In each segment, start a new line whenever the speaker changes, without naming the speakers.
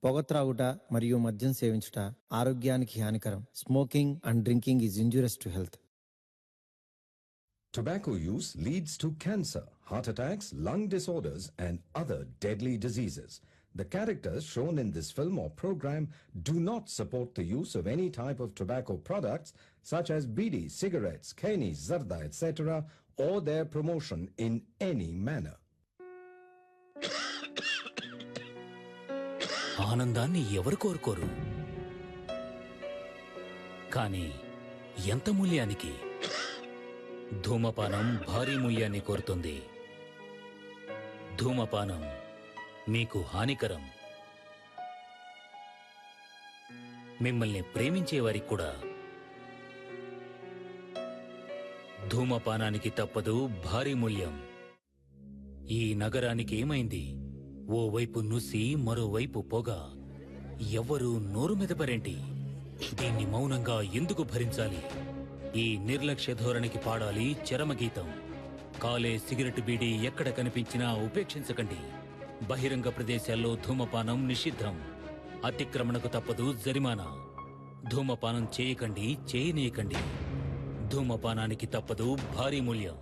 పొగ త్రాగుట మరియు మద్యం సేవించుట ఆరోగ్యానికి హానికరం. Smoking and drinking is injurious to health.
Tobacco use leads to cancer, heart attacks, lung disorders, and other deadly diseases. The characters shown in this film or program do not support the use of any type of tobacco products such as bidi, cigarettes, keni, zarda, etc., or their promotion in any manner.
ఆనందాన్ని ఎవరు కోరుకోరు, కానీ ఎంత మూల్యానికి? ధూమపానం భారీ మూల్యాన్ని కోరుతుంది. ధూమపానం మీకు హానికరం. మిమ్మల్ని ప్రేమించేవారికి కూడా. ధూమపానానికి తప్పదు భారీ మూల్యం. ఈ నగరానికి ఏమైంది? ఓవైపు నుసి, మరోవైపు పొగ. ఎవ్వరూ నోరు మెదపరేంటి? దీన్ని మౌనంగా ఎందుకు భరించాలి? ఈ నిర్లక్ష్య ధోరణికి పాడాలి చరమగీతం. కాలే సిగరెట్ బీడీ ఎక్కడ కనిపించినా ఉపేక్షించకండి. బహిరంగ ప్రదేశాల్లో ధూమపానం నిషిద్ధం. అతిక్రమణకు తప్పదు జరిమానా. ధూమపానం చేయకండి, చేయనీయకండి. ధూమపానానికి తప్పదు భారీ మూల్యం.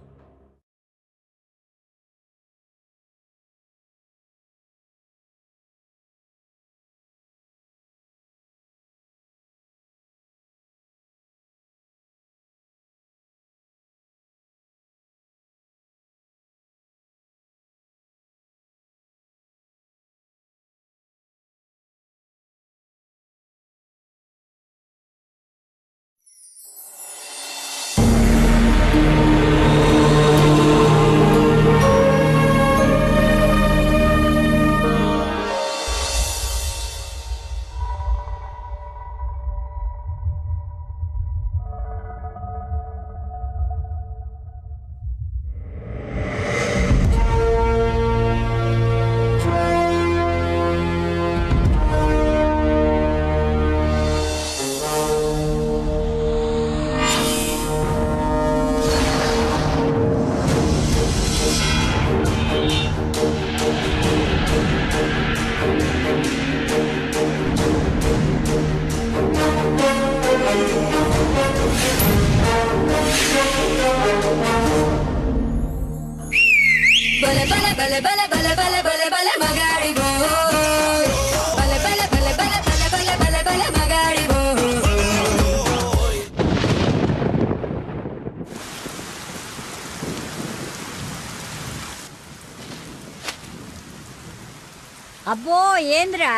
అబ్బో ఏంద్రా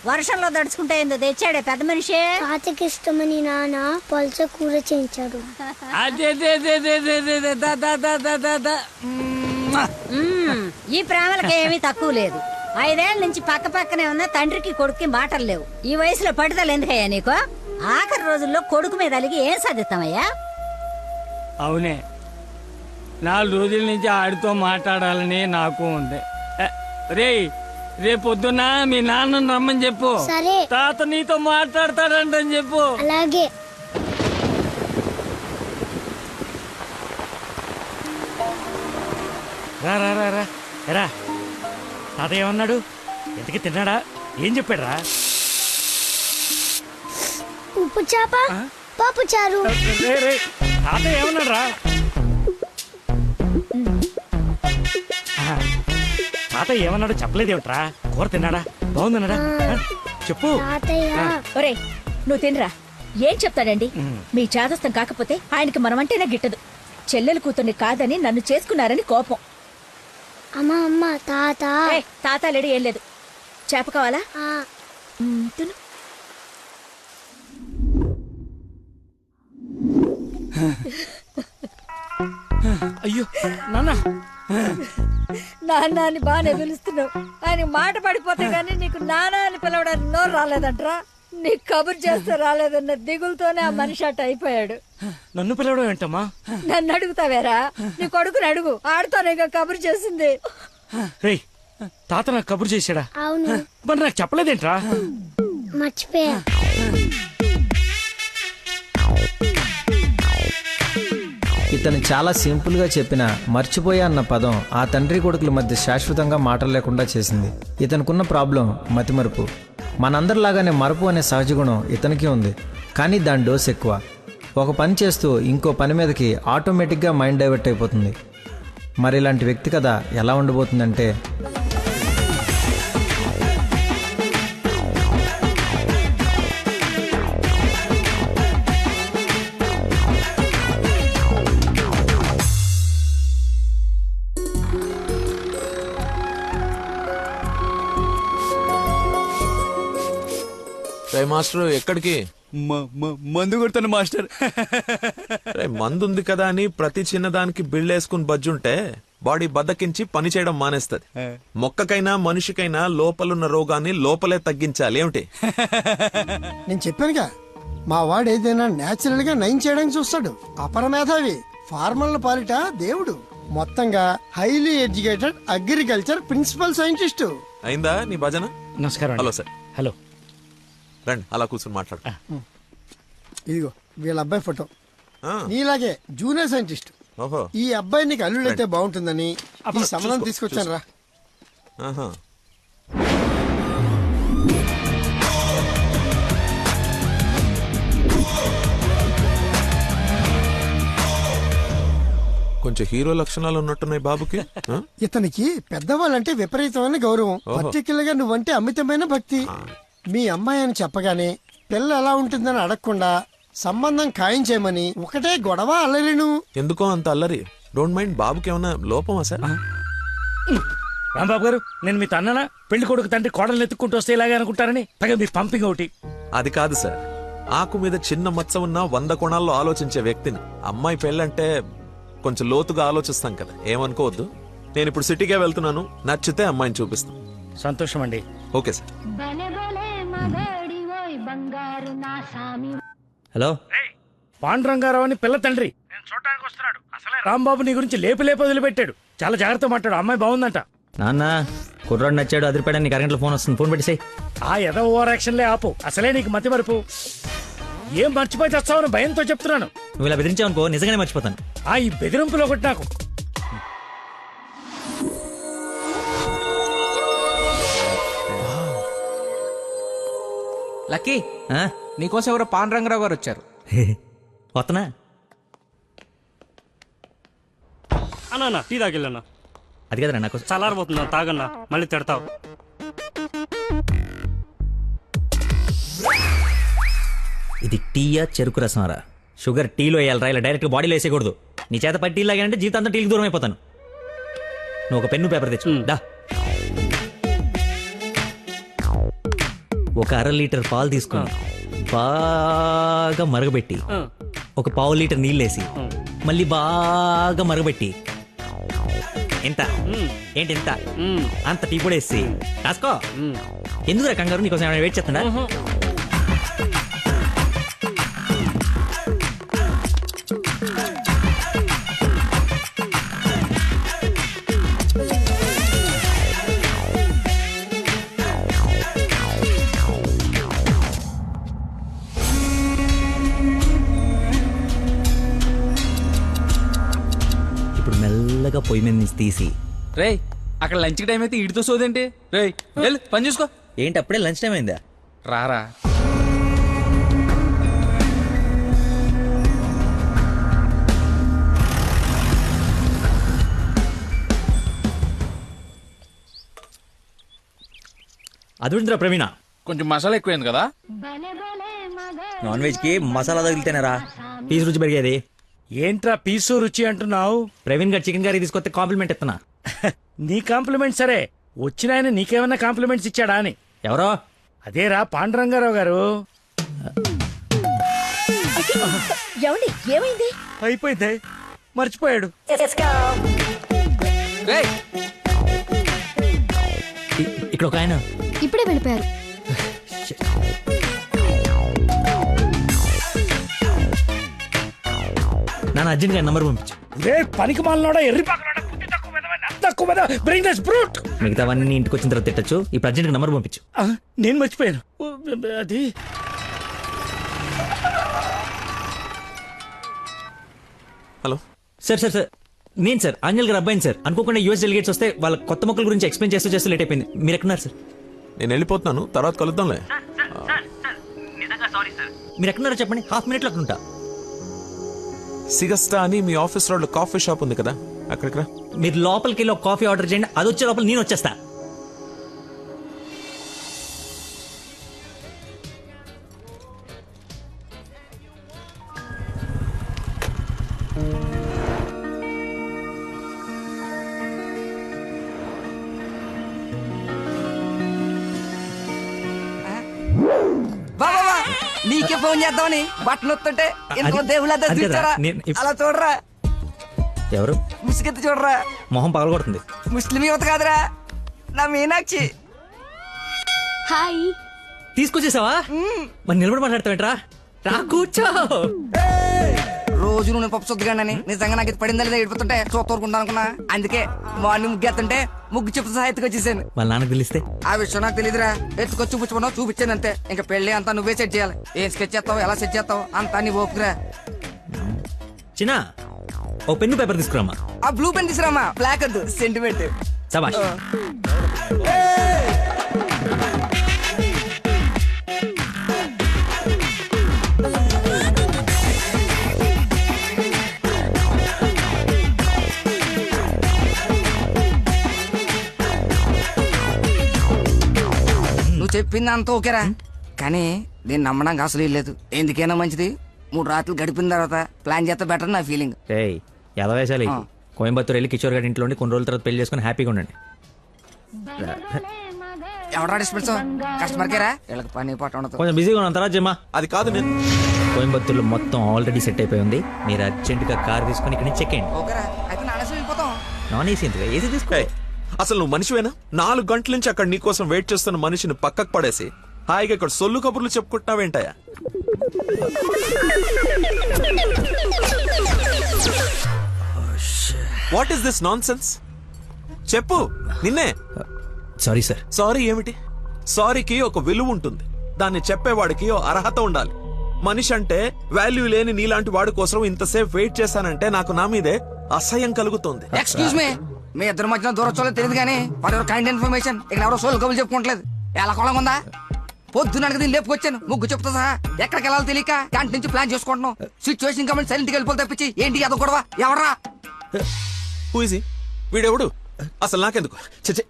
వర్షంలో దడుచుకుంటే ఏందో తెచ్చాడే పెద్ద మనిషి.
తాతకి ఇష్టమని నాన్న పల్చ కూర చేయించాడు.
ఈ ప్రేమలకి ఏమీ తక్కువ లేదు. 5 ఏళ్ల నుంచి పక్క పక్కనే ఉన్న తండ్రికి కొడుక్కి మాటలు లేవు. ఈ వయసులో పట్టుదల ఎందుకయ్యా నీకు? ఆఖరి రోజుల్లో కొడుకు మీద అలిగి ఏం సాధిస్తామయ్యా?
అవునే, 4 రోజుల నుంచి ఆడితో మాట్లాడాలని నాకు ఉంది. రేపొద్దున మీ నాన్నను రమ్మని చెప్పు.
సరే.
తాత నీతో మాట్లాడతాడంటని చెప్పు.
అలాగే.
రా రా రా రా రా. తాత ఏమన్నాడు? ఎంతకి తిన్నాడా? ఏం చెప్పాడు రా?
ఉప్పు చేప, పప్పు చారు.
తాత ఏమన్నాడు రా? తాత ఏమన్నాడు చెప్పలేదేమిట్రా? కూర తిన్నాడా? బాగుందన్నాడా? చెప్పు.
ఒరే నువ్వు తినరా. ఏం చెప్తాడండి? మీ చాదస్తం కాకపోతే ఆయనకి మనమంటేనే గిట్టదు. చెల్లెలు కూతుర్ని కాదని నన్ను చేసుకున్నారని కోపం.
అమ్మా అమ్మ తాత.
తాత లేడు, ఏం లేదు. చేప కావాలా? తిను.
అయ్యో నాన్న.
నాన్న అని బాగానే పిలుస్తున్నావు. ఆయన మాట పడిపోతే గానీ నీకు నాన్న అని పిలవడానికి నోరు రాలేదంట్రా. నీకు కబురు చేస్తే రాలేదన్న దిగులతోనే ఆ మనిషి అట్ట అయిపోయాడు.
నన్ను పిలవడం ఏంటమ్మా?
నన్ను అడుగుతావేరా? నీ కొడుకుని అడుగు, ఆడుతోనే కబురు చేసింది.
రేయ్, తాత నాకు కబురు చేశాడా?
అవును.
మరి నాకు చెప్పలేదేంట్రా?
ఇతను చాలా సింపుల్గా చెప్పిన మర్చిపోయా అన్న పదం ఆ తండ్రి కొడుకుల మధ్య శాశ్వతంగా మాటలు లేకుండా చేసింది. ఇతనుకున్న ప్రాబ్లం మతిమరుపు. మనందరిలాగానే మరపు అనే సహజ గుణం ఇతనికి ఉంది, కానీ దాని డోస్ ఎక్కువ. ఒక పని చేస్తూ ఇంకో పని మీదకి ఆటోమేటిక్గా మైండ్ డైవర్ట్ అయిపోతుంది. మరి ఇలాంటి వ్యక్తి కథ ఎలా ఉండబోతుందంటే,
మాస్టర్ ఎక్కడికి?
మందు కొడతాను మాస్టర్.
మందు ఉంది కదా అని ప్రతి చిన్నదానికి బిల్డ్ వేసుకుని బజ్జుంటే బాడీ బద్దకించి పని చేయడం మానేస్తది. మొక్కకైనా మనిషికైనా లోపలున్న రోగాన్ని లోపలే తగ్గించాలి. ఏమిటి?
నేను చెప్పానుగా, మా వాడు ఏదైనా నేచురల్ గా నయం చేయడానికి చూస్తాడు. అపరమేధావి, ఫార్మల్ పాలిట దేవుడు. మొత్తంగా highly educated agriculture principal scientist.
అయిందా నీ భజన?
నమస్కారం.
Hello sir.
హలో.
రండి అలా కూర్చొని మాట్లాడు.
ఇదిగో వీళ్ళ అబ్బాయి ఫోటో.
ఆ,
నీలాగే జూనియర్ సైంటిస్ట్.
ఓహో.
ఈ అబ్బాయి నీకు అల్లుడైతే బాగుంటుందని ఈ సంబంధం తీసుకొచ్చాను రా.
ఆహా. కొంచెం హీరో లక్షణాలు ఉన్నట్టున్నాయి బాబుకి. ఆ?
ఇతనికి పెద్దవాళ్ళంటే విపరీతమైన గౌరవం, పర్టికులర్ గా నువ్వంటే అమితమైన భక్తి. మీ అమ్మాయి అని చెప్పగానే పిల్ల ఎలా ఉంటుందని అడగకుండా సంబంధం ఖాయం చేయమని ఒకటే గొడవ అల్లరిను.
ఎందుకో అంత అల్లరి? Don't mind. బాబుకి ఏమన్నా లోపమా సార్?
రాంబాబు గారు, నేను మీ తన్ననా? పెళ్లి కొడుకు తండ్రి కోడలు ఎత్తుక్కుంటూ వస్తే ఇలాగే అనుకుంటారని పైగా మీ పంపింగ్ ఒకటి.
అది కాదు సార్. ఆకు మీద చిన్న మచ్చ ఉన్న 100 కోణాల్లో ఆలోచించే వ్యక్తిని. అమ్మాయి పెళ్ళంటే కొంచెం లోతుగా ఆలోచిస్తాం కదా, ఏమనుకోవద్దు. నేను ఇప్పుడు సిటీకే వెళ్తున్నాను, నచ్చితే అమ్మాయిని చూపిస్తాను.
సంతోషం అండి.
Okay sir.
హలో,
పాండురంగారావు అని పిల్ల తండ్రి నేను చూడటానికి వస్తున్నాడు. అసలే రాంబాబు నీ గురించి లేపి వదిలిపెట్టాడు. చాలా జాగ్రత్త మాట్లాడు. అమ్మాయి బాగుందంట.
నాన్న కుర్రాడు నచ్చాడు, అదిరిపాడు. నీకు అరగంటలో ఫోన్ వస్తుంది, ఫోన్ పెట్టేసాయి.
ఆ ఎద ఓవర్ యాక్షన్లే ఆపు. అసలే నీకు మతి మరుపు. ఏం మర్చిపోయి తెస్తావని భయంతో చెప్తున్నాను.
నువ్వు ఇలా బెదిరించావనుకో నిజంగానే మర్చిపోతాను.
ఈ బెదిరింపులో ఒకటి నాకు.
లక్కీ,
ఆ?
నీకోసం ఎవరో పాండురంగరావు గారు వచ్చారు.
వస్తనా?
అన్నా టీ తాగిల్లన్నా.
అది కదరా నాకు
చల్లారబోతున్నా, తాగన్నా, మళ్ళీ తిడతావు.
ఇది టీయా చెరుకు రసంరా? షుగర్ టీలో వేయాలరా, ఇలా డైరెక్ట్ బాడీలో వేసేయకూడదు. నీ చేత పట్టి టీ లాగానంటే జీవితాంతం టీకి దూరం అయిపోతాను. నువ్వు ఒక పెన్ను పేపర్ తెచ్చు. దా. ఒక 1/2 లీటర్ పాలు తీసుకుని బాగా మరగబెట్టి ఒక 1/4 లీటర్ నీళ్ళేసి మళ్ళీ బాగా మరగబెట్టి ఎంత ఏంటి ఎంత అంత టీ కూడా వేసి రాసుకో. ఎందుకురా కంగారు? నీకోసం ఏమైనా వెయిట్ చేస్తున్నా? ఇప్పుడు మెల్లగా పొయ్యి మీద నుంచి తీసి.
రేయ్, అక్కడ లంచ్ టైం అయితే ఇడితో సోదేంటి? రేయ్ వెళ్ళు, పని చూసుకో.
ఏంటి అప్పుడే లంచ్ టైం అయిందా?
రారా.
అదుందిరా ప్రవీణ,
కొంచెం మసాలా ఎక్కువైంది కదా.
నాన్ వెజ్ కి మసాలా తగిలితేనేరా పీస్ రుచి పెరిగేది.
ఏంట్రా పీసు రుచి అంటున్నావు?
ప్రవీణ్ గారు చికెన్ కర్రీ తీసుకొస్తే కాంప్లిమెంట్ ఇస్తున్నా.
నీ కాంప్లిమెంట్ సరే, వచ్చిన ఆయన నీకేమన్నా కాంప్లిమెంట్స్ ఇచ్చాడా అని.
ఎవరో?
అదేరా పాండురంగారావు గారు.
ఏమైంది?
అయిపోయింది, మర్చిపోయాడు.
రేయ్,
ఇక్కడ ఒక ఆయన
ఇప్పుడే వెళ్ళిపోయారు.
నాన్న అర్జెంట్ గా నంబర్ పంపించు.
రే పనికి మాలనోడా, ఎర్రి పక్కనోడా, బుద్ధి తక్కువ మెదవని, అంత తక్కువ మెదవ, bring this brute.
మిగతావన్నీ ఇంటికి వచ్చిన తర్వాత తిట్టచ్చు. ఇప్పుడు అర్జెంట్ గా నంబర్ పంపించు.
నేను మర్చిపోయాను. అది
హలో
సార్ సార్ సార్ నేను సార్ ఆంజల్ గారు అబ్బాయిని సార్. అనుకోకుండా యూఎస్ డెలిగేట్స్ వస్తే వాళ్ళ కొత్త మొక్కల గురించి ఎక్స్ప్లెయిన్ చేస్తూ లేట్ అయిపోయింది. మీరు ఎక్కడున్నారు సార్?
నేను వెళ్ళిపోతున్నాను, తర్వాత కలుద్దాంలే.
మీరు ఎక్కడున్నారో చెప్పండి, హాఫ్ మినిట్లో అక్కడ ఉంటా.
సిగస్టా అని మీ ఆఫీస్ రోడ్ లో కాఫీ షాప్ ఉంది కదా, అక్కడికి రా.
మీరు లోపలికి వెళ్ళి ఒక కాఫీ ఆర్డర్ చేయండి, అది వచ్చే లోపల నేను వచ్చేస్తా.
బాబా నీకే ఫోన్ చేద్దామని బట్టలు వస్తుంటే ఇంకో దేవుళ్ళ
అది కదా,
చూచారా
నేను
అలా చూడరా,
ఎవరు
ముసుగెత్తి చూడరా.
మొహం పగలగొడుతుంది.
ముస్లిం యువత కాదురా, నా మీనాక్షి.
హాయ్.
తీసుకొచ్చేసావా? మరి నిలబడి మాట్లాడతావేంట్రా? రా కూర్చో.
రోజు నువ్వు పప్పు సొద్దుగానని నిజంగా నాకు ఇది పడిందా లేదా ఏడిపోతుంటే చూస్తూరుకుంటా అనుకున్నా. అందుకే మార్నింగ్ ముగ్గు ఎత్తుంటే ముగ్గు చెప్తూ సహా ఎత్తుకొచ్చేసాను.
వాళ్ళ నాన్నకు తెలిస్తే?
ఆ విషయం నాకు తెలియదురా, ఎత్తుకొచ్చి చూపించుకున్నావు, చూపించాను అంతే. ఇంకా పెళ్లి అంతా నువ్వే సెట్ చేయాలి. ఏం స్కెచ్ చేస్తావు, ఎలా సెట్ చేస్తావు అంతా నీ ఓపుకురా.
చిన్న ఓ పెన్ను పేపర్ తీసుకురామా.
ఆ బ్లూ పెన్ తీసురామా, బ్లాక్ వద్దు, సెంటిమెంట్.
సబాష్.
నువ్వు చెప్పింది అంత ఓకేరా, కానీ నేను నమ్మడానికి అసలు లేదు. ఎందుకైనా మంచిది 3 రాత్రులు గడిపిన తర్వాత ప్లాన్ చేస్తే బెటర్ నా ఫీలింగ్.
ఏయ్ ఎలా వేసాలి? కోయంబత్తూర్ వెళ్ళి కిషోర్ గారి ఇంట్లో కొన్ని రోజుల తర్వాత పెళ్లి చేసుకుని హ్యాపీగా ఉండండి.
ఎవడా డిస్పెన్స్ కస్టమర్ కేరా, వీళ్ళకి పని పాట ఉండదు.
కొంచెం బిజీగా ఉన్నాం, తర్వాత జమ్మా.
అది కాదు, నేను
కోయంబత్తూర్లో మొత్తం ఆల్రెడీ సెట్ అయిపోయి ఉంది. మీరు అర్జెంటుగా కార్ తీసుకొని ఇక్కడ నుంచి చెక్ చేయండి.
ఓకేరా, అయితే నానేసి వెళ్ళిపోతాం.
నాన్ ఏసీ ఎందుకు, ఏసీ తీసుకో.
అసలు నువ్వు మనిషివేనా? 4 గంటల నుంచి అక్కడ నీ కోసం వెయిట్ చేస్తున్న మనిషిని పక్కకు పడేసి హాయిగా ఇక్కడ సొల్లు కబుర్లు చెప్పుకుంటున్నావేంటయా? What is this nonsense? చెప్పు, నిన్నే.
Sorry sir.
సారీ ఏమిటి? సారీకి ఒక విలువ ఉంటుంది, దాన్ని చెప్పేవాడికి ఓ అర్హత ఉండాలి. మనిషి అంటే వాల్యూ లేని నీలాంటి వాడి కోసం ఇంతసేపు వెయిట్ చేశానంటే నాకు నా మీదే అసహ్యం కలుగుతుంది.
ఎక్స్క్యూజ్ మీ, మీ ఇద్దరు మధ్యన దూరం చూడలేదు తెలియదు కానీ వాడు కైండ్ ఇన్ఫర్మేషన్ ఇక్కడ ఎవరో సోల్ కబులు చెప్పుకోవట్లేదు. ఎలా కొలం ఉందా? పొద్దున దీన్ని లేపుకొచ్చాను, ముగ్గు చెప్తా సహా ఎక్కడికి వెళ్ళాలో తెలియక క్యాంటీన్ నుంచి ప్లాన్ చేసుకుంటున్నాం. సిచ్యువేషన్ కమెంట్ సైలెంట్ గా వెళ్ళిపోతే తప్పించి ఏంటి అదో గొడవ? ఎవరా
హూజీ వీడెవడు? అసలు నాకెందుకు? చచ్చే,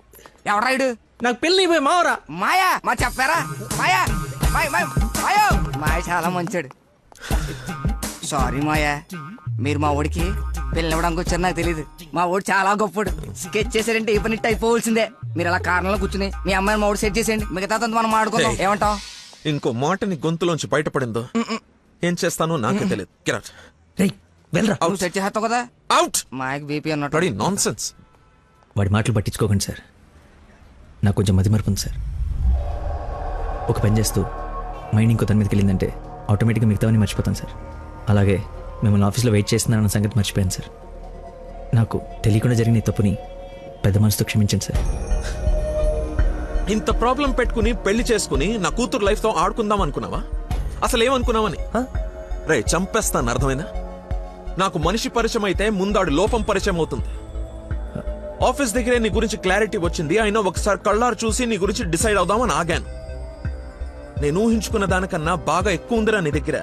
ఎవరా ఇడు?
నాకు పెళ్లి అయిపోయి మావరా.
మాయా, మా చెప్పారా? మాయా, మాయా మాయ చాలా మంచాడు. సారీ మాయా, మీరు మా ఓడికి పెళ్ళివ్వడానికి వచ్చారు నాకు తెలియదు. మా ఓడి చాలా గొప్పడు. స్కెచ్ చేశారంటే ఈ పని అయిపోవలసిందే. మీరు అలా కారణంలో కూర్చుని మీ అమ్మాయిని మా ఓడి సెట్ చేసేయండి, మిగతా మనం మాడుకుందాం. ఏమంటావు?
ఇంకో మాటని గొంతులోంచి బయటపడిందో ఏం చేస్తానో నాకే తెలియదు. Get out.
రేయ్ వెళ్ళరా.
నువ్వు సెట్ చేస్తావు కదా.
Out.
మాయకి బీపీ అన్నట్టు.
నాన్సెన్స్.
వాడి మాటలు పట్టించుకోకండి సార్, నాకు కొంచెం మతిమరుపు ఉంది సార్. ఒక పని చేస్తూ మైండ్ ఇంకో దాని మీదకి వెళ్ళిందంటే ఆటోమేటిక్గా మిగతావన్నీ మర్చిపోతాను సార్. అలాగే మిమ్మల్ని ఆఫీస్లో వెయిట్ చేస్తున్నానన్న సంగతి మర్చిపోయాను సార్. నాకు తెలియకుండా జరిగిన ఈ తప్పుని పెద్ద మనసుతో క్షమించండి సార్.
ఇంత ప్రాబ్లం పెట్టుకుని పెళ్లి చేసుకుని నా కూతురు లైఫ్ తో ఆడుకుందాం అనుకున్నావా? అసలు ఏమనుకున్నావని? రే చంపేస్తాను, అర్థమైందా? నాకు మనిషి పరిచయం అయితే ముందాడు లోపం పరిచయం అవుతుంది. ఆఫీస్ దగ్గరే నీ గురించి క్లారిటీ వచ్చింది, అయినా ఒకసారి కళ్ళారు చూసి నీ గురించి డిసైడ్ అవుదామని ఆగాను. నేను ఊహించుకున్న దానికన్నా బాగా ఎక్కువ ఉందిరా నీ దగ్గర.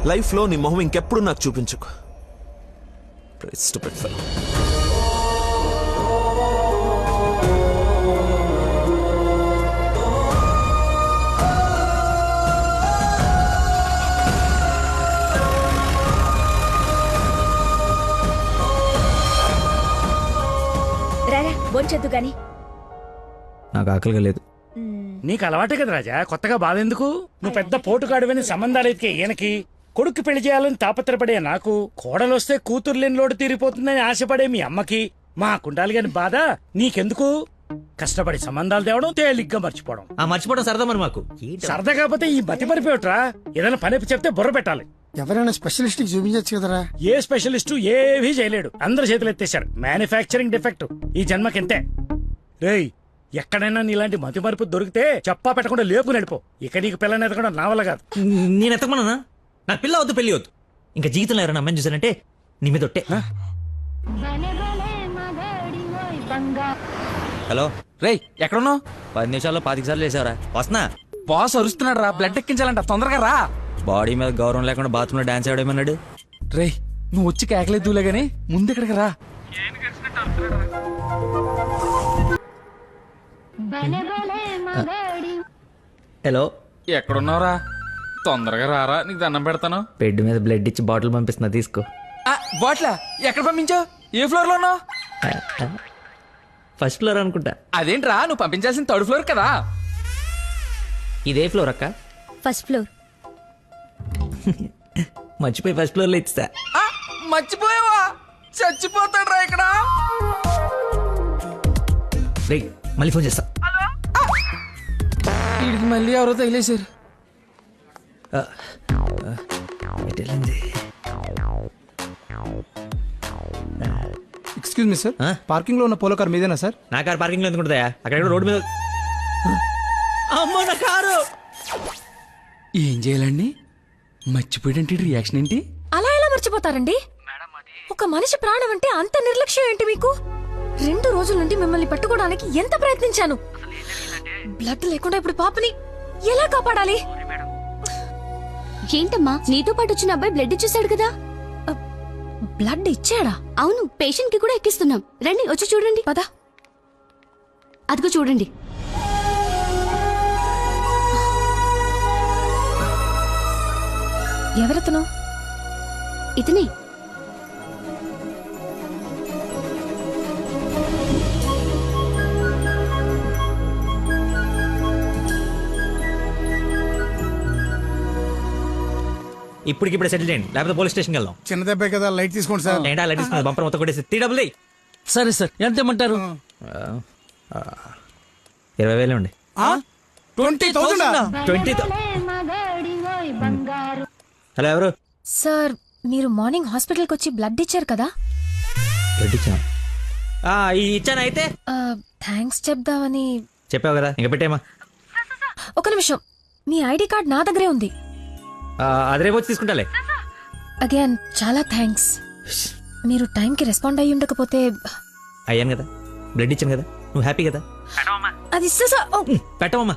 లైఫ్ లో నీ మొహం ఇంకెప్పుడు నాకు చూపించుకో. Stupid fellow.
రారా బొంచొద్దు గాని.
నాకు ఆకలిగా లేదు.
నీకు అలవాటే కదా రాజా, కొత్తగా బాధెందుకు? నువ్వు పెద్ద పోటుగాడువని సంబంధాలు ఎత్తికే ఈయనకి, కొడుకు పెళ్లి చేయాలని తాపత్రపడే నాకు, కోడలొస్తే కూతురు లేని లోటు తీరిపోతుందని ఆశపడే మీ అమ్మకి, మా కుండాలి గాని బాధ నీకెందుకు? కష్టపడి సంబంధాలు తేవడం, తేలిగ్గా మర్చిపోవడం.
ఆ మర్చిపోవడం సరదా మరి మాకు.
సరదా కాకపోతే ఈ బతి మరిపోయట్రా. ఏదైనా పని చెప్తే బుర్ర పెట్టాలి.
ఎవరైనా స్పెషలిస్ట్ కి చూపించచ్చు కదరా.
ఏ స్పెషలిస్టు ఏవీ చేయలేడు, అందరు చేతులు ఎత్తేశారు. మ్యానుఫ్యాక్చరింగ్ డిఫెక్ట్ ఈ జన్మకింతే. రేయ్ ఎక్కడైనా నీలాంటి మతి మరుపు దొరికితే చెప్పా పెట్టకుండా లేపు నడిపో. ఇక నీకు పిల్లని ఎతకడం నా వల్ల కాదు.
నేను ఎతకమన్నా? నాకు పిల్ల వద్దు, పెళ్లి వద్దు. ఇంకా జీవితంలో ఎవరైనా అమ్మాయిని చూసానంటే నీ మీద ఒట్టే. హలో
రేయ్ ఎక్కడున్నావు?
10 నిమిషాల్లో 25 సార్లు వేసావరా. వస్తున్నా.
బాస్ అరుస్తున్నాడు రా, బ్లడ్ ఎక్కించాలంట, తొందరగా రా.
బాడీ మీద గౌరవం లేకుండా బాత్రూంలో డాన్స్ ఆడేమన్నాడు.
రేయ్ నువ్వు వచ్చి కేకలేదులే గానీ ముందు ఇక్కడికి రా.
హలో
ఎక్కడున్నావురా? తొందరగా రారా, నీకు దండం పెడతాను.
బెడ్ మీద బ్లడ్ ఇచ్చి బాటిల్ పంపిస్తున్నా, తీసుకో.
బాట్లా ఎక్కడ పంపించావు? ఏ ఫ్లోర్ లో ఉన్నావు?
ఫస్ట్ ఫ్లోర్ అనుకుంటా.
అదేంట్రా, నువ్వు పంపించాల్సిన 3rd ఫ్లోర్ కదా.
ఇదే ఫ్లోర్ అక్క.
First floor.
మర్చిపోయి ఫస్ట్ ఫ్లోర్ లో ఇచ్చా.
మర్చిపోయావా? చచ్చిపోతాడు రా ఇక్కడ.
రేయ్ మళ్ళీ ఫోన్ చేస్తా.
వీడికి మళ్ళీ ఎవరో తగిలేశారు.
ఎక్స్క్యూజ్ మీ సార్, పార్కింగ్ లో ఉన్న పోలో కార్ మీదేనా సార్?
నా కారు పార్కింగ్ లో ఎందుకు ఉంటుందా? అక్కడ రోడ్డు మీద. అమ్మో నా కారు.
ఏం చేయాలండి? మర్చిపోయాడంటే రియాక్షన్ ఏంటి?
అలా ఎలా మర్చిపోతారండి? ఒక మనిషి ప్రాణం అంటే అంత నిర్లక్ష్యం ఏంటి మీకు? 2 రోజుల నుండి మిమ్మల్ని పట్టుకోవడానికి ఎంత ప్రయత్నించాను. బ్లడ్ లేకుండా ఇప్పుడు పాపని ఎలా కాపాడాలి?
ఏంటమ్మా, నీతో పాటు వచ్చిన అబ్బాయి బ్లడ్ ఇచ్చేసాడు కదా?
బ్లడ్ ఇచ్చాడా?
అవును, పేషెంట్ కి కూడా ఎక్కిస్తున్నాం. రండి వచ్చి చూడండి.
పద.
అదిగో చూడండి.
ఎవరతను?
ఇతనే.
ఇప్పటికిప్పుడే సెటిల్ చేయండి, లేకపోతే పోలీస్ స్టేషన్కి వెళ్దాం.
చిన్న దెబ్బే కదా, లైట్ తీసుకోండి సార్.
ఏంటా లైట్ తీసుకున్నది? బంపర్ మొత్తం కొట్టేసి 3 డబ్బులు.
సరే సార్, ఎంత ఇమ్మంటారు?
20,000 అండి.
20,000?
20,000. హలో ఎవరు?
సార్, మీరు మార్నింగ్ హాస్పిటల్కి వచ్చి బ్లడ్ ఇచ్చారు కదా?
బ్లడ్ ఇచ్చాను. ఇచ్చాను. అయితే
థ్యాంక్స్ చెప్దామని.
చెప్పావు కదా, ఇంకా పెట్టేమా.
ఒక నిమిషం, మీ ఐడి కార్డ్ నా దగ్గరే ఉంది.
అది రేపు వచ్చి తీసుకుంటాలే.
అగైన్ చాలా థ్యాంక్స్. మీరు టైంకి రెస్పాండ్ అయ్యి ఉండకపోతే.
అయ్యాను కదా, బ్లడ్ ఇచ్చాను కదా, నువ్వు హ్యాపీ కదా.
అది
పెట్టవమ్మా.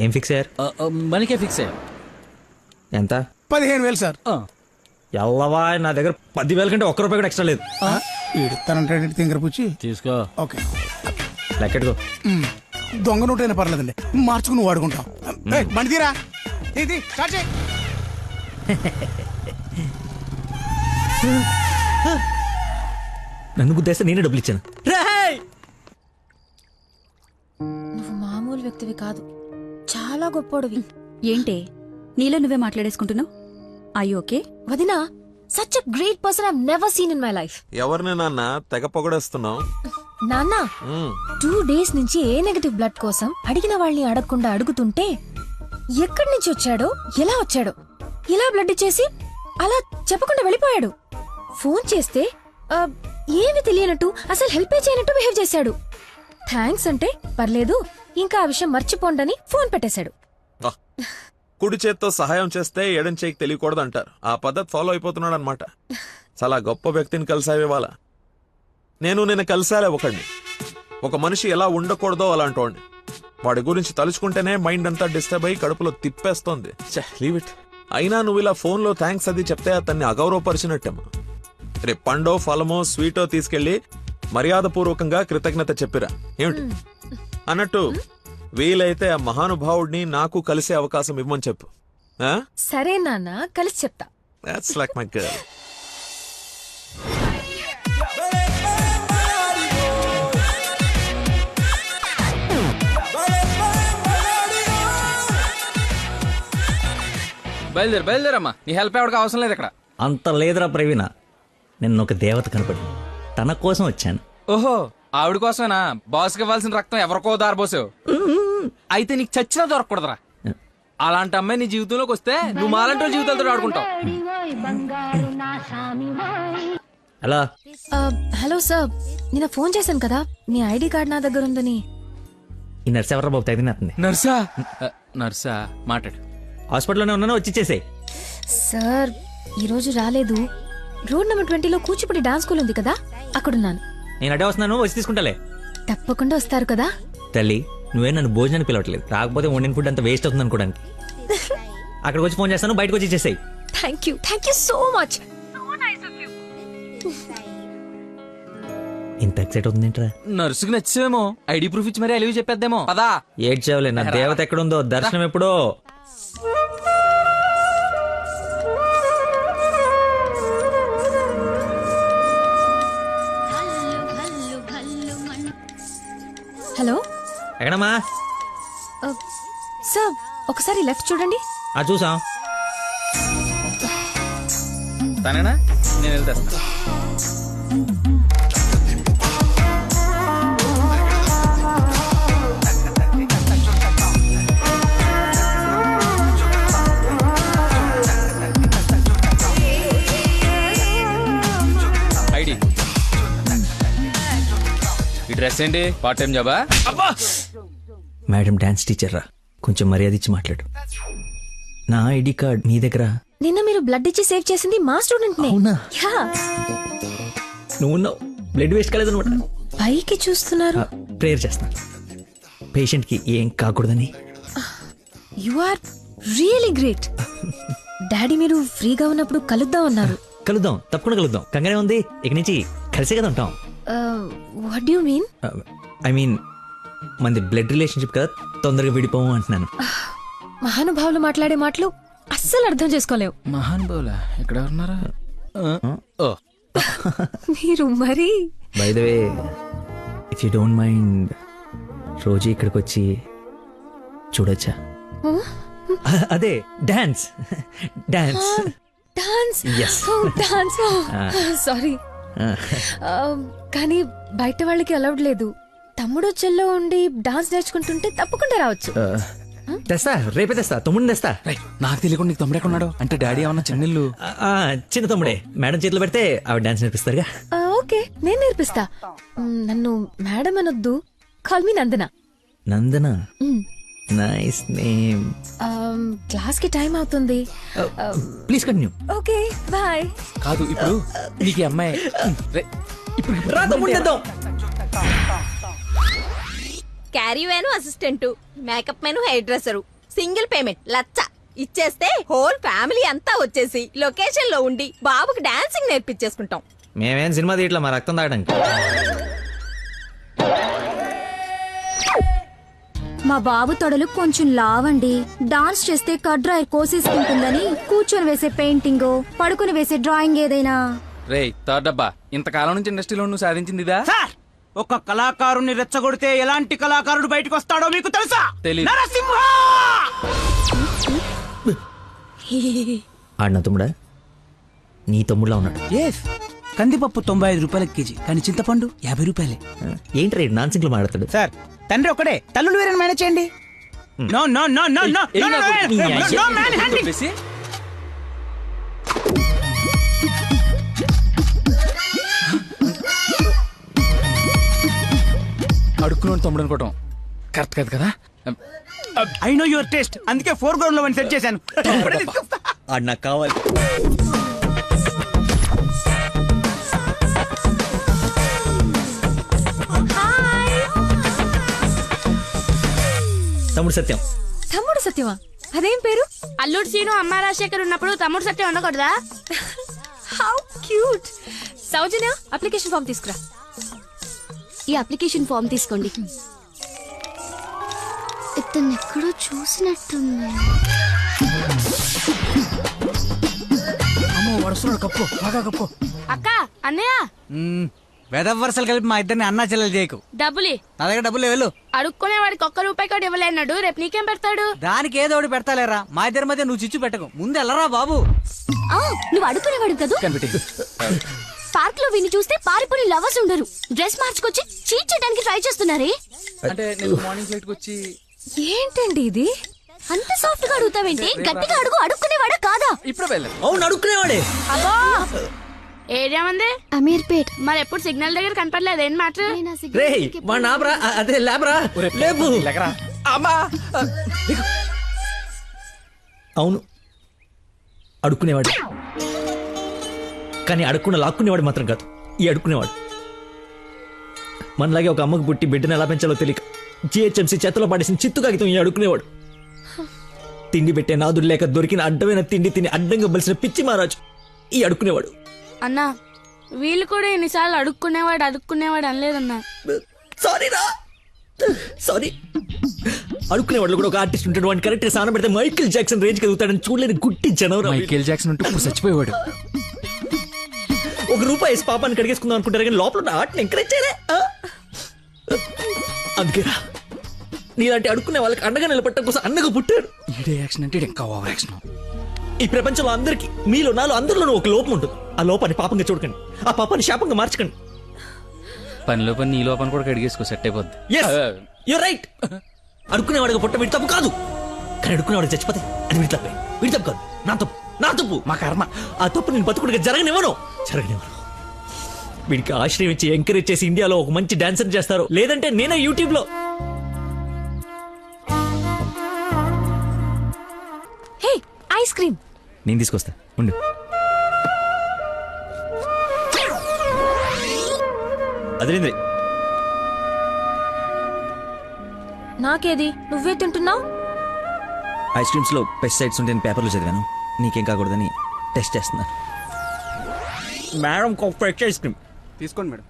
ఏం ఫిక్స్ అయ్యారు?
మనకే ఫిక్స్ అయ్యారు.
ఎంత?
15,000 సార్.
ఎల్లవా, నా దగ్గర 10,000 కంటే ₹1 కూడా ఎక్స్ట్రా లేదు.
ఇడతానంటే తింగర పుచ్చి
తీసుకో.
ఓకే,
లెక్కెట్టుకో.
దొంగ నోటైనా పర్లేదండి, మార్చుకుని వాడుకుంటాం. బండి తీరా, స్టార్ట్ చేయి.
నన్ను గుద్దేస్తే నేనే డబ్బులు ఇచ్చాను.
నువ్వు మామూలు వ్యక్తివి కాదు, చాలా గొప్పోడివి.
ఏంటే నీలో నువ్వే మాట్లాడేసుకుంటున్నావు? I okay?
వదినా, such a great person I never seen in my life.
ఎవరిని నాన్న తెగ పొగడేస్తున్నావు?
నాన్న, 2 days నుంచి ఏ నెగటివ్ బ్లడ్ కోసం అడిగిన వాళ్ళని అడగకుండా అడుగుతుంటే ఎక్కడి నుంచి వచ్చాడో, ఎలా వచ్చాడో, ఇలా బ్లడ్ ఇచ్చేసి అలా చెప్పకుండా వెళ్ళిపోయాడు. ఫోన్ చేస్తే ఏమి తెలియనట్టు, అసలు హెల్ప్ చేయనట్టు బిహేవ్ చేశాడు. థ్యాంక్స్ అంటే పర్లేదు, ఇంకా ఆ విషయం మర్చిపోండని ఫోన్ పెట్టేశాడు.
కుడి చేత్తో సహాయం చేస్తే ఎడం చేయికి తెలియకూడదు అంటారు. ఆ పద్ధతి ఫాలో అయిపోతున్నాడు అనమాట. చాలా గొప్ప వ్యక్తిని కలిసావు ఇవాళ. నేను నిన్న కలిసాలే ఒకడిని. ఒక మనిషి ఎలా ఉండకూడదో అలాంటి వాడిని. వాడి గురించి తలుచుకుంటేనే మైండ్ అంతా డిస్టర్బ్ అయ్యి కడుపులో తిప్పేస్తోంది. Leave it. అయినా నువ్వు ఇలా ఫోన్లో థ్యాంక్స్ అది చెప్తే అతన్ని అగౌరవపరిచినట్టేమో. రేపు పండో ఫలమో స్వీటో తీసుకెళ్లి మర్యాదపూర్వకంగా కృతజ్ఞత చెప్పిరా. ఏమిటి అన్నట్టు, వీలైతే ఆ మహానుభావుడిని నాకు కలిసే అవకాశం ఇవ్వమని చెప్పు.
సరే నాన్న, కలిసి చెప్తా.
That's like my girl.
బయలుదేరమ్మా, నీ హెల్ప్ ఎవరికి అవసరం లేదు ఇక్కడ.
అంత లేదురా ప్రవీణ, నిన్న ఒక దేవత కనపడి తన కోసం వచ్చాను.
ఓహో, ఆవిడ కోసమేనా? బాస్కి ఇవ్వాల్సిన రక్తం ఎవరికో దారిపోసావు. అయితే నీకు చచ్చినా దొరకకూడదురా. అలాంటి అమ్మాయి నీ జీవితంలోకి వస్తే నువ్వు మాలంటి జీవితాలతో ఆడుకుంటావు.
హలో.
హలో సార్, నిన్న ఫోన్ చేశాను కదా, మీ ఐడి కార్డ్ నా దగ్గర ఉందని.
ఈ నర్స్ ఎవరా బాబు తగినట్టుంది.
నర్సా నర్సా మాట్లాడు.
హాస్పిటల్లోనే ఉన్నాను, వచ్చి ఇచ్చేసేయ్.
సార్ ఈరోజు రాలేదు. రోడ్ నెంబర్ 20లో కూచిపూడి డాన్స్ స్కూల్ ఉంది కదా, అక్కడున్నాను.
నేను అడే వస్తున్నాను, వచ్చి తీసుకుంటాలే.
తప్పకుండా వస్తారు కదా.
తల్లి నువ్వే నన్ను భోజనానికి పిలవట్లేదు, రాకపోతే వండిన ఫుడ్ అంత వేస్ట్ అవుతుంది అనుకోడానికి. అక్కడికి వచ్చి ఫోన్ చేస్తాను, బయటకు వచ్చి ఇచ్చేసేయ్.
Thank you so much.
ఇంత ఎక్సైట్ అవుతుందేంట్రా?
నర్సుకి నచ్చేమో ఐడి ప్రూఫ్ ఇచ్చి మరీ అలివి చెప్పేద్దేమో. పదా
ఏడ్చావులే, నా దేవత ఎక్కడుందో దర్శనం ఎప్పుడో.
హలో
ఎక్కడమ్మా?
సార్ ఒకసారి లెఫ్ట్ చూడండి.
చూసాం.
తనేనా? నేను వెళ్తేస్తా. ఐడి ఈ డ్రెస్ ఏంటి? పార్ట్ టైం జాబా?
మేడం డాన్స్ టీచర్ రా, కొంచెం మర్యాద ఇచ్చి మాట్లాడు. నా ఐడి కార్డ్ నీ దగ్గర.
నిన్న మీరు బ్లడ్ ఇచ్చి సేవ్ చేసింది మా స్టూడెంట్ నే.
అవునా?
యా.
నువ్వు బ్లడ్ వేస్ట్ కాలేదు అనమాట.
పైకి చూస్తున్నారు.
ప్రేయర్ చేస్తాను పేషెంట్ కి ఏం కాకూడదని.
You are really great. Daddy మీరు ఫ్రీగా ఉన్నప్పుడు కలుద్దాం అన్నారు.
కలుద్దాం, తప్పకుండా కలుద్దాం. కంగానే ఉంది, ఇక నుంచి కలిసే కదా ఉంటాం.
What do you mean?
I mean మనది బ్లడ్ రిలేషన్షిప్ కదా, తొందరగా విడిపోము అంటున్నాను.
మహానుభావులు మాట్లాడే మాటలు అస్సలు అర్థం చేసుకోలేవు.
మహానుభావులా? ఎక్కడ ఉన్నారా?
మీరు మరి.
By the way, if you don't mind, రోజు ఇక్కడికి వచ్చి చూడొచ్చా? అదే dance. Dance
dance.
Yes.
Dance. Sorry, కానీ బయట వాళ్ళకి అలౌడ్ లేదు. తమ్ముడు చెల్లో ఉండి డాన్స్ నేర్చుకుంటుంటే తప్పకుండా రావచ్చు.
తెస్తా, రేపే తెస్తా, తమ్ముడిని తెస్తా.
నాకు తెలియకుండా నీకు తమ్ముడు ఎక్కడున్నాడు? అంటే డాడీ ఏమన్నా చెన్నెళ్ళు?
చిన్న తమ్ముడే, మేడం చేతిలో పెడితే ఆవిడ డాన్స్ నేర్పిస్తారుగా.
ఓకే, నేను నేర్పిస్తా. నన్ను మేడం అనొద్దు, call me Nandana.
Nandana, nice name.
Class కి టైం అవుతుంది.
Please continue.
Okay bye.
కాదు ఇప్పుడు నీకు ఈ అమ్మాయి
caravan assistant, makeup man hairdresser, single payment 1,00,000 ఇచ్చేస్తే హోల్ ఫ్యామిలీ అంతా వచ్చేసి లొకేషన్ లో ఉండి బాబుకి డాన్సింగ్ నేర్పించేసుకుంటాం.
మేమేం సినిమా తీయట్లా, మా రక్తం తాగడానికి.
మా బాబు తొడలు కొంచెం లావండి. డాన్స్ చేస్తే కడ్రాయర్ కోసేసుకుంటుందని కూర్చొని వేసే పెయింటింగ్, పడుకుని వేసే డ్రాయింగ్ ఏదైనా.
రే థర్డ్ డబ్బా, ఇంతకాలం నుంచి ఇండస్ట్రీలో నువ్వు సాధించింది ఇదా?
ఒక కళాకారుని రెచ్చగొడితే ఎలాంటి కళాకారుడు బయటకు వస్తాడో మీకు తెలుసా?
తెలీదు.
నరసింహ!
ఆడిన తమ్ముడా? నీ తమ్ముడులా ఉన్నాడు.
కందిపప్పు 95 రూపాయల కేజీ, కానీ చింతపండు 50 రూపాయలే.
ఏంటి రేట్ నాన్ సింగ్ లో మాట్లాడతాడు?
సార్ తండ్రి ఒకడే, తల్లులు వేరే మేనేజ్ చేయండి. No no no no no no man handing.
అడుక్కుని తమ్ముడు అనుకోవటం కరెక్ట్ కాదు కదా.
ఐ నో యువర్ టేస్ట్, అందుకే 4 గ్రౌండ్ లో సెట్ చేశాను.
ఆడు నాకు కావాలి. తమ్ముడు సత్యం.
తమ్ముడు సత్యమా? అదేం పేరు?
అల్లుడు సీను అమ్మ రాజశేఖర్ ఉన్నప్పుడు తమ్ముడు సత్యం ఉండకూడదా?
How cute. Soujanya, application form తీసుకురా.
ఈ అప్లికేషన్ ఫామ్ తీసుకోండి. ఇతను ఎక్కడో చూసినట్టుంది.
అమ్మో వరుసలో కప్పు, బాగా కప్పు.
అక్క, అన్నయ్య,
వెదవ వరుసలు కలిపి మా ఇద్దరిని అన్నా చెల్లెలు చేయకు.
డబ్బులి
నా దగ్గర డబ్బులు వెళ్ళు.
అడుక్కునే వాడికి ₹1 కూడా ఇవ్వలేన్నాడు, రేపు నీకేం పెడతాడు?
దానికి ఏదో ఒకటి పెడతాలేరా, మా ఇద్దరి మధ్య నువ్వు చిచ్చు పెట్టకు. ముందు వెళ్ళరా బాబు.
నువ్వు అడుగునేవాడు కదా. పార్క్ లో విని చూస్తే పారిపోయి లవర్స్ ఉండరు. డ్రెస్ మార్చుకొచ్చి చీట్ చేయడానికి ట్రై చేస్తున్నారే.
అంటే నేను మార్నింగ్ ఫ్లైట్ కి వచ్చి.
ఏంటండి ఇది?
అంత సాఫ్ట్ గా అడుగుతావేంటి? గట్టిగా అడుగు. అడుక్కునేవాడా కాదా?
ఇప్పుడు వెళ్ళాను.
అవును, అడుక్కునేవాడే.
అబ్బో ఏరియా మంది
అమీర్పేట్.
మరి ఎప్పుడు సిగ్నల్ దగ్గర కనపడలేదు ఏం మ్యాటర్?
రే వాడు నాబ్రా అదే లేబరా లేపు. అవును అడుక్కునేవాడు, కానీ అడుక్కున్న లాక్కునేవాడు మాత్రం కాదు ఈ అడుక్కునేవాడు. మనలాగే ఒక అమ్మకు పుట్టి బిడ్డను ఎలా పెంచాలో తెలియక జిహెచ్ఎంసీ చేతిలో పడేసిన చిత్తు కాగితం ఈ అడుక్కునేవాడు. తిండి పెట్టే నాదుడు లేక దొరికిన అడ్డమైన తిండి తిని అడ్డంగా బలిసిన పిచ్చి మహారాజు ఈ అడుక్కునేవాడు.
అన్నా వీళ్ళు కూడా ఎన్నిసార్లు అడుక్కునేవాడు అనలేదన్నా.
సారీ అడుక్కునేవాడు కూడా ఒక ఆర్టిస్ట్ ఉంటాడు, వాడిని కరెక్ట్ సాన పెడితే మైకేల్ జాక్సన్ రేంజ్ కదుగుతాడని చూడలేని గుట్టి జనవరం.
మైకేల్ జాక్సన్ ఉంటూ ఇప్పుడు చచ్చిపోయేవాడు.
₹1 వేసి పాపాన్ని కడిగేసుకుందాం అనుకుంటారు కానీ లోపల ఉన్న ఆర్ట్ని ఎంకరేజ్ చేయలే. అందుకేరా నీలాంటి అడుక్కునే వాళ్ళకి అండగా నిలబట్టడం కోసం అన్నగా పుట్టాడు.
యాక్షన్ అంటే ఇంకా ఓవర్ యాక్షన్.
ఈ ప్రపంచంలో అందరికీ మీలో నాలో అందరిలోనూ ఒక లోపం ఉంటుంది. ఆ లోపాన్ని పాపంగా చూడకండి, ఆ పాపాన్ని శాపంగా మార్చకండి.
పనిలో పని నీ లోపల కూడా కడిగేసుకో, సెట్ అయిపోద్ది.
You're right. అడుక్కునేవాడిగా పుట్ట వీడి తప్పు కాదు, కానీ అడుక్కునేవాడికి చచ్చిపోతే అది వీడి తప్పే. వీడి తప్పు కాదు, నా తప్పు మా కర్మ. ఆ తప్పు నేను బతుకుడిగా జరగనివ్వను. వీడికి ఆశ్రయం ఇచ్చి ఎంకరేజ్ చేసి ఇండియాలో ఒక మంచి డాన్సర్ చేస్తారు, లేదంటే నేనే యూట్యూబ్ లో.
హే ఐస్ క్రీమ్
నేను తీసుకొస్తా ఉండు. అదేంద్రి
నాకేది నువ్వే తింటున్నావు?
ఐస్ క్రీమ్స్ లో పెస్టిసైడ్స్ ఉంటే పేపర్లో చదివాను, నీకేం కాకూడదని టెస్ట్ చేస్తున్నాను. మేడం ఫ్రెష్ ఐస్ క్రీమ్
తీసుకోండి మేడం.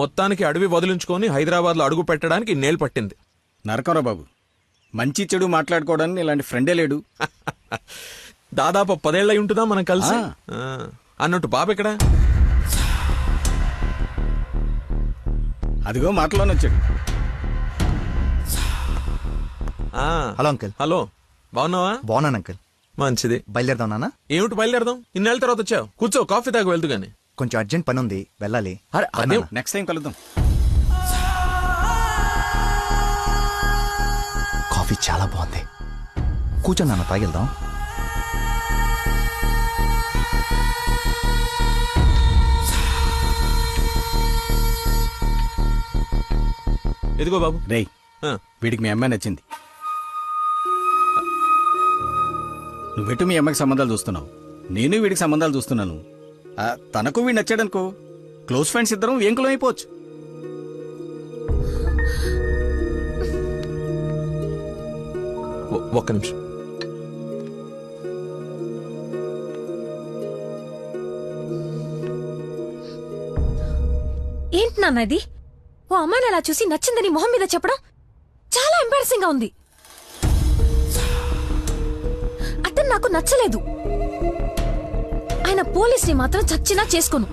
మొత్తానికి అడవి వదిలించుకొని హైదరాబాద్ లో అడుగు పెట్టడానికి నేలు పట్టింది.
నరకరా బాబు, మంచి చెడు మాట్లాడుకోవడానికి ఇలాంటి ఫ్రెండే లేడు.
దాదాపు 10 ఏళ్ళై ఉంటుందా మనం కలిసి. అన్నట్టు బాబు ఎక్కడ?
అదిగో మాటలోనే వచ్చాడు.
Hello uncle.
హలో, బాగున్నావా?
బాగున్నాను అంకుల్.
మంచిది.
బయలుదేరదాం నాన్న?
ఏమిటి బయలుదేరదాం? ఇన్నేళ్ళ తర్వాత వచ్చావు, కూర్చో, కాఫీ తాగి వెళ్తూ గాని.
కొంచెం అర్జెంట్ పని ఉంది, వెళ్ళాలి.
అదే
నెక్స్ట్ టైం కలుద్దాం.
కాఫీ చాలా బాగుంది, కూర్చో నాన్న, తాగిద్దాం.
ఎదిగో బాబు.
రేయ్, వీడికి మీ అమ్మాయి నచ్చింది. నువ్వెటు మీ అమ్మాయికి సంబంధాలు చూస్తున్నావు, నేను వీడికి సంబంధాలు చూస్తున్నాను. తనకు వీడు నచ్చాడనుకో, క్లోజ్ ఫ్రెండ్స్ ఇద్దరం ఏంకులం అయిపోవచ్చు.
ఒక్క నిమిషం.
ఏంటి నాన్న ఇది? ఓ అమ్మాయిని అలా చూసి నచ్చిందని మొహం మీద చెప్పడం చాలా ఎంబారసింగ్ గా ఉంది. అతను నాకు నచ్చలేదు, ఆయన పోలీస్ని మాత్రం చచ్చినా చేసుకోను.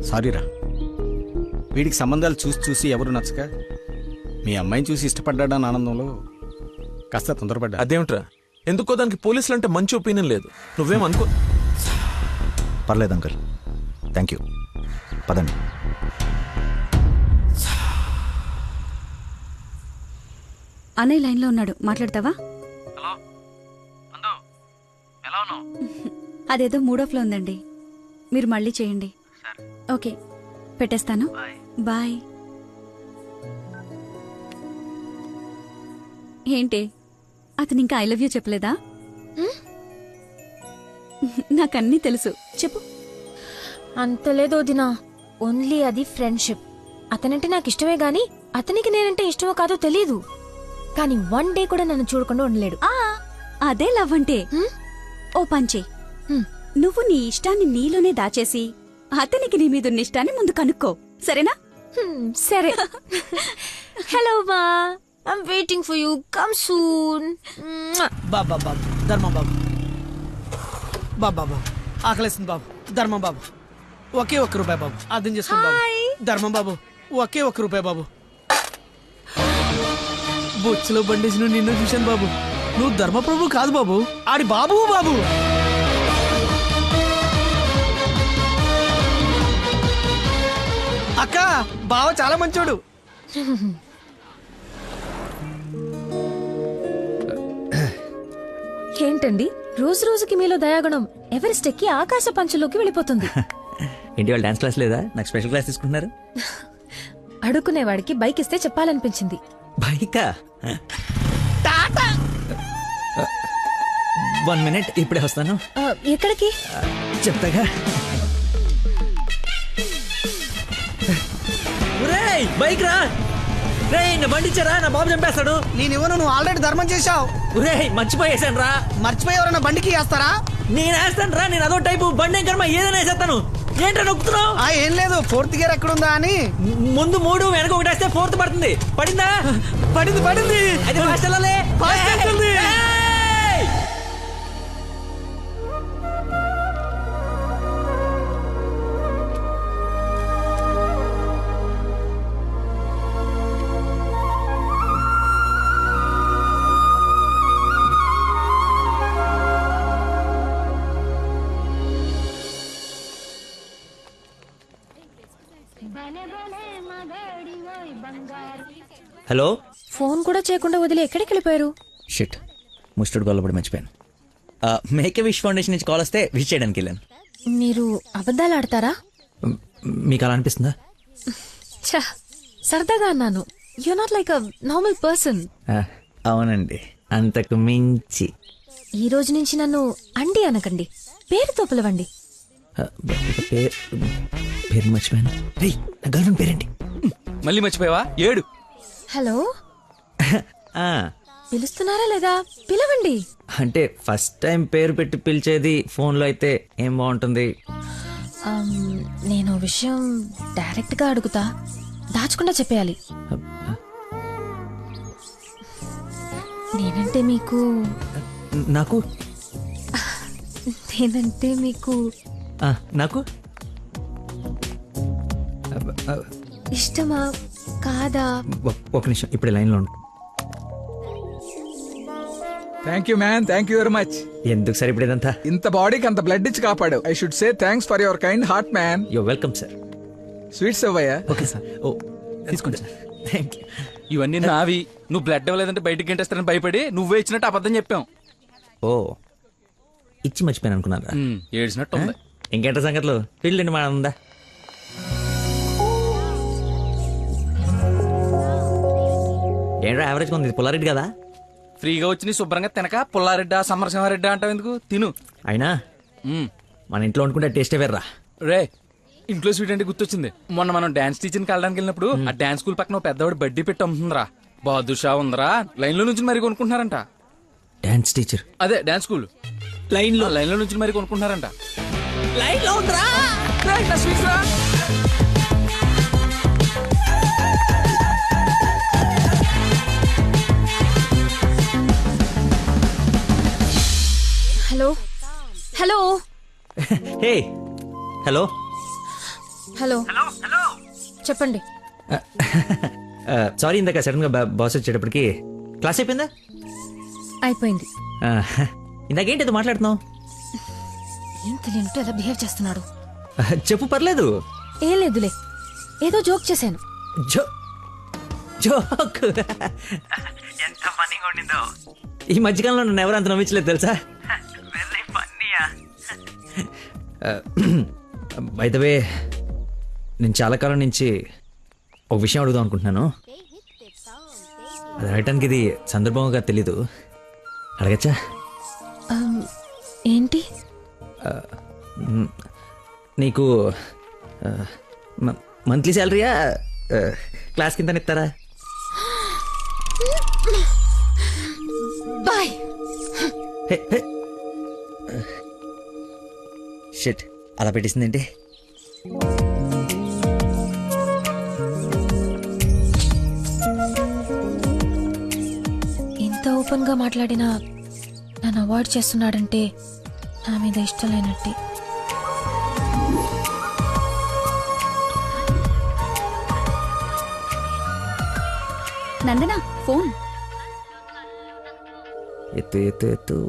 సారీరా, వీడికి సంబంధాలు చూసి చూసి ఎవరు నచ్చక మీ అమ్మాయిని చూసి ఇష్టపడ్డాడని ఆనందంలో కాస్త తొందరపడ్డా.
అదేమిట్రా, ఎందుకో దానికి పోలీసులు అంటే మంచి ఒపీనియన్ లేదు. నువ్వేమనుకో.
పర్లేదు అంకుల్, థ్యాంక్ యూ. పదండి.
అన్నయ్య లైన్లో ఉన్నాడు, మాట్లాడతావా? అదేదో మూడోఫ్లో ఉందండి, మీరు మళ్ళీ చేయండి. ఓకే, పెట్టేస్తాను. బాయ్. ఏంటి, అతను ఇంకా ఐ లవ్ యూ చెప్పలేదా? నాకన్నీ తెలుసు, చెప్పు.
అంత లేదు వదినా, ఓన్లీ అది ఫ్రెండ్షిప్. అతనంటే నాకు ఇష్టమే గాని అతనికి నేనంటే ఇష్టమో కాదో తెలీదు. కానీ 1 డే కూడా నన్ను చూడకుండా ఉండలేడు.
అదే లవ్ అంటే. ఓ పంచే, నువ్వు నీ ఇష్టాన్ని నీలోనే దాచేసి అతనికి నీ మీదున్న ఇష్టాన్ని ముందు కనుక్కో, సరేనా?
సరే. హలో మా, I'm waiting for you, come soon.
బాబా బాబు, ధర్మం బాబు, బాబా ఆకలేస్తుంది బాబు, ధర్మం బాబు, ఒకే ₹1 బాబు, అర్థం చేసుకోండి బాబు. ధర్మం బాబు, ఒకే ₹1 బాబు. బొచ్చులో బండేసి నిన్ను చూశాను బాబు, నువ్వు ధర్మప్రభు కాదు బాబు, ఆడి బాబు బాబు. అక్క, బావ చాలా మంచోడు.
ఏంటండి రోజు రోజుకి మీలో దయాగుణం ఎవరెస్ట్ ఎక్కి ఆకాశ పంచులోకి వెళ్ళిపోతుంది.
ఏంటి వాళ్ళు డాన్స్ క్లాస్ లేదా? నాకు స్పెషల్ క్లాస్ తీసుకుంటున్నారు.
అడుక్కునేవాడికి బైక్ ఇస్తే చెప్పాలనిపించింది.
బైకా? 1 minute, ఇప్పుడే వస్తాను.
ఎక్కడికి?
చెప్తాగా. బైక్ రా నా బండి ఇచ్చారా, నా బాబు చంపేస్తాడు.
నేను ఇవ్వను, నువ్వు ఆల్రెడీ ధర్మం చేశావు.
మర్చిపోయేసాను రా.
మర్చిపోయి ఎవరైనా బండికి వేస్తారా?
నేను వేస్తాను రా, నేను అదో టైపు బండి కర్మ ఏదైనా వేసేస్తాను. ఏంట్రా నొక్కుతున్నావు?
ఏం లేదు, 4th గేర్ ఎక్కడుందా అని.
ముందు 3 వెనక 1 వేస్తే 4th పడుతుంది. పడిందా?
పడింది.
అది ఫాస్ట్ వెళ్ళాలి. హలో.
ఫోన్ కూడా చేయకుండా వదిలి ఎక్కడికి వెళ్ళిపోయారు?
షిట్, ముస్టుడు గొల్లపడి మర్చిపోయాను. మేక్ విష్ ఫౌండేషన్ నుంచి కాల్ వస్తే విష్ చేయడానికి వెళ్ళాను.
మీరు అబద్ధాలు ఆడతారా?
మీకు అలా అనిపిస్తుందా?
సరదాగా అన్నాను. You not like a normal person.
అవునండి, అంతకు మించి.
ఈ రోజు నుంచి నన్ను అండి అనకండి, పేరుతో పిలవండి.
పేరు మర్చిపోయాను. రే, నా గర్ల్ఫ్రెండ్ పేరేంటి?
మళ్ళీ మర్చిపోయావా? 7.
హలో. పిలుస్తున్నారా లేదా? పిలవండి.
అంటే ఫస్ట్ టైం పేరు పెట్టి పిలిచేది ఫోన్లో అయితే ఏం బాగుంటుంది?
నేను విషయం డైరెక్ట్ గా అడుగుతా, దాచకుండా చెప్పేయాలి. నేనంటే మీకు
నాకు
నేనంటే మీకు
నాకు
ఇష్టమా కాదా?
ఒక నిమిషం, ఇప్పుడు లైన్లో ఉండు.
Thank you man, thank you very much.
ఎందుకు సార్ ఇప్పుడు ఇదంతా?
ఇంత బాడీకి అంత బ్లడ్ ఇచ్చి కాపాడు. I should say thanks for your kind heart man.
Your welcome sir.
Sweets అవ్వయ్యా.
Okay sir. ఓ తీసుకోండి సార్. Thank you.
ఇవన్నీ నావి. నువ్వు బ్లడ్ ఇవ్వలేదంటే బయటికి గంటేస్తారని భయపడి నువ్వే ఇచ్చినట్టు అబద్ధం చెప్పాం.
ఓ, ఇచ్చి మర్చిపోయాను అనుకున్నారా?
ఏడ్చినట్టు ఉంది.
ఇంకేంట సంగతులు? ఫీల్డ్ మా ఉందా? ఏంట్రా యావరేజ్ ఉంది? పుల్లారెడ్డి కదా?
ఫ్రీగా వచ్చి నీ శుభ్రంగా తినక పుల్లారెడ్డా సమరసింహారెడ్డా అంటావు ఎందుకు? తిను.
అయినా మన ఇంట్లో వండుకుంటే టేస్టే వేర్రా.
రే, ఇంట్లో స్వీట్ అంటే గుర్తొచ్చింది. మొన్న మనం డాన్స్ టీచర్కి వెళ్ళడానికి వెళ్ళినప్పుడు ఆ డాన్స్ స్కూల్ పక్కన పెద్దవాడు బడ్డీ పెట్టి అమ్ముతుందిరా. బాదుషా ఉందరా. లైన్ లో నుంచి మరి కొనుక్కుంటున్నారంట.
Dance teacher?
అదే డాన్స్ స్కూల్. లైన్ లో నుంచి మరి కొనుక్కుంటున్నారంట.
లైన్ లో ఉందిరా.
Hello. Hello.
Hey. Hello.
Hello. చెప్పండి.
సారీ, ఇందాక సడన్ గా బాస్ వచ్చేటప్పటికి క్లాస్ అయిపోయిందా?
అయిపోయింది.
ఇందాకేంటి మాట్లాడుతున్నావు?
ఏం తెలియనట్టు ఎలా బిహేవ్ చేస్తున్నాడు.
చెప్పు, పర్లేదు.
ఏం లేదులే, ఏదో జోక్ చేశాను.
జోక్? ఎంత ఫన్నీగా ఉండిందో. ఈ మధ్యకాలంలో నన్ను ఎవరు అంత నమ్మించలేదు తెలుసా? బై ద వే, నేను చాలా కాలం నుంచి ఒక విషయం అడుగుదాం అనుకుంటున్నాను. అది అడగటానికి ఇది సందర్భంగా తెలీదు. అడగచ్చా?
ఏంటి?
నీకు మంత్లీ శాలరీయా, క్లాస్ కింద ఇస్తారా?
బాయ్.
షిట్, అలా పెట్టేసిందేంటి?
ఇంత ఓపెన్ గా మాట్లాడినా నన్ను అవాయిడ్ చేస్తున్నాడంటే నా మీద ఇష్టం లేనట్టే.
నందన ఫోన్.
ఎత్తు ఎత్తు ఎత్తు.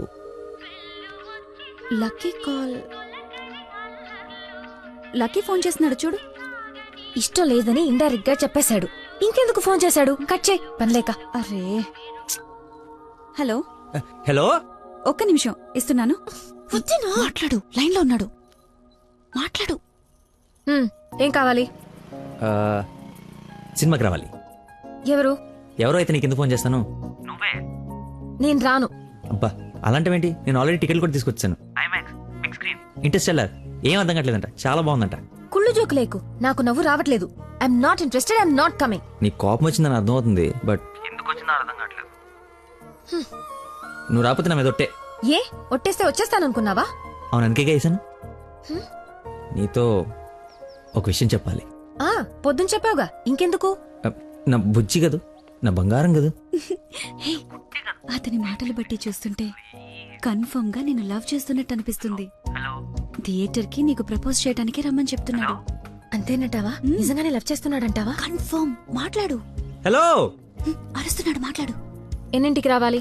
Lucky call. లక్కీ ఫోన్ చేస్తున్నాడు చూడు.
ఇష్టం లేదని ఇండైరెక్ట్ గా చెప్పేశాడు. ఇంకెందుకు ఫోన్ చేశాడు? కట్ చేయి, పనిలేక.
అరే. హలో.
హలో.
ఒక్క నిమిషం ఇస్తున్నాను. మాట్లాడు, లైన్ లో ఉన్నాడు. మాట్లాడు.
ఏం కావాలి?
సినిమాకి రావాలి.
ఎవరు?
ఎవరో అయితే నీకు ఎందుకు ఫోన్ చేస్తాను?
నేను రాను.
అబ్బా అలాంటివేంటి, నేను ఆల్రెడీ టికెట్ కూడా తీసుకొచ్చాను. ఇంటర్స్టెల్లార్ ఏం అర్థం కావట్లేదంట, చాలా బాగుందంట.
కుళ్ళు జోకు లేకు, నాకు నవ్వు రావట్లేదు. I'm not interested, I'm not coming.
నీకు కోపం వచ్చిందని అర్థం అవుతుంది, బట్ ఎందుకు వచ్చిందో అర్థం కావట్లేదు. నువ్వు రాకపోతే నా మీద ఒట్టే.
ఏ ఒట్టేస్తే వచ్చేస్తాననుకున్నావా?
అవును, అందుకే వేసాను. నీతో ఒక విషయం చెప్పాలి.
పొద్దున చెప్పావుగా, ఇంకెందుకు?
నా బుజ్జి కదూ, నా బంగారం కదూ.
అతని మాటలు బట్టి చూస్తుంటే కన్ఫర్మ్ గా నేను లవ్ చేస్తున్నట్టు అనిపిస్తుంది. థియేటర్ కి నీకు ప్రపోజ్ చేయడానికి రమ్మని చెప్తున్నాడు.
అంతేనటావా? నిజంగానే లవ్ చేస్తున్నాడంటావా?
కన్ఫర్మ్. మాట్లాడు.
హలో.
అరుస్తున్నాడు, మాట్లాడు.
ఎన్నింటికి రావాలి?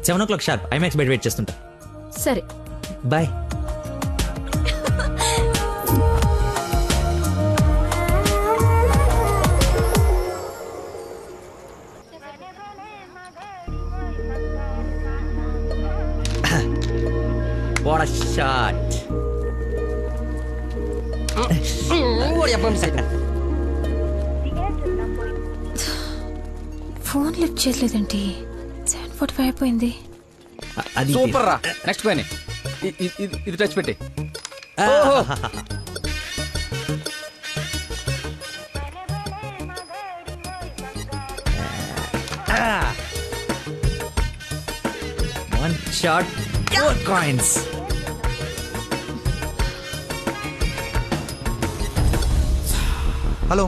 7 o'clock షార్ప్ ఐమాక్స్ బయట వెయిట్ చేస్తుంటా.
సరే
bye. What a shot.
Phone lift చేయలేదండి. 7:45 అయిపోయింది.
అది
సూపర్ రా. నెక్స్ట్ పైన ఇది టచ్ పెట్టి.
One shot, 4 coins.
Hello,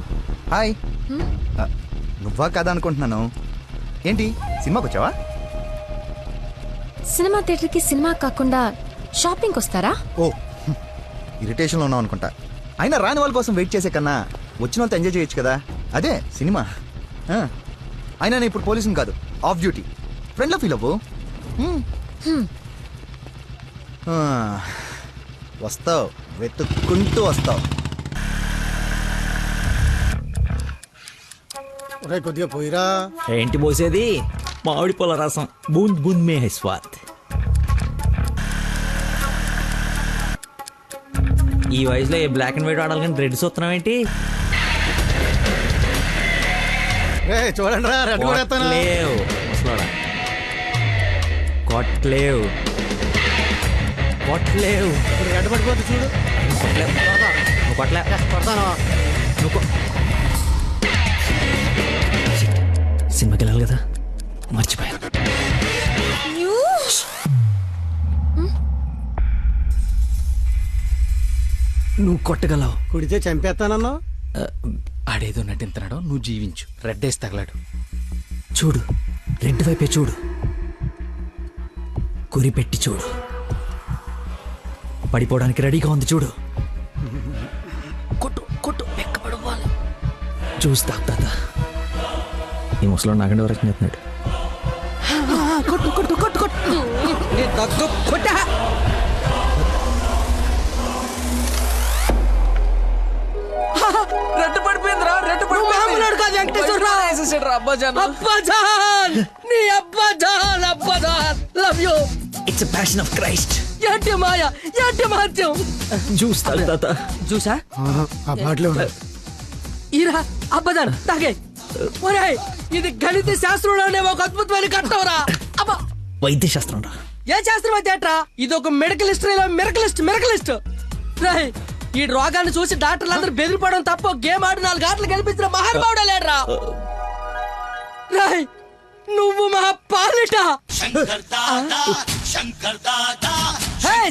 hi. నువ్వా కదా అనుకుంటున్నాను. ఏంటి సినిమాకి వచ్చావా?
సినిమా థియేటర్కి సినిమా కాకుండా షాపింగ్కి వస్తారా?
ఓ, ఇరిటేషన్లో ఉన్నావు అనుకుంటా. అయినా రాని వాళ్ళ కోసం వెయిట్ చేసే కన్నా వచ్చిన వాళ్ళతో ఎంజాయ్ చేయొచ్చు కదా, అదే సినిమా. అయినా నేను ఇప్పుడు పోలీసుని కాదు, ఆఫ్ డ్యూటీ. ఫ్రెండ్లో ఫీల్ అవ్వు. వస్తావు, వెతుక్కుంటూ వస్తావు.
కొద్దిగా పోయిరా.
ఏంటి పోసేది? మామిడి పొల రసం. బూంద్ బూంద్ మే హై స్వాద్. ఈ వయసులో ఏ బ్లాక్ అండ్ వైట్ ఆడాలి కానీ రెడ్ చూస్తున్నావు ఏంటి?
చూడండి రా, రెడ్
కొట్టలేవు ముసలోడా, కొట్టలేవు కొట్టలేవు.
రెడ్ పడిపోతే చూడు.
నువ్వు కొట్టలే, నువ్వు సినిమాకి వెళ్ళాలి కదా, మర్చిపోయాను. నువ్వు కొట్టగలవు.
కుడితే చంపేస్తానన్నా.
ఆడేదో నటింతున్నాడు, నువ్వు జీవించు. రెడ్ వేసి తగలాడు.
చూడు, రెడ్ వైపే చూడు, గురి పెట్టి చూడు. పడిపోవడానికి రెడీగా ఉంది చూడు. కొట్టు కొట్టు, ఎక్కబడవాలి. చూస్తా తాత. ఈ ముసలో నాకంటే వరకు చెప్తున్నాడు.
కొట్టు కొట్టు కొట్టు కొట్టు.
రెడ్ పడిపోయిందిరా, రెడ్ పడిపోయింది.
అబ్బాజాన్, నీ అబ్బాజాన్, అబ్బాజాన్, love you.
It's passion of Christ.
ఏంటి మాయ, ఏంటి మహత్యం.
చూస్తా తాత.
చూసా
ఆ బాటిలో
ఈరా అబ్బాజాన్ తాగే. ఒరేయ్, ఇది గణిత శాస్త్రంలోనే ఒక అద్భుతమైన కట్టవరా. అబ్బా,
వైద్య శాస్త్రం రా.
ఏ శాస్త్రం అయితే అట్రా, ఇది ఒక మెడికల్ హిస్టరీలో మిరకలిస్ట్. రేయ్, ఈ రోగాన్ని చూసి డాక్టర్లు అందరూ బెదిరిపోవడం తప్ప గేమ్ ఆడి 4 గంటలు కనిపించిన మహానుభావుడే లేడ్రా. రేయ్, నువ్వు మా పాలిట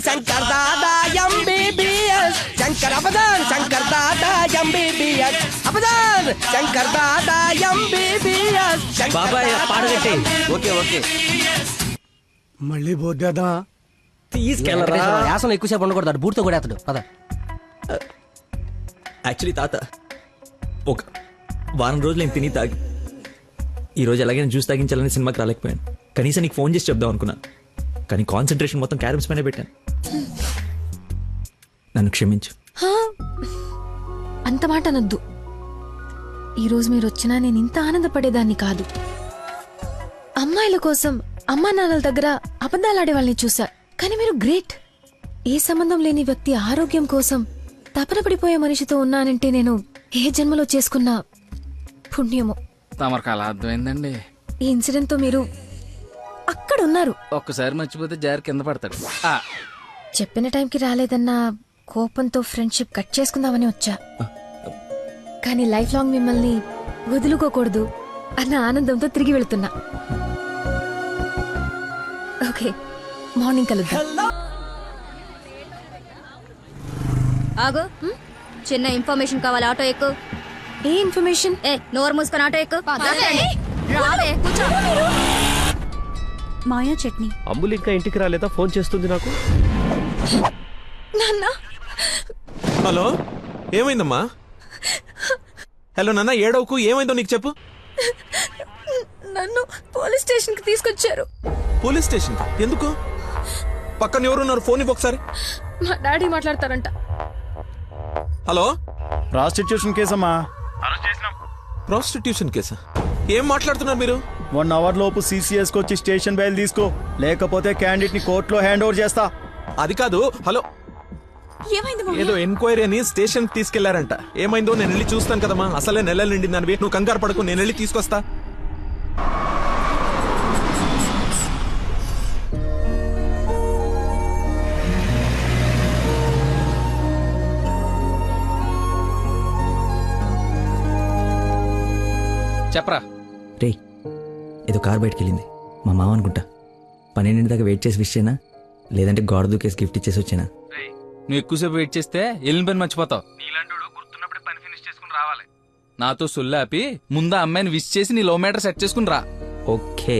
Shankar Dada MBBS. Shankar అబదాన్, Shankar Dada MBBS. అబదాన్, Shankar Dada MBBS.
బాబాయ్ పాడగట్టి.
ఓకే ఓకే,
మళ్ళీ పోద్దేదా?
తీసుకెళ్ళరా.
యాసన ఎక్కువసేపు ఉండకూడదు, బూట్తో కూడా అతడు పద.
యాక్చువల్లీ తాత, ఒక వారం రోజులు నేను తిని తాగి ఈరోజు ఎలాగైనా జ్యూస్ తాగించాలని సినిమాకి రాలేకపోయాను. కనీసం నీకు ఫోన్ చేసి చెప్దాం అనుకున్నాను, కానీ కాన్సన్ట్రేషన్ మొత్తం క్యారమ్స్ పైన పెట్టాను. నన్ను క్షమించు.
అంత మాట అనొద్దు. ఈరోజు మీరు వచ్చినా నేను ఇంత ఆనందపడేదాన్ని కాదు. అమ్మాయిల కోసం అమ్మా నాన్నల దగ్గర అబద్ధాలాడే వాళ్ళని చూసా. కానీ మీరు గ్రేట్. ఏ సంబంధం లేని వ్యక్తి ఆరోగ్యం కోసం తపన పడిపోయే మనిషితో ఉన్నానంటే నేను ఏ జన్మలో చేసుకున్న పుణ్యమో.
తమరికి అలా అర్థమైందండి.
ఈ ఇన్సిడెంట్ తో మీరు అక్కడ ఉన్నారు.
ఒక్కసారి మర్చిపోతే జారి కింద పడతాడు.
చెప్పిన టైంకి రాలేదన్న కోపంతో ఫ్రెండ్షిప్ కట్ చేసుకుందామని వచ్చా. కానీ లైఫ్ లాంగ్ మిమ్మల్ని వదులుకోకూడదు అన్న ఆనందంతో తిరిగి వెళ్తున్నా. ఓకే, మార్నింగ్ కలుద్దాం.
ఆగు, చిన్న ఇన్ఫర్మేషన్ కావాలి. ఆటో ఎక్కు.
ఏ ఇన్ఫర్మేషన్?
నోరు మూసుకొని ఆటో ఎక్కు. రావే, కూర్చో. మాయా చట్నీ.
అమ్ములు ఇంకా ఇంటికి రాలేదా? ఫోన్ చేస్తుంది నాకు.
హలో, ఏమైందమ్మా? హలో నాన్న, ఏడవకు. ఏమైందో నీకు చెప్పు.
నన్ను పోలీస్ స్టేషన్ కి తీసుకొచ్చారు.
పోలీస్ స్టేషన్ ఎందుకు? పక్కన ఎవరున్నారు? ఫోన్ ఇవ్వు ఒకసారి.
మా డాడీ మాట్లాడతారంట.
హలో,
ప్రాస్టిట్యూషన్ కేసమ్మా.
ప్రాస్టిట్యూషన్ కేసా? ఏం మాట్లాడుతున్నారు మీరు?
1 అవర్ లోపు సిసిఎస్ వచ్చి స్టేషన్ బయలు తీసుకో, లేకపోతే క్యాండిడేట్ ని కోర్టులో హ్యాండ్ ఓవర్ చేస్తా.
అది కాదు. హలో, ఏదో ఎంక్వైరీ అని స్టేషన్ తీసుకెళ్లారంట. ఏమైందో నేను వెళ్ళి చూస్తాను కదమ్మా. అసలే నెలలు నిండిందనివి. నువ్వు కంగారు పడకు, నేను వెళ్ళి తీసుకొస్తా.
చెప్పరా.
రే, ఏదో కార్ బయటకెళ్ళింది. మా మామ అనుకుంటా. 12 దాకా వెయిట్ చేసి విష్ చేయనా, లేదంటే గోడ దూకేసి గిఫ్ట్ ఇచ్చేసి వచ్చేనా?
నువ్వు ఎక్కువసేపు వెయిట్ చేస్తే వెళ్ళిన పని మర్చిపోతావు. నీలాంటి గుర్తున్నప్పుడే పని ఫినిష్ చేసుకుని రావాలి. నాతో సొల్లాపి ముందు అమ్మాయిని విష్ చేసి నీ లవ్ మ్యాటర్ సెట్ చేసుకుని రా.
ఓకే.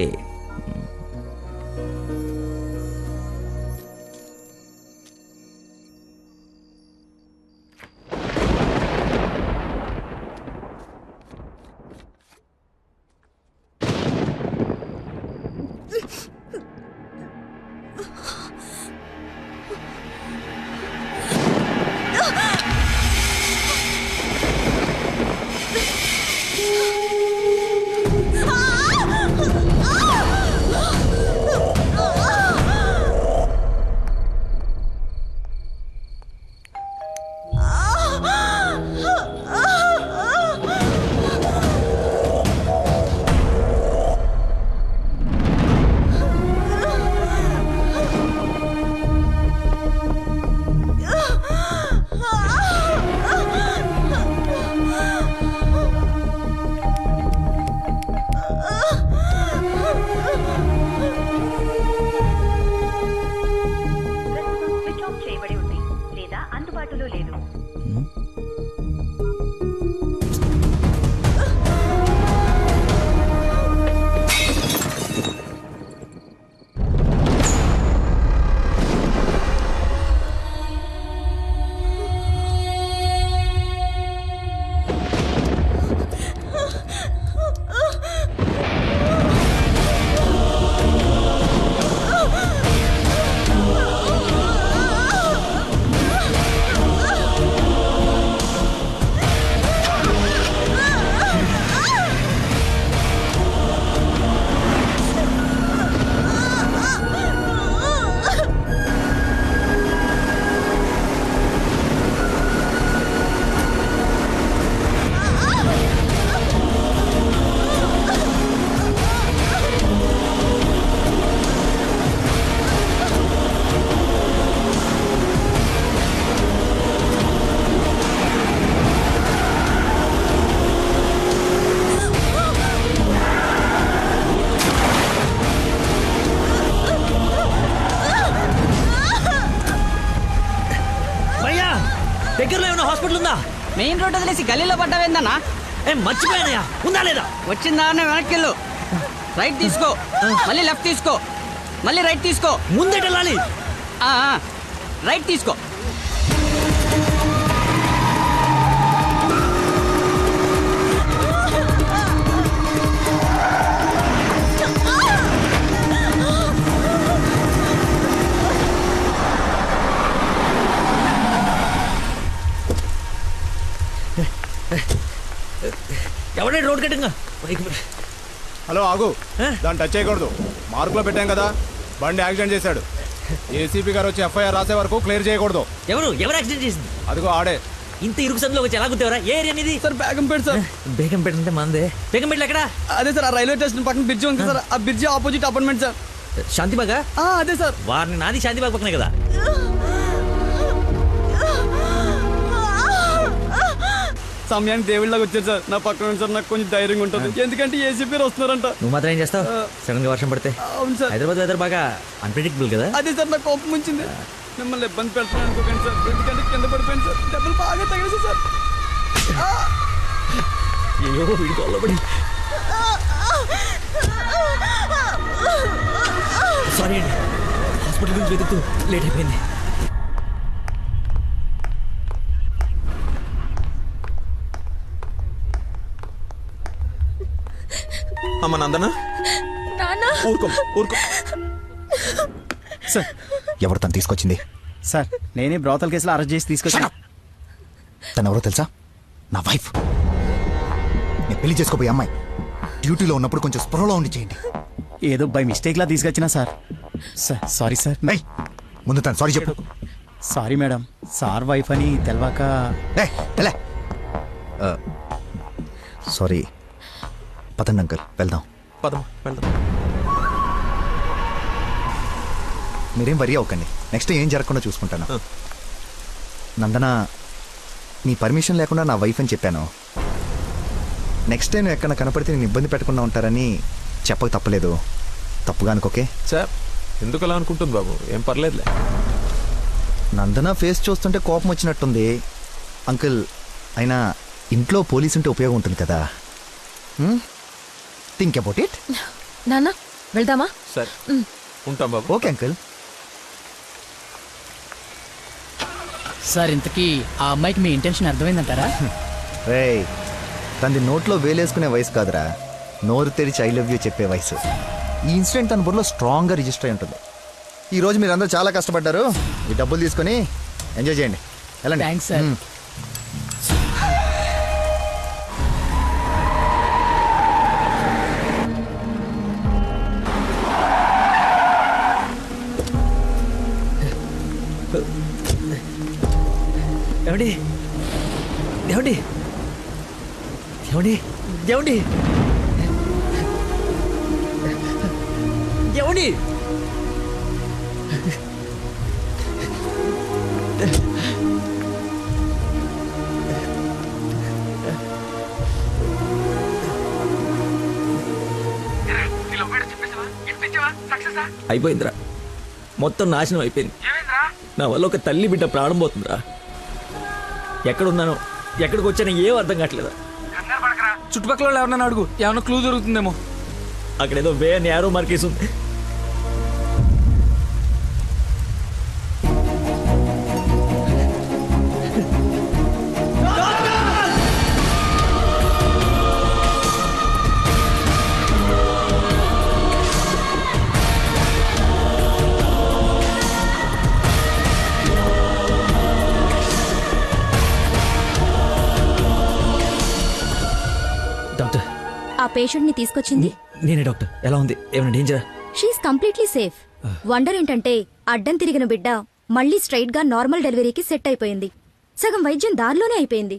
దగ్గరలో ఏమైనా హాస్పిటల్ ఉందా? మెయిన్ రోడ్ వదిలేసి గల్లీలో పడ్డావేందన్నా? మర్చిపోయానయా, ఉందా లేదా? వచ్చిందా వెనక్కి వెళ్ళు. రైట్ తీసుకో, మళ్ళీ లెఫ్ట్ తీసుకో, మళ్ళీ రైట్ తీసుకో. ముందేట వెళ్ళాలి. రైట్ తీసుకో.
ఎవడే రోడ్ కట్టింగా?
హలో, ఆగు. దాన్ని టచ్ చేయకూడదు.
మార్కులో పెట్టాం కదా, బండి యాక్సిడెంట్ చేశాడు. ఏసీపీ గారు వచ్చి ఎఫ్ఐఆర్ రాసే వరకు క్లియర్ చేయకూడదు.
ఎవరు యాక్సిడెంట్ చేసింది?
అదిగో ఆడే.
ఇంత ఇరుకు సందులో వచ్చి ఎలా గుర్తేవరా? ఏ ఏరియా అనేది?
Sir Begumpet sir.
బేగంపేట అంటే మందే. బేగంపేటలో ఎక్కడ?
అదే సార్, ఆ రైల్వే స్టేషన్ పక్కన బ్రిడ్జి ఉంది సార్, ఆ బ్రిడ్జి ఆపోజిట్ అపార్ట్మెంట్ సార్.
శాంతిబాగా?
అదే సార్.
వారిని నాది శాంతిబాగ్ పక్కనే కదా.
సమయానికి దేవుళ్ళగా వచ్చారు సార్. నా పక్కన సార్ నాకు కొంచెం ధైర్యంగా ఉంటుంది, ఎందుకంటే ఏసీపీ వస్తున్నారంట.
నువ్వు మాత్రం ఏం చేస్తావు? సడన్ గా వర్షం పడితే?
అవును సార్.
హైదరాబాద్ వెదర్ బాగా అన్ప్రెడిక్టబుల్ కదా.
అదే సార్ నాకు కోపం వచ్చింది. మిమ్మల్ని ఇబ్బంది పెడతాను అనుకోకండి సార్, ఎందుకంటే కింద పడిపోయింది సార్, దెబ్బలు బాగా తగిలేసి సార్.
అయ్యో వీడి కొల్లబడి. సారీ అండి, హాస్పిటల్ గురించి వెతుకుతూ లేట్ అయిపోయింది.
అమ్మ నందన, ఊరుకో ఊరుకో.
సార్ ఎవరు తను తీసుకొచ్చింది?
సార్ నేనే బ్రోతల్ కేసులో అరెస్ట్ చేసి తీసుకొచ్చాను.
తను ఎవరో తెలుసా? నా వైఫ్. నేను పెళ్లి చేసుకోబోయే అమ్మాయి. డ్యూటీలో ఉన్నప్పుడు కొంచెం స్పృహలో ఉండి చేయండి.
ఏదో బై మిస్టేక్ లా తీసుకొచ్చినా సార్. Sorry sir.
ముందు తను సారీ చెప్పు.
సారీ మేడం, సార్ వైఫ్ అని తెలవాక.
సారీ. పదండి అంకల్, వెళ్దాం.
పదం వెళ్దాం.
మీరేం వరి అవ్వకండి, నెక్స్ట్ ఏం జరగకుండా చూసుకుంటాను. నందన, నీ పర్మిషన్ లేకుండా నా వైఫ్ అని చెప్పాను. నెక్స్ట్ టైం ఎక్కడ కనపడితే నేను ఇబ్బంది పెట్టకుండా ఉంటారని చెప్పక తప్పలేదు. తప్పుగా అనుకోకే
సార్. ఎందుకు అలా అనుకుంటుంది బాబు? ఏం పర్లేదులే.
నందన ఫేస్ చూస్తుంటే కోపం వచ్చినట్టుంది అంకుల్. అయినా ఇంట్లో పోలీసు ఉంటే ఉపయోగం ఉంటుంది కదా. Think about it.
నాన్న వెళ్దామా?
సరే ఉంటాం బాబు.
Okay uncle.
సార్ ఇంతకీ ఆ అమ్మాయికి మీ ఇంటెన్షన్ అర్థమైందంటారా?
రేయ్, తనది నోట్లో వేలేసుకునే వయసు కాదురా, నోరు తెరిచి ఐ లవ్ యూ చెప్పే వయసు. ఈ ఇన్సిడెంట్ తన బుర్రలో స్ట్రాంగ్గా రిజిస్టర్ అయి ఉంటుంది. ఈరోజు మీరు అందరూ చాలా కష్టపడ్డారు. ఈ డబ్బులు తీసుకొని ఎంజాయ్ చేయండి. వెళ్ళండి.
Thanks sir.
ఏమండి ఏమండి ఏమండి ఏమండి ఏమండి? అయిపోయిందిరా, మొత్తం నాశనం అయిపోయింది. నా వల్ల ఒక తల్లి బిడ్డ ప్రాణం పోతుందిరా. ఎక్కడున్నానో ఎక్కడికి వచ్చానో ఏం అర్థం కావట్లేదా.
చుట్టుపక్కల ఎవరన్నా అడుగు, ఏమన్నా క్లూ దొరుకుతుందేమో.
అక్కడేదో వే అని యారో మార్కేసి ఉంది. డాక్టర్,
ఆ పేషెంట్ ని తీసుకొచ్చింది
నేనే డాక్టర్. ఎలా ఉంది? ఏమైనా డేంజరా?
She's completely safe. వండర్ ఏంటంటే అడ్డం తిరిగిన బిడ్డ మళ్ళీ స్ట్రైట్ గా నార్మల్ డెలివరీకి సెట్ అయిపోయింది. సగం వైద్యం దారిలోనే అయిపోయింది.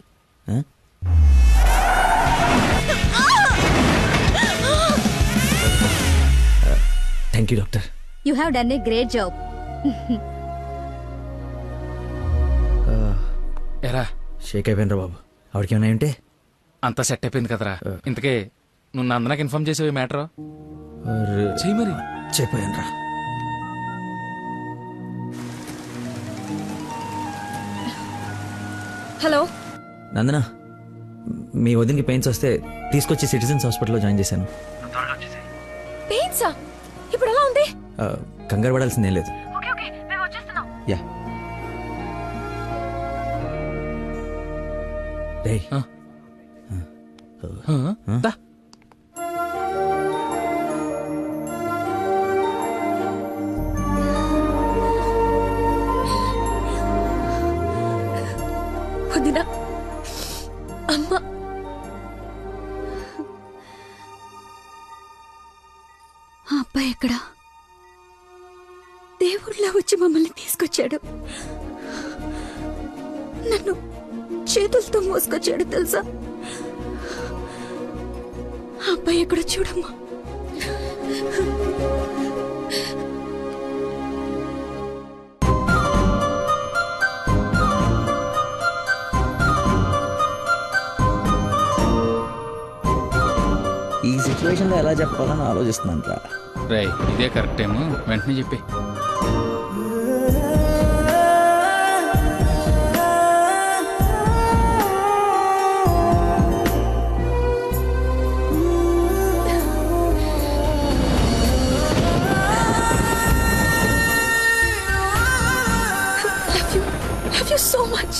Thank you doctor.
You have done a great job.
ఎరా
షేక్ అయిపోయినరా బాబు. ఆవిడకి ఏమైనా ఉంటే
అంతా సెట్ అయిపోయింది కదరా. ఇంతకే నువ్వు నందనకి ఇన్ఫార్మ్ చేసావు ఈ మ్యాటర్? చెయ్యి మరి.
చెప్పానురా.
హలో
నందన, మీ వదినకి పెయిన్స్ వస్తే తీసుకొచ్చి సిటిజన్స్ హాస్పిటల్లో జాయిన్ చేశాను.
పెయిన్సా? ఇప్పుడు ఎలా ఉంది?
కంగారు పడాల్సిందేం లేదు. యా. రేయ్,
వదినా, అమ్మ,
ఆ అబ్బాయి ఎక్కడ దేవుళ్ళ వచ్చి మమ్మల్ని తీసుకొచ్చాడు. నన్ను చేతులతో మోసుకొచ్చాడు తెలుసా. ఆ అబ్బాయి ఎక్కడ చూడమ్మా.
ఈ సిచ్యువేషన్లో ఎలా చెప్పాలని ఆలోచిస్తున్నాను రా.
రేయ్ ఇదే కరెక్ట్ టైము, వెంటనే చెప్పి.
Love you so much.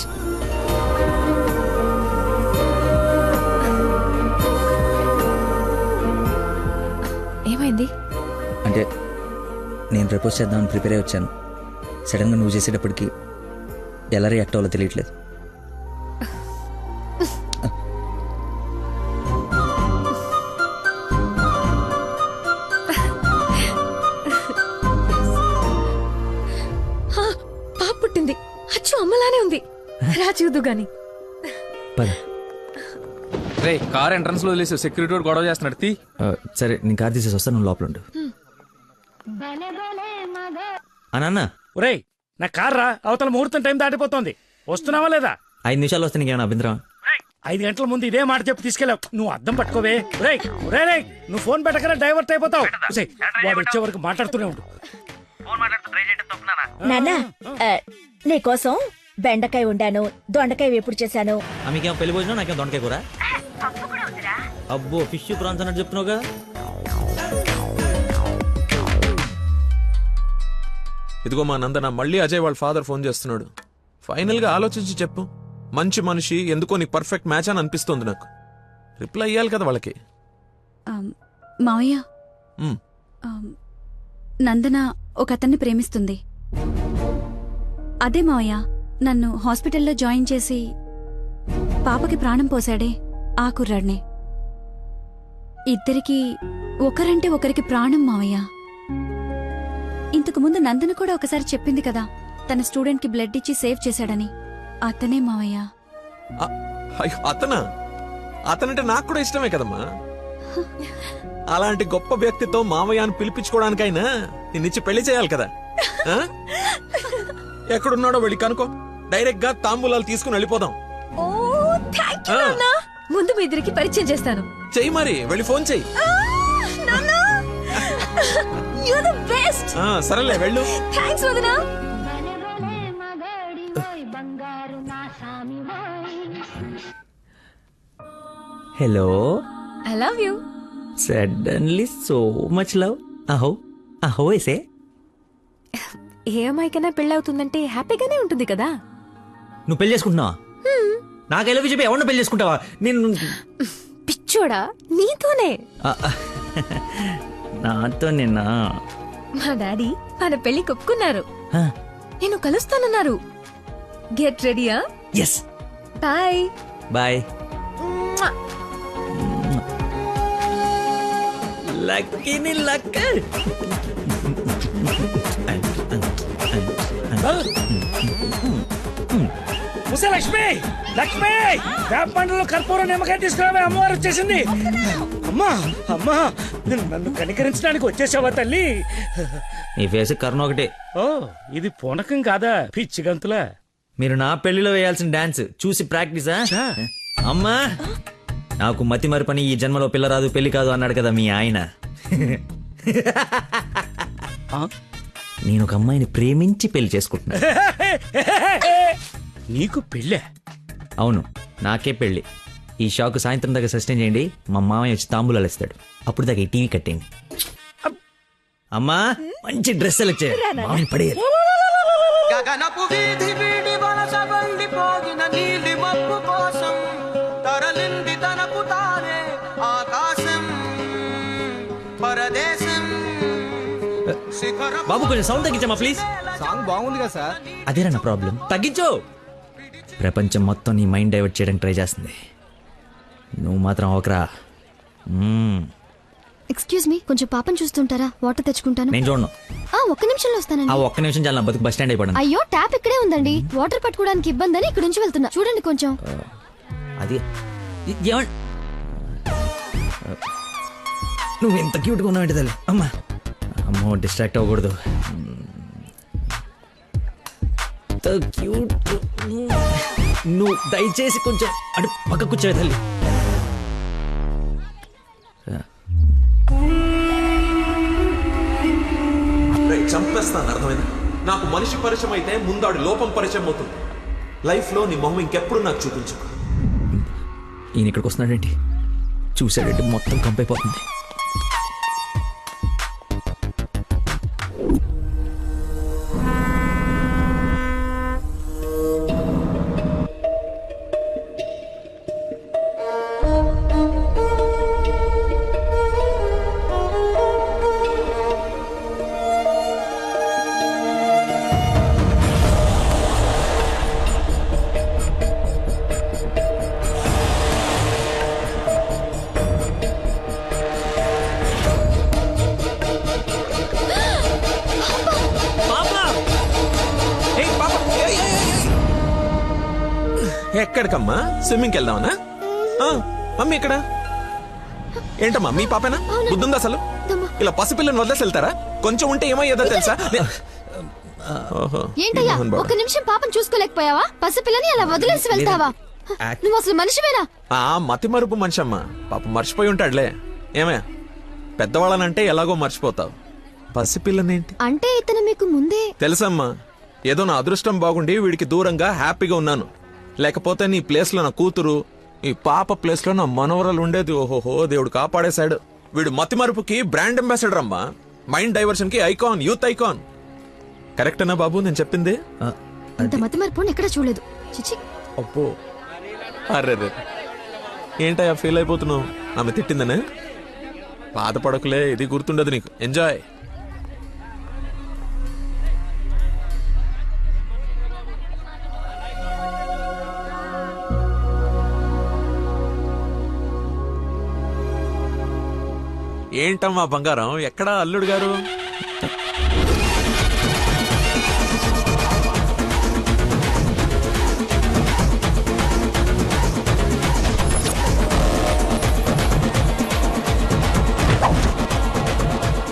ఏమైంది?
అంటే నేను ప్రపోజ్ చేద్దామని ప్రిపేర్ అయి వచ్చాను. సడన్గా నువ్వు చేసేటప్పటికి ఎలా రియాక్ట్ అవ్వాలో తెలియట్లేదు.
పాప పుట్టింది. అచ్చు అమ్మలానే ఉంది. రా చూదు గాని.
పద.
రే కార్ ఎంట్రన్స్ లో వదిలేసి సెక్యూరిటీ వాడు గొడవ చేస్తున్నాడు. తీ.
సరే నేను కార్ తీసేసి వస్తాను, నువ్వు లోపల ఉండు. నాన్న
ఒరేయ్ నా కార్ రా, అవతల ముహూర్తం టైం దాటిపోతోంది. వస్తున్నావా లేదా?
5 నిమిషాలు వస్తే నీకేమైనా అభ్యంతరం?
5 గంటల ముందు ఇదే మాట చెప్పి తీసుకెళ్ళావు. నువ్వు అద్దం పట్టుకోవే. రేయ్ రేయ్ నువ్వు ఫోన్ పెట్టకనే డైవర్ట్ అయిపోతావు. వాడు వచ్చే వరకు మాట్లాడుతూనే ఉండు.
నాన్న నీకోసం బెండకాయ వండాను, దొండకాయ వేపుడు చేశాను.
మీకేమో పెళ్లి భోజనం, నాకేం దొండకాయ కూర. అబ్బో ఫిష్ ప్రాన్స్ అన్నట్టు చెప్తున్నావుగా.
ఇదిగో మా నందన, మళ్ళీ అజయ్ వాళ్ళ ఫాదర్ ఫోన్ చేస్తున్నాడు. ఫైనల్ గా ఆలోచించి చెప్పు. మంచి మనిషి, ఎందుకో నీకు పర్ఫెక్ట్ మ్యాచ్ అని అనిపిస్తుంది నాకు. రిప్లై ఇయ్యాలి కదా వాళ్ళకి.
మావయ్య,
మ్.
నందన ఒక అతన్ని ప్రేమిస్తుంది. అదే మావయ్య నన్ను హాస్పిటల్లో జాయిన్ చేసి పాపకి ప్రాణం పోసాడే ఆ కుర్రాడినే. ఇద్దరికి ఒకరంటే ఒకరికి ప్రాణం మావయ్య. ఇంతకు ముందు నందన కూడా ఒకసారి చెప్పింది కదా, తన స్టూడెంట్ కి బ్లడ్ ఇచ్చి సేవ్ చేశాడని. అతనే మావయ్య.
అయ్యో, అతనంటే నాకు కూడా ఇష్టమే కదమ్మా. అలాంటి గొప్ప వ్యక్తితో మామయ్య అని పిలిపించుకోవడానికైనా నిన్నిచ్చి పెళ్లి చేయాలి కదా. ఆ? ఎక్కడున్నాడో వెళ్ళి కనుకో, డైరెక్ట్ గా తాంబూలాలు తీసుకుని వెళ్ళిపోదాం.
ముందు మీ ఇద్దరికి పరిచయం చేస్తాను.
చెయ్యి మరి, వెళ్ళి ఫోన్ చెయ్యి. సరేలే వెళ్ళు.
థాంక్స్ వదినా.
Hello.
I love you.
Suddenly so much love. అహో అహో ఏసే.
ఏ అమ్మాయికైనా పెళ్ళవుతుందంటే హ్యాపీగానే ఉంటుంది కదా.
నువ్వు పెళ్లి చేసుకుంటున్నావా? నాకు ఎలా చెప్పి ఎవరిని పెళ్లి చేసుకుంటావా? నేను
పిచ్చోడా నీతోనే.
నాతో నిన్న
మా డాడీ మన పెళ్లి ఒప్పుకున్నారు. నేను కలుస్తానన్నారు. గెట్ రెడీయా?
ఎస్.
Bye
bye. లక్కీని లక్క.
లక్ష్మి లక్ష్మి వేప పండులో కర్పూరం నిమ్మకాయ తీసుకురావే, అమ్మవారు వచ్చేసింది. అమ్మా అమ్మా నన్ను కనికరించడానికి వచ్చేసావా తల్లి?
నీ ఫేస్ కరుణ ఒకటే.
ఓ ఇది పూనకం కాదా, పిచ్చి గంతులా?
మీరు నా పెళ్లిలో వేయాల్సిన డాన్స్ చూసి ప్రాక్టీసా? అమ్మా నాకు మతి మరి పని, ఈ జన్మలో పిల్ల రాదు పెళ్లి కాదు అన్నాడు కదా మీ ఆయన. నేను ఒక అమ్మాయిని ప్రేమించి పెళ్లి చేసుకుంటున్నా.
నీకు పెళ్ళే?
అవును, నాకే పెళ్లి. ఈ షాక్ సాయంత్రం దాకా సస్టైన్ చేయండి. మా మామయ్య వచ్చి తాంబూలాలు ఇస్తాడు. అప్పుడు దాకా ఈ టీవీ కట్టేయండి. అమ్మా మంచి డ్రెస్ సెలెక్ట్ చేయాలి. మామయ్య పడేయాలి.
గగనపు వీధి వీడి వలస వండిపోగిన నీలి మబ్బు కోసం తరలింది తనకు తానే ఆకాశం పరదేశం.
బాబు కొంచెం సౌండ్ తగ్గించమ్మా ప్లీజ్.
సాంగ్ బాగుంది కదా సార్.
అదేరా నా ప్రాబ్లం. తగ్గించు. ప్రపంచం మొత్తం నీ మైండ్ డైవర్ట్ చేయడానికి ట్రై చేస్తుంది. నువ్వు మాత్రం ఒకరా.
ఎక్స్క్యూజ్ మీ, కొంచెం పాపం చూస్తుంటారా? వాటర్ తెచ్చుకుంటాను.
నేను చూడను.
ఒక్క నిమిషంలో వస్తానండి.
ఆ ఒక్క నిమిషం చాలా నా బతుకు బస్ స్టాండ్ అయిపోయాను.
అయ్యో, ట్యాప్ ఇక్కడే ఉందండి. వాటర్ పట్టుకోవడానికి ఇబ్బంది అని ఇక్కడ నుంచి వెళ్తున్నా. చూడండి కొంచెం.
అది నువ్వు ఎంత క్యూట్గా ఉన్నావు ఏంటి తల్లి. అమ్మా అమ్మో, డిస్ట్రాక్ట్ అవ్వకూడదు. క్యూట్. నువ్వు దయచేసి కొంచెం అటు పక్క కూర్చోవే తల్లి.
చంపేస్తాను, అర్థమైంది? నాకు మనిషి పరిచయం అయితే ముందాడి లోపం పరిచయం అవుతుంది. లైఫ్లో నీ మొహం ఇంకెప్పుడు నాకు చూపించు.
ఈయన ఇక్కడికి వస్తున్నాడేంటి? చూసాడంటే మొత్తం కంపైపోతుంది.
ఎక్కడికమ్మా? స్విమ్మింగ్కి వెళ్దామనా? మమ్మీ ఇక్కడ ఏంటమ్మా? మీ పాపేనా? బుద్ధుందా అసలు? ఇలా పసిపిల్లని వదిలేసి వెళ్తారా? కొంచెం ఉంటే ఏమయ్యేదో తెలుసా?
ఏంటయ్యా, ఒక్క నిమిషం పాపం చూసుకోలేకపోయావా? పసిపిల్లని అలా వదిలేసి వెళ్తావా? నువ్వు అసలు మనిషివేనా?
మతి మరుపు మనిషి అమ్మా. పాప మర్చిపోయి ఉంటాడులే. ఏమయ్యా, పెద్దవాళ్ళనంటే ఎలాగో మర్చిపోతావు. పసిపిల్లనేంటి
అంటే ఇతను మీకు ముందే
తెలుసమ్మా. ఏదో నా అదృష్టం బాగుండి వీడికి దూరంగా హ్యాపీగా ఉన్నాను. లేకపోతే నీ ప్లేస్ లో నా కూతురు, ఈ పాప ప్లేస్ లో నా మనవరాలు ఉండేది. ఓహోహో, దేవుడు కాపాడేశాడు. వీడు మతి మరుపుకి బ్రాండ్ అంబాసిడర్ అమ్మా. మైండ్ డైవర్షన్ కి ఐకాన్, యూత్ ఐకాన్. కరెక్టేనా బాబు నేను చెప్పింది?
ఇంత మతి మరపు ఎక్కడ చూడలేదు. చిచి.
అబ్బో, అర్రే ఏంటయ్యా ఫీల్ అయిపోతున్నావు? ఆమె తిట్టిందనే? బాధపడకులే, ఇది గుర్తుండదు నీకు. ఎంజాయ్. ఏంటమ్మా బంగారం, ఎక్కడా అల్లుడు గారు?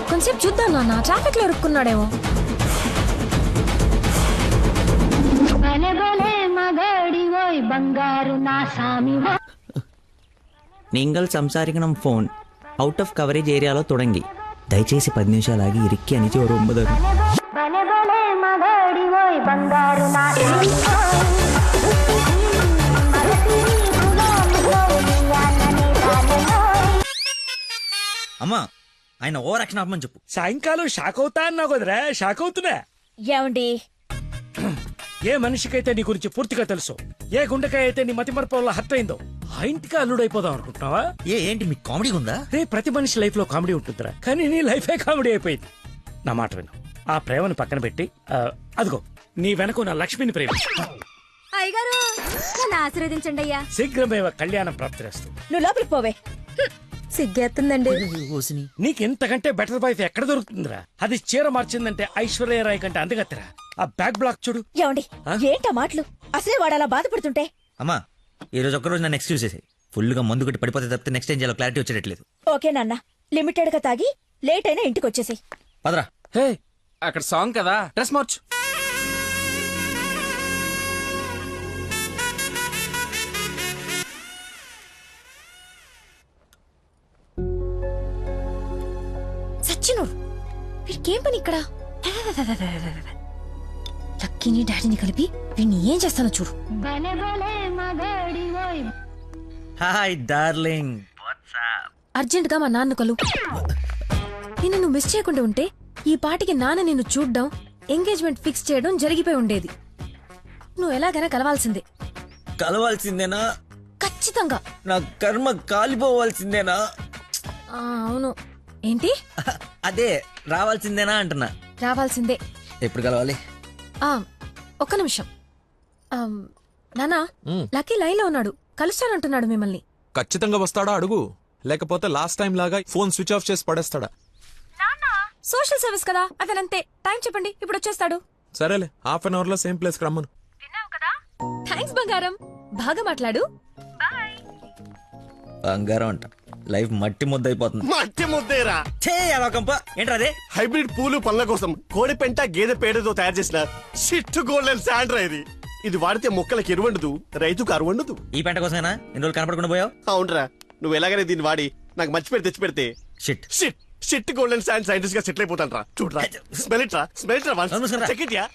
కొంచెం చూద్దాం నాన్న, ట్రాఫిక్ లో ఇరుక్కున్నాడేమో.
நீங்கள் సంసారికనం ఫోన్ అవుట్ ఆఫ్ కవరేజ్ ఏరియాలో తొడంగి. దయచేసి 10 నిమిషాలు ఆగి ఇరిక్కి అని ఒక 9. అమ్మా, ఆయన ఓ రక్షణ ఆపమని చెప్పు.
సాయంకాలం షాక్ అవుతా అన్నా కుదరా? షాక్ అవుతున్నా.
ఏమండి,
ఏ మనిషికైతే నీ గురించి పూర్తిగా తెలుసు, ఏ గుండెకాయ అయితే నీ మతిమరపు వల్ల హర్ట్ అయిందో, ఆ ఇంటికి అల్లుడైపోదాం అనుకుంటున్నావా?
ఏంటి మీకు కామెడీ ఉందా?
ప్రతి మనిషి లైఫ్ లో కామెడీ ఉంటుందిరా, కానీ నీ లైఫే కామెడీ అయిపోయింది. నా మాట విను, ఆ ప్రేమను పక్కన పెట్టి అదిగో నీ వెనక నా లక్ష్మిని ప్రేమించు.
అయ్యగారు, నన్ను ఆశీర్వదించండి అయ్యా.
శీఘ్రమేవ కళ్యాణం ప్రాప్తిరేస్తు.
నువ్వు లోపలికి పోవే. సిగ్గేస్తుందండి.
నీకు ఇంతకంటే బెటర్ వైఫ్ ఎక్కడ దొరుకుతుందిరా? అది చీర మార్చిందంటే ఐశ్వర్యరాయ్ కంటే అందగత్తరా. ఆ బ్యాక్ బ్లాక్ చూడు.
ఏమండి, ఏంటా మాటలు? అసలే వాడు అలా బాధపడుతుంటే.
అమ్మా, ఈ రోజు ఒక్కరోజు నన్ను ఎక్స్క్యూజ్ చేసి ఫుల్ గా మందు కొట్టి పడిపోతే తప్పితే నెక్స్ట్ ఏం చేయాలో క్లారిటీ వచ్చేటట్లేదు.
ఓకే నాన్న, లిమిటెడ్ గా తాగి లేట్ అయినా ఇంటికి వచ్చేసి.
పదరా.
హే, అక్కడ సాంగ్ కదా, డ్రెస్ మార్చు.
సచ్చినోడు, వీడికేం పని ఇక్కడ? లక్కీని డాడీని కలిపి వీడిని ఏం చేస్తానో చూడు.
Hi darling.
అర్జెంట్ గా మా నాన్న కలు. నిన్ను నువ్వు మిస్ చేయకుండా ఉంటే ఈ పాటికి నాన్న నిన్ను చూడ్డం, ఎంగేజ్మెంట్ ఫిక్స్ చేయడం జరిగిపోయి ఉండేది. నువ్వు ఎలాగైనా కలవాల్సిందే.
కలవాల్సిందేనా?
ఖచ్చితంగా.
నా కర్మ కాలిపోవాల్సిందేనా?
అవును. ఏంటి?
అదే రావాల్సిందేనా అంటున్నా.
రావాల్సిందే.
ఎప్పుడు కలవాలి?
ఒక్క నిమిషం. నానా, లక్కీ లైన్ లో ఉన్నాడు, కలుస్తానంటున్నాడు మిమ్మల్ని.
ఖచ్చితంగా వస్తాడా అడుగు. లేకపోతే లాస్ట్ టైం లాగా ఫోన్ స్విచ్ ఆఫ్ చేసి పడేస్తాడా?
సోషల్ సర్వీస్ కదా అతనంతే. టైం చెప్పండి, ఇప్పుడు వచ్చేస్తాడు.
సరేలే, హాఫ్ అన్ అవర్ లో సేమ్ ప్లేస్ కి రమ్మను.
థ్యాంక్స్ బంగారం, బాగా మాట్లాడు.
బంగారం అంట, లైఫ్ మట్టి ముద్ద అయిపోతుంది.
మట్టి ముద్దేరా
ఏంట్రా అదే?
హైబ్రిడ్ పూలు పళ్ళ కోసం కోడి పెంట గేదె పేడతో తయారు చేసిన షిట్ గోల్డెన్ శాండ్రా ఇది. ఇది వాడితే మొక్కలకు ఎరువండదు, రైతుకు అరువండదు.
ఈ పెంట కోసమేనా ఇన్ని రోజులు కనపడకుండా పోయావు?
అవునరా, నువ్వు ఎలాగైనా దీన్ని వాడి నాకు మంచి పేరు తెచ్చి పెడితే
shit
shit shit golden sand scientist గా సెటిల్ అయిపోతాను రా. చూడరా, స్మెల్ ఇట్ రా, స్మెల్ ఇట్ రా, చెక్ ఇట్ యా.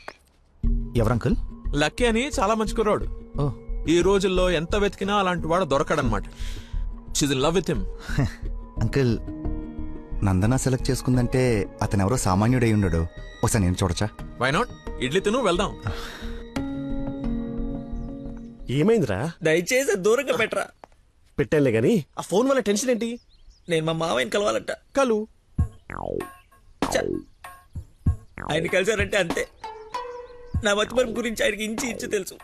ఎవరు అంకుల్?
లక్కీ అని చాలా మంచి కుర్రాడు. ఈ రోజుల్లో ఎంత వెతికినా అలాంటి వాడు దొరకడనమాట. She's in love with him.
Uncle, Nandana select చేసుకుందంటే అతను ఎవరో సామాన్యుడై ఉండడు. ఒకసారి నేను చూడచ్చా?
Why not? ఇడ్లీ తిను, వెళ్దాం.
ఏమైందిరా?
దయచేసి దూరంగా పెట్టరా.
పెట్టానులే గాని ఆ ఫోన్ వల్ల టెన్షన్ ఏంటి?
నేను మా మావయ్యని కలవాలంట.
కలు
ఆయన కలిసారంటే అంతే. నా మతిమరుపు గురించి ఆయనకి ఇంచి ఇంచు తెలుసు.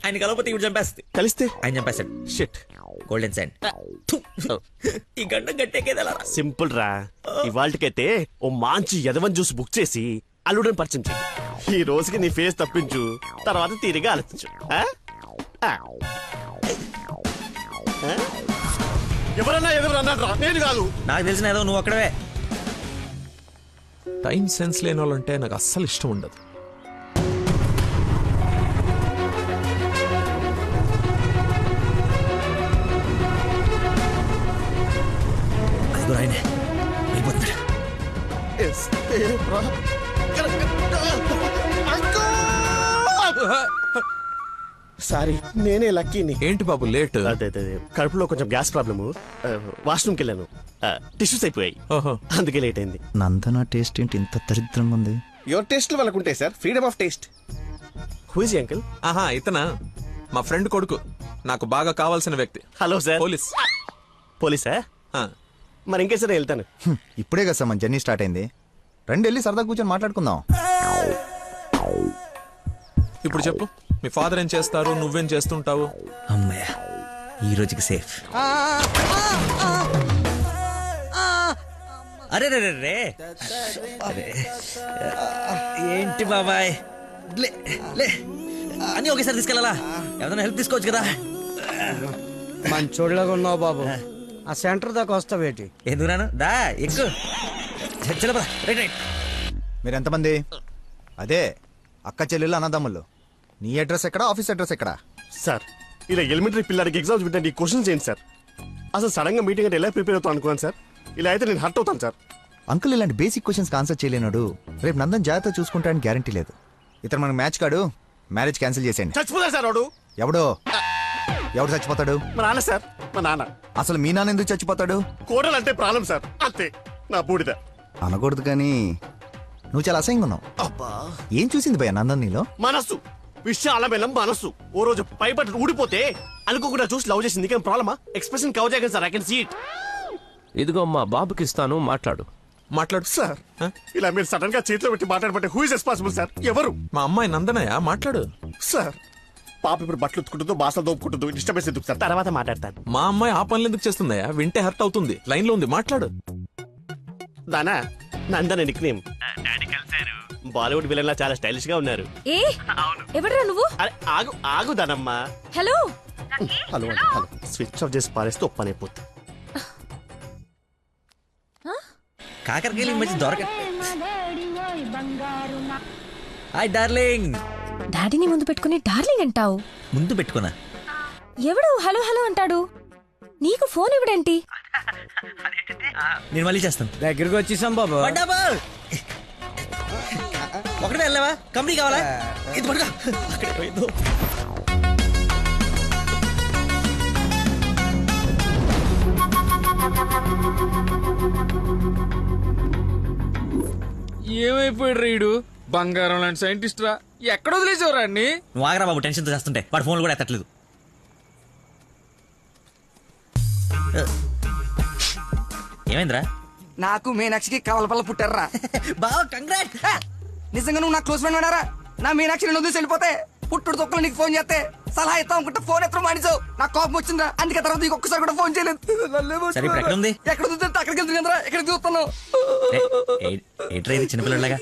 ఆయన కలవకపోతే ఇప్పుడు చంపేస్తుంది.
కలిస్తే
ఆయన చంపేస్తాడు.
Shit
golden sand. ఈ గంట గట్టేకేదలా
సింపుల్ రా. ఇవాళకైతే ఓ మంచి యదవన్ జ్యూస్ బుక్ చేసి అల్లుడని పరిచయం చెయ్యి. ఈ రోజుకి నీ ఫేస్ తప్పించు, తర్వాత తీరిగా ఆలోచించు. ఎవరన్నా ఎదురన్నారా? నేను కాదు.
నాకు తెలిసిన ఏదో నువ్వు అక్కడవే.
టైం సెన్స్ లేని వాళ్ళంటే నాకు అస్సలు ఇష్టం ఉండదు.
సారీ, నేనే లక్కీని.
ఏంటి బాబు లేట్?
అదే కడుపులో కొంచెం గ్యాస్ ప్రాబ్లము. వాష్రూమ్కి వెళ్ళాను, టిష్యూస్ అయిపోయాయి, అందుకే లేట్ అయింది.
నందన టేస్ట్ ఏంటి ఇంత దరిద్రంగా ఉంది?
యువర్ టేస్ట్ వాళ్ళకు ఉంటాయి sir, freedom of taste. Who is uncle?
ఆహా, ఇతనా మా ఫ్రెండ్ కొడుకు, నాకు బాగా కావాల్సిన వ్యక్తి.
Hello sir.
పోలీస్.
పోలీసా? మరి ఇంకే సరే వెళ్తాను.
ఇప్పుడే కదా సార్ మన జర్నీ స్టార్ట్ అయింది. రండి వెళ్ళి సరదా కూర్చొని మాట్లాడుకుందాం.
ఇప్పుడు చెప్పు, మీ ఫాదర్ ఏం చేస్తారు, నువ్వేం చేస్తుంటావు?
అమ్మయ్య, ఈ రోజుకి సేఫ్. అరే రే రే ఏంటి బాబాయ్, లే లే అని ఒకేసారి తీసుకెళ్ళాలా? ఏదైనా హెల్ప్ తీసుకోవచ్చు కదా.
మంచోళ్ళగా ఉన్నావు బాబు. ఆ సెంటర్ దాకా వస్తావేటి?
ఎందుకు రాను? దా ఎక్కు. Right right.
మీరు ఎంతమంది? అదే అక్క చెల్లెళ్ళు అన్నదమ్ముళ్ళు. నీ అడ్రస్ ఎక్కడ, ఆఫీస్ అడ్రస్ ఎక్కడ?
సార్, ఇలా ఎలిమెంటరీ పిల్లలకి ఎగ్జామ్స్ పెట్టండి, క్వశ్చన్స్ ఏంటి సార్? అసలు సడన్ గా మీటింగ్ అంటే ఎలా ప్రిపేర్ అవుతాను అనుకున్నాను సార్. ఇలా అయితే నేను హర్ట్ అవుతాను సార్.
అంకుల్, ఇలాంటి బేసిక్ క్వశ్చన్స్ ఆన్సర్ చేయలేనాడు. రేపు నందన్ జాగ్రత్త చూసుకుంటానికి గ్యారంటీ లేదు. ఇతను మనకు మ్యాచ్ కాడు, మ్యారేజ్ క్యాన్సిల్ చేసేయండి.
చచ్చిపోతాడు సార్ వాడు.
ఎవడు చచ్చిపోతాడు?
మా నాన్న సార్, మా నాన్న.
అసలు మీ నాన్న ఎందుకు చచ్చిపోతాడు?
కోడలు అంటే ప్రాణం సార్, అంతే. నా బూడిద
అనకూడదు కానీ నువ్వు చాలా అసహ్యంగా ఉన్నావు. ఏం చూసింది భయ్య నందన్ నీలో?
మనస్సు, విశాలమైన మనస్సు. ఓ రోజు పైపట్టు ఊడిపోతే అనుకోకుండా చూసి లవ్ చేసింది. కానీ ప్రాబ్లమా? ఎక్స్ప్రెషన్ కవర్ చేయగలను sir, I can see it.
ఇదిగో మా బాబుకి ఇస్తాను, మాట్లాడు.
మాట్లాడు సార్. ఇలా మీరు సడన్ గా చేతిలో పెట్టి మాట్లాడబట్టే హూ ఇస్ రెస్పాన్సిబుల్ సార్? ఎవరు?
మా అమ్మాయి నందనయ్య, మాట్లాడు.
సార్, పాప ఇప్పుడు బట్టలు ఉత్తుకుంటుందో, బాసలు దోపుకుంటుందో, డిస్టర్బెన్స్ ఎందుకు సార్? తర్వాత మాట్లాడతాను.
మా అమ్మాయి ఆ పనులు ఎందుకు చేస్తుందయ్యా? వింటే హర్ట్ అవుతుంది. లైన్ లో ఉంది, మాట్లాడు.
Dana Nandana nickname. Bollywood villain లా చాలా స్టైలిష్ గా ఉన్నారు.
ఏ ఎవడరా నువ్వు?
ఆగు ఆగు దానమ్మా.
Hello
hello hello. Switch off చేసి పారేస్తే ఒప్పనైపోతుంది.
కాకరకాయలు ఈ మధ్య దొరక. Hi darling.
డాడీని ముందు పెట్టుకుని డార్లింగ్ అంటావు?
ముందు పెట్టుకున్నా.
ఎవడు హలో హలో అంటాడు? నీకు ఫోన్ ఇవ్వడేంటి?
నేను మళ్ళీ చేస్తాను.
దగ్గరికి వచ్చేసాం బాబు.
ఒకటే వెళ్ళావా? కంపెనీ కావాలా? ఇది పడుకో. అక్కడే పోయిందో.
ఏమైపోయాడు రీడు? బంగారం లాంటి సైంటిస్ట్ రా. ఎక్కడ వదిలేసేవరా అన్ని?
నువ్వు ఆగరా బాబు, టెన్షన్తో చేస్తుంటే. వాడు ఫోన్లు కూడా ఎత్తట్లేదు. ఏమైందిరా?
నాకు మీనాక్షికి కవలపల్ల పుట్టారా.
బావ కంగ్రాట్.
నిజంగా నువ్వు నా క్లోజ్ ఫ్రెండ్ ఉన్నారా? నా మీనాక్షి రెండు వదిలేసి వెళ్ళిపోతే పుట్టుడు తొక్కలు నీకు ఫోన్ చేస్తే సలహా ఇస్తాం అనుకుంటే ఫోన్ ఎత్తడం మానేసావు. నాకు కోపం వచ్చిందా, అందుకే తర్వాత నీకు ఒక్కసారి కూడా ఫోన్ చేయలేదు.
సరే, ఇప్పుడు ఎక్కడ ఉంది?
ఎక్కడ చూస్తే అక్కడికి వెళ్తున్నా, ఎక్కడ చూస్తాను.
చిన్నపిల్లలాగా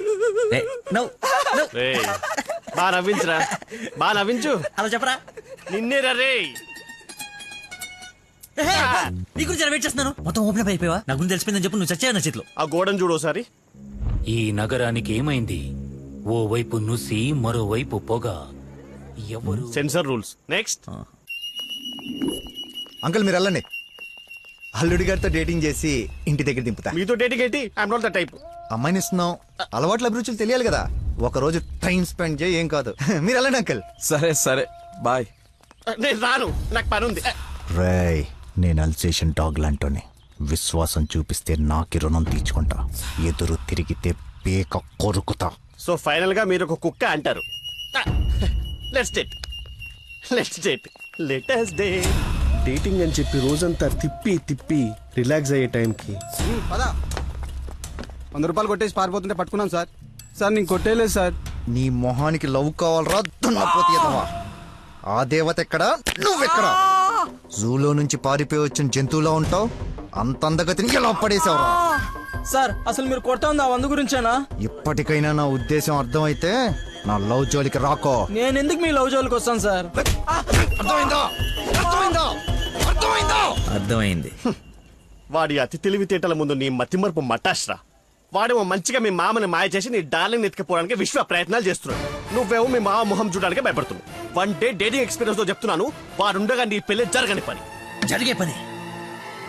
బా నవ్వించురా, బా నవ్వించు.
అలా చెప్పరా.
నిన్నే రే.
నీ గురించి వెయిట్ చేస్తున్నాను. మొత్తం ఓపెన్ అప్ అయిపోయావా? నా గురించి తెలిసిపోయిందని చెప్పు. నువ్వు చచ్చావు నా చేతిలో.
ఆ గోడను చూడు ఒకసారి.
ఈ నగరానికి ఏమైంది? ఓవైపు నుసి, మరోవైపు పొగ. ఎవరు?
Sensor rules. నెక్స్ట్.
అంకుల్ మీరు వెళ్ళండి. అల్లుడి గారితో డేటింగ్ చేసి ఇంటి దగ్గర దింపుతా.
మీతో డేటింగ్ ఏంటి? I'm not the type.
అమ్మాయిని ఇస్తున్నాం, అలవాట్ల అభిరుచులు తెలియాలి కదా. ఒక రోజు టైం స్పెండ్ చేయి, ఏం కాదు. మీరు వెళ్ళండి అంకుల్.
సరే సరే బాయ్.
నేను రాను, నాకు పని ఉంది.
రేయ్, నేను అల్సేషన్ డాగ్ లాంటోని. విశ్వాసం చూపిస్తే నాకి రుణం తీర్చుకుంటా, ఎదురు తిరిగితే పేక కొరుకుతా.
సో ఫైనల్ గా మీరు ఒక కుక్క అంటారు. Let's date, let's date, let us date. Dating అని చెప్పి రోజంతా తిప్పి తిప్పి రిలాక్స్ అయ్యే టైంకి
100 రూపాయలు కొట్టేసి పారిపోతుంటే పట్టుకున్నాం సార్. సార్ నేను కొట్టేయలేదు సార్.
నీ మొహానికి లవ్ కావాలరా దున్నపోతీయదవా? ఆ దేవత ఎక్కడా, నువ్వెక్కడా? జూలో నుంచి పారిపోయి వచ్చిన జంతువులా ఉంటావు. అంత అందగతిని ఎలా పడేసావురా?
సార్ అసలు మీరు కొడతా ఉంది ఆ 100 గురించేనా?
ఇప్పటికైనా నా ఉద్దేశం అర్థమైతే నా లవ్ జోలికి రాకో.
నేను ఎందుకు మీ లవ్ జోలికి వస్తాను సార్?
అర్థమైందా? అర్థమైందా? అర్థమైందా?
అర్థమైంది.
వాడి అతి తెలివితేటల ముందు నీ మతిమరుపు మటాష్రా. వాడేమో మంచిగా మీ మామని మాయ చేసి నీ డార్లింగ్ ఎత్తుకుపోవడానికి విశ్వ ప్రయత్నాలు చేస్తున్నాడు. నువ్వేమో మీ మామ మొహం చూడడానికి భయపడుతున్నావు. 1 డే డేటింగ్ ఎక్స్పీరియన్స్ తో చెప్తున్నాను, వాడుండగా నీ పెళ్లి జరగని పని.
జరిగే పని.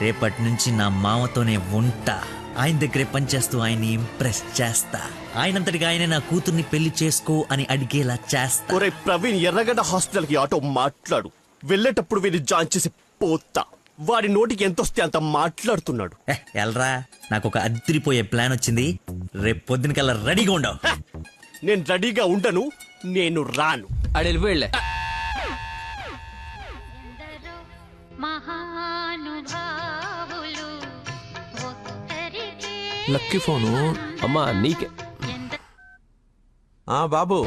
రేపటి నుంచి నా మామతోనే ఉంటా. ఆయన దగ్గరే పనిచేస్తూ ఆయన్ని ఇంప్రెస్ చేస్తా. ఆయనంతటిగా ఆయన నా కూతుర్ని పెళ్లి చేసుకో అని అడిగేలా చేస్తా.
ఒరే ప్రవీణ్, ఎర్రగడ్డ హాస్పిటల్ కి ఆటో మాట్లాడు. వెళ్ళేటప్పుడు వీడిని జాయిన్ చేసి పోతా. వాడి నోటికి ఎంతొస్తే అంత మాట్లాడుతున్నాడు.
ఎల్రా, నాకు ఒక అదిరిపోయే ప్లాన్ వచ్చింది. రేపు పొద్దునకల్లా రెడీగా ఉండవు.
నేను రెడీగా ఉండను, నేను రాను.
అడెళ్ళి వెళ్ళే.
Lucky phone.
అమ్మా నీకే.
బాబు,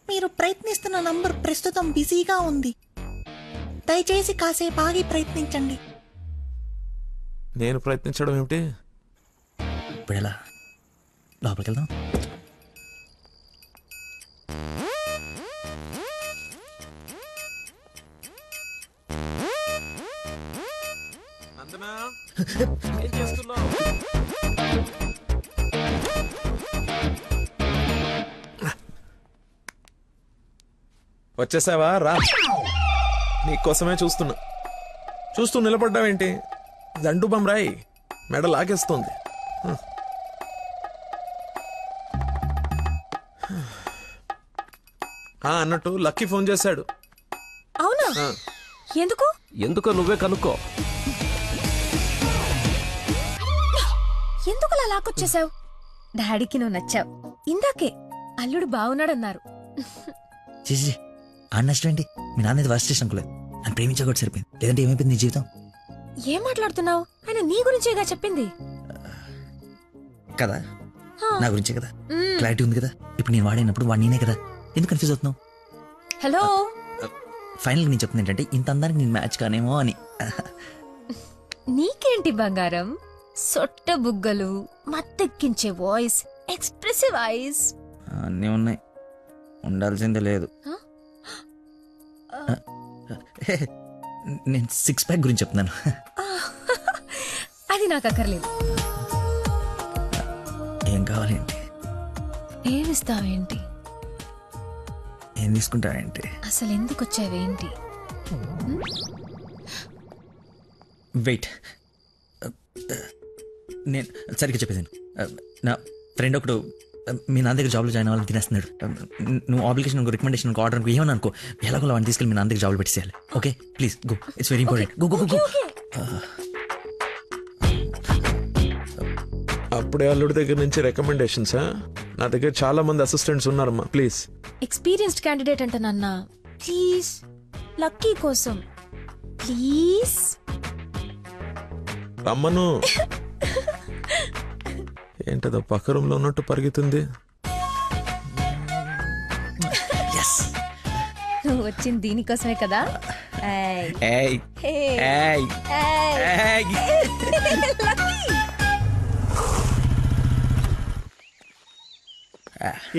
మీరు ప్రయత్నిస్తున్న నంబర్ ప్రస్తుతం బిజీగా ఉంది. దయచేసి కాసేపు ఆగి ప్రయత్నించండి.
నేను ప్రయత్నించడం ఏమిటి?
ఇప్పుడు ఎలా? లోపలికి వెళ్దాం.
ఏం చేస్తున్నావు? వచ్చేసావా? రా, నీకోసమే చూస్తూ నిలబడ్డావేంటి? దండు బమ్రాయి మెడ లాగేస్తోంది. అన్నట్టు లక్కీ ఫోన్ చేశాడు.
అవునా?
ఎందుకో నువ్వే కనుక్కో.
ఎందుకు అలా లాక్కొచ్చేసావు? డాడీకి నువ్వు నచ్చావు. ఇందాకే అల్లుడు బాగున్నాడన్నారు.
చేసి నష్టం ఏంటి? మీ నాన్నది వర్స్ట్ స్టేషన్ అనుకోలేదు. నన్ను ప్రేమించకూడదు సరిపోయింది. లేదంటే ఏమైపోయింది నీ జీవితం?
ఏం మాట్లాడుతున్నావు? ఆయన నీ గురించేగా చెప్పింది
కదా, నా గురించే కదా. క్లారిటీ ఉంది కదా. ఇప్పుడు నేను వాడినప్పుడు వాడు నేనే కదా. ఎందుకు కన్ఫ్యూజ్ అవుతున్నావు?
హలో,
ఫైనల్ నేను చెప్తుంది ఏంటంటే ఇంత అందానికి నేను మ్యాచ్ కానేమో అని.
నీకేంటి బంగారం? సొట్ట బుగ్గలు, మత్తెక్కించే వాయిస్, ఎక్స్ప్రెసివ్ ఐస్
అన్నీ ఉన్నాయి. ఉండాల్సిందే లేదు. నేను 6 ప్యాక్ గురించి చెప్తున్నాను.
అది నాకు అక్కర్లేదు.
ఏం కావాలేంటి?
ఏమిస్తావేంటి?
ఏం తీసుకుంటావేంటి?
అసలు ఎందుకు వచ్చావేంటి?
వెయిట్, నేను సరిగ్గా చెప్పేసాను. నా ఫ్రెండ్ ఒకడు మీ నాన్న దగ్గర జాబ్లో జాయిన్ అవ్వాలని తినేస్తున్నాడు. నువ్వు అప్లికేషన్ రికమెండేషన్ ఆర్డర్ అనుకో ఏమని అనుకో, ఎలాగో వాడిని తీసుకెళ్ళి మీ నాన్న దగ్గర జాబ్లో పెట్టేసేయాలి. Okay please go, it's very important. Go go go.
అప్పుడే అల్లుడి దగ్గర నుంచి రికమెండేషన్సా? నా దగ్గర చాలా మంది అసిస్టెంట్స్ ఉన్నారమ్మా, ప్లీజ్.
ఎక్స్పీరియన్స్డ్ క్యాండిడేట్ అంట నాన్న. ప్లీజ్, లక్కీ కోసం ప్లీజ్
రమ్మను. ఏంటదో పక్క రూమ్ లో ఉన్నట్టు పరిగెత్తుంది.
Yes.
నువ్వు వచ్చింది దీనికోసమే కదా ఏయ్.
ఏయ్
హే.
ఏయ్
ఏయ్.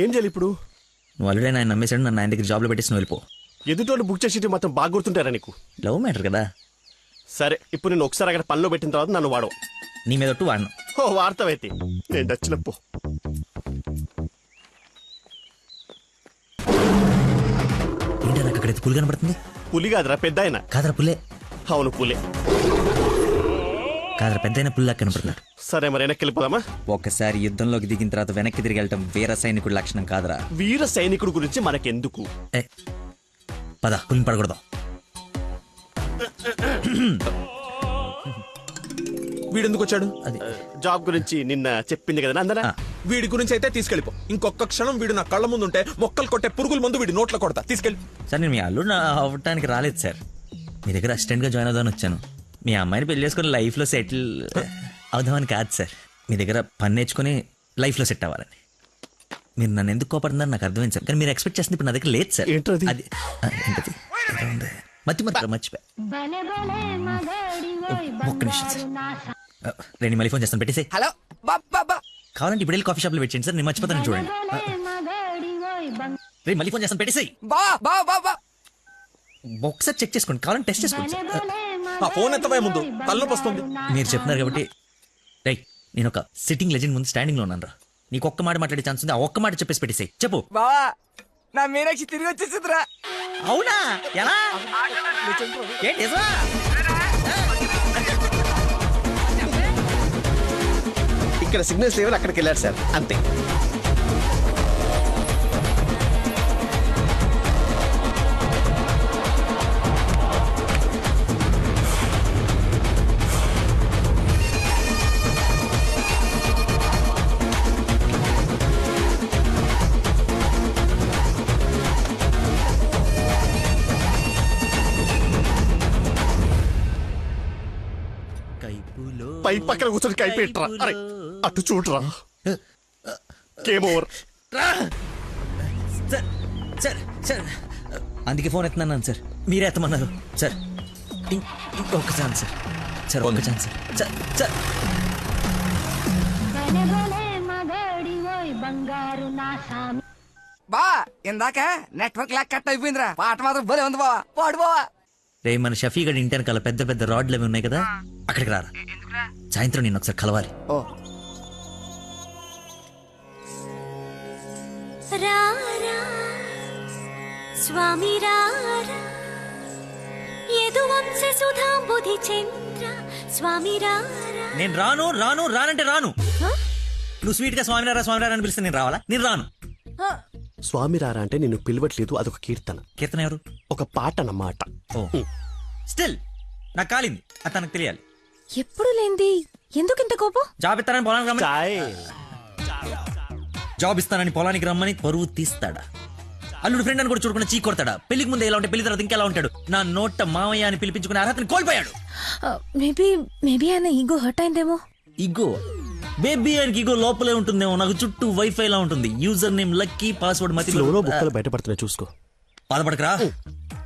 ఏం చేయాలి ఇప్పుడు?
నువ్వు ఆల్రెడీ ఆయన నమ్మేశాడు, నన్ను ఆయన దగ్గర జాబ్లో పెట్టేసి నువ్వు వెళ్ళిపో.
ఎదుటోళ్ళు బుక్ చేసి మొత్తం బాగా గుర్తుంటారా నీకు?
లవ్ మ్యాటర్ కదా.
సరే, ఇప్పుడు నేను ఒకసారి అక్కడ పనిలో పెట్టిన తర్వాత నన్ను వాడవు.
నీ మీద ఒట్టు వాడను.
ఓ వార్తవైతే నేను నచ్చినప్పు.
ఏంటి నాకు అక్కడైతే పులి కనబడుతుంది?
పులి కాదురా, పెద్ద ఆయన.
కాదరా పుల్లే.
అవును పులే.
కాదరా పెద్ద అయిన పుల్లా కనబడుతున్నాడు.
సరే మరి వెనక్కి వెళ్ళిపోదామా?
ఒకసారి యుద్ధంలోకి దిగిన తర్వాత వెనక్కి తిరిగి వెళ్ళటం వీర సైనికుడి లక్షణం కాదురా.
వీర సైనికుడు గురించి మనకెందుకు?
పద, పులిని పడకూడదు.
వీడెందుకు వచ్చాడు?
జాబ్ గురించి నిన్న చెప్పింది కదా అందరా.
వీడి గురించి అయితే తీసుకెళ్ళిపో. ఇంకొక క్షణం వీడు నా కళ్ళ ముందు ఉంటే మొక్కలు కొట్టే పురుగుల ముందు వీడి నోట్లో కొడతా. తీసుకెళ్ళి.
సార్ నేను మీ అల్లుడు అవ్వటానికి రాలేదు సార్, మీ దగ్గర అసిస్టెంట్గా జాయిన్ అవుదామని వచ్చాను. మీ అమ్మాయిని పెళ్లి చేసుకుని లైఫ్లో సెటిల్ అవుదామని కాదు సార్, మీ దగ్గర పని నేర్చుకుని లైఫ్లో సెట్ అవ్వాలని. మీరు నన్ను ఎందుకు కోపడుతున్నారు నాకు అర్థమైంది సార్, కానీ మీరు ఎక్స్పెక్ట్ చేస్తుంది ఇప్పుడు నా దగ్గర లేదు సార్. అది ఏంటది? మర్చిపోయా. ఒక్క నిమిషం సార్, నేను మళ్ళీ ఫోన్ చేస్తాను, పెట్టేసి.
హలో
కావాలంటే ఇప్పుడు వెళ్ళి కాఫీ షాప్లో పెట్టేయండి సార్, నేను మర్చిపోతాను చూడండి. రే మళ్ళీ ఫోన్ చేస్తాను, పెట్టేసి. ఒకసారి చెక్ చేసుకోండి, కావాలంటే టెస్ట్ చేసుకోండి సార్.
ఆ ఫోన్ ఎత్తవే ముందు, తలనొప్పి వస్తుంది.
మీరు చెప్తున్నారు కాబట్టి రైట్, నేను ఒక సిట్టింగ్ లెజెండ్ ముందు స్టాండింగ్ లో ఉన్నాను రా. నీకు ఒక్క మాట మాట్లాడే ఛాన్స్ ఉంది, ఆ ఒక్క మాట చెప్పేసి పెట్టేసాయి. చెప్పు.
బావా నా మీనాక్షి తిరిగి వచ్చేసిందిరా.
అవునా? ఎలా? ఏంటి
ఇక్కడ సిగ్నల్స్ లేవని అక్కడికి వెళ్ళారు సార్, అంతే. పై పక్కన కూర్చొని కైపెట్టరా. అరే అటు చూడరా. Game over.
సార్ అందుకే ఫోన్ ఎత్తున్నాను సార్, మీరే ఎత్తమన్నారు సార్. ఇంకొక ఛాన్స్ సార్, సార్ ఒక్క ఛాన్స్ సార్. సార్
బా ఇందాక నెట్వర్క్ లాక్ కట్ అయిపోయిందిరా. పాట మాత్రం భలే ఉంది బావా, పాడు బావా.
రే మన షఫీ గడి ఇంటి వెనకాల పెద్ద పెద్ద రాడ్లు అవి ఉన్నాయి కదా, అక్కడికి రారా. సాయంత్రం నేను ఒకసారి కలవాలి.
స్వామి
నేను రాను రాను రానంటే రాను. నువ్వు స్వీట్ గా స్వామి రారా అని పిలిస్తే నేను రావాలా? నేను రాను.
స్వామి రారా అంటే నిన్ను పిలవట్లేదు, అదొక కీర్తన.
కీర్తన ఎవరు?
ఒక పాట అన్నమాట.
స్టిల్ నాకు కాలింది, అది తనకు తెలియాలి.
ఎప్పుడు లేంది ఎందుకు ఇంత కోపం?
జాబ్ ఇస్తానని పొలానికి రమ్మని, జాబ్ ఇస్తానని పొలానికి రమ్మని పరువు తీస్తాడా? అల్లుడు ఫ్రెండ్ అని కూడా చూడకుండా చీ కొడతాడా? పెళ్లికి ముందు ఎలా ఉంటే పెళ్లి తర్వాత ఇంకెలా ఉంటాడు? నా నోట మామయ్య అని పిలిపించుకునే అర్హతని కోల్పోయాడు.
మేబీ ఆయన ఈగో హర్ట్ అయిందేమో.
ఈగో బేబీ ఆయనకి ఈగో లోపలే ఉంటుందేమో. నాకు చుట్టూ వైఫై లా ఉంటుంది. యూజర్ నేమ్ లక్కీ, పాస్వర్డ్ మతి.
బుక్కలు బయటపడుతున్నాయి చూసుకో.
బాధపడకరా,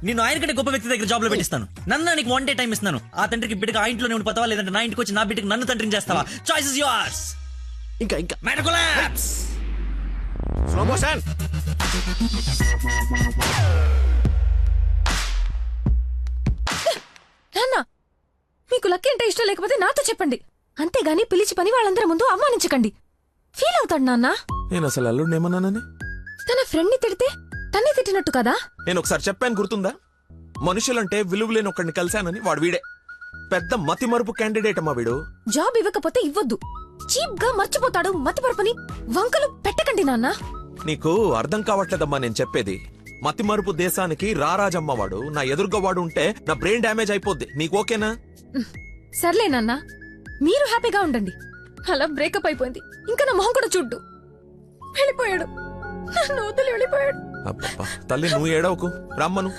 నేను ఆయన కంటే గొప్ప వ్యక్తి దగ్గర జాబ్ లో పెట్టిస్తాను. నన్ను నీకు 1 day టైం ఇస్తున్నాను. ఆ తండ్రికి బిడ్డకి ఆ ఇంట్లోనే ఉండిపోతావా, లేదంటే నా ఇంటికి వచ్చి నా బిడ్డకి నన్ను తండ్రిని చేస్తావా? Choice is yours.
ఇంకా
మెడకులాప్స్.
Slow motion.
నాన్న మీకు లక్కీ అంటే ఇష్టం లేకపోతే నాతో చెప్పండి, అంతేగాని పిలిచి పని వాళ్ళందరి ముందు అవమానించకండి. ఫీల్ అవుతాడు నాన్న.
నేను అసలు అల్లుడిని ఏమన్నానని?
తన ఫ్రెండ్ ని తిడితే తన్నే తిట్టినట్టు కదా.
నేను ఒకసారి చెప్పాను, గుర్తుందా? మనుషులంటే విలువలేని ఒకడిని కలిశానని. వాడు వీడే పెద్ద మతి మరుపు క్యాండిడేట్ అమ్మా వీడు.
జాబ్ ఇవ్వకపోతే ఇవ్వద్దు, చీప్ గా మర్చిపోతాడు. మతి మరుపుని వంకలు పెట్టకండి నాన్న.
నీకు అర్థం కావట్లేదమ్మా నేను చెప్పేది. మతి మరుపు దేశానికి రారాజమ్మ వాడు. నా ఎదురుగా వాడు ఉంటే నా బ్రెయిన్ డ్యామేజ్ అయిపోద్ది. నీకు ఓకేనా?
సర్లే నాన్న, మీరు హ్యాపీగా ఉండండి. అలా బ్రేకప్ అయిపోయింది, ఇంకా నా మొహం కూడా చూడ్డు. వెళ్ళిపోయాడు, నన్ను వదిలి వెళ్ళిపోయాడు.
అబ్బబ్బా తల్లి నువ్వు ఏడవకు, రమ్మను.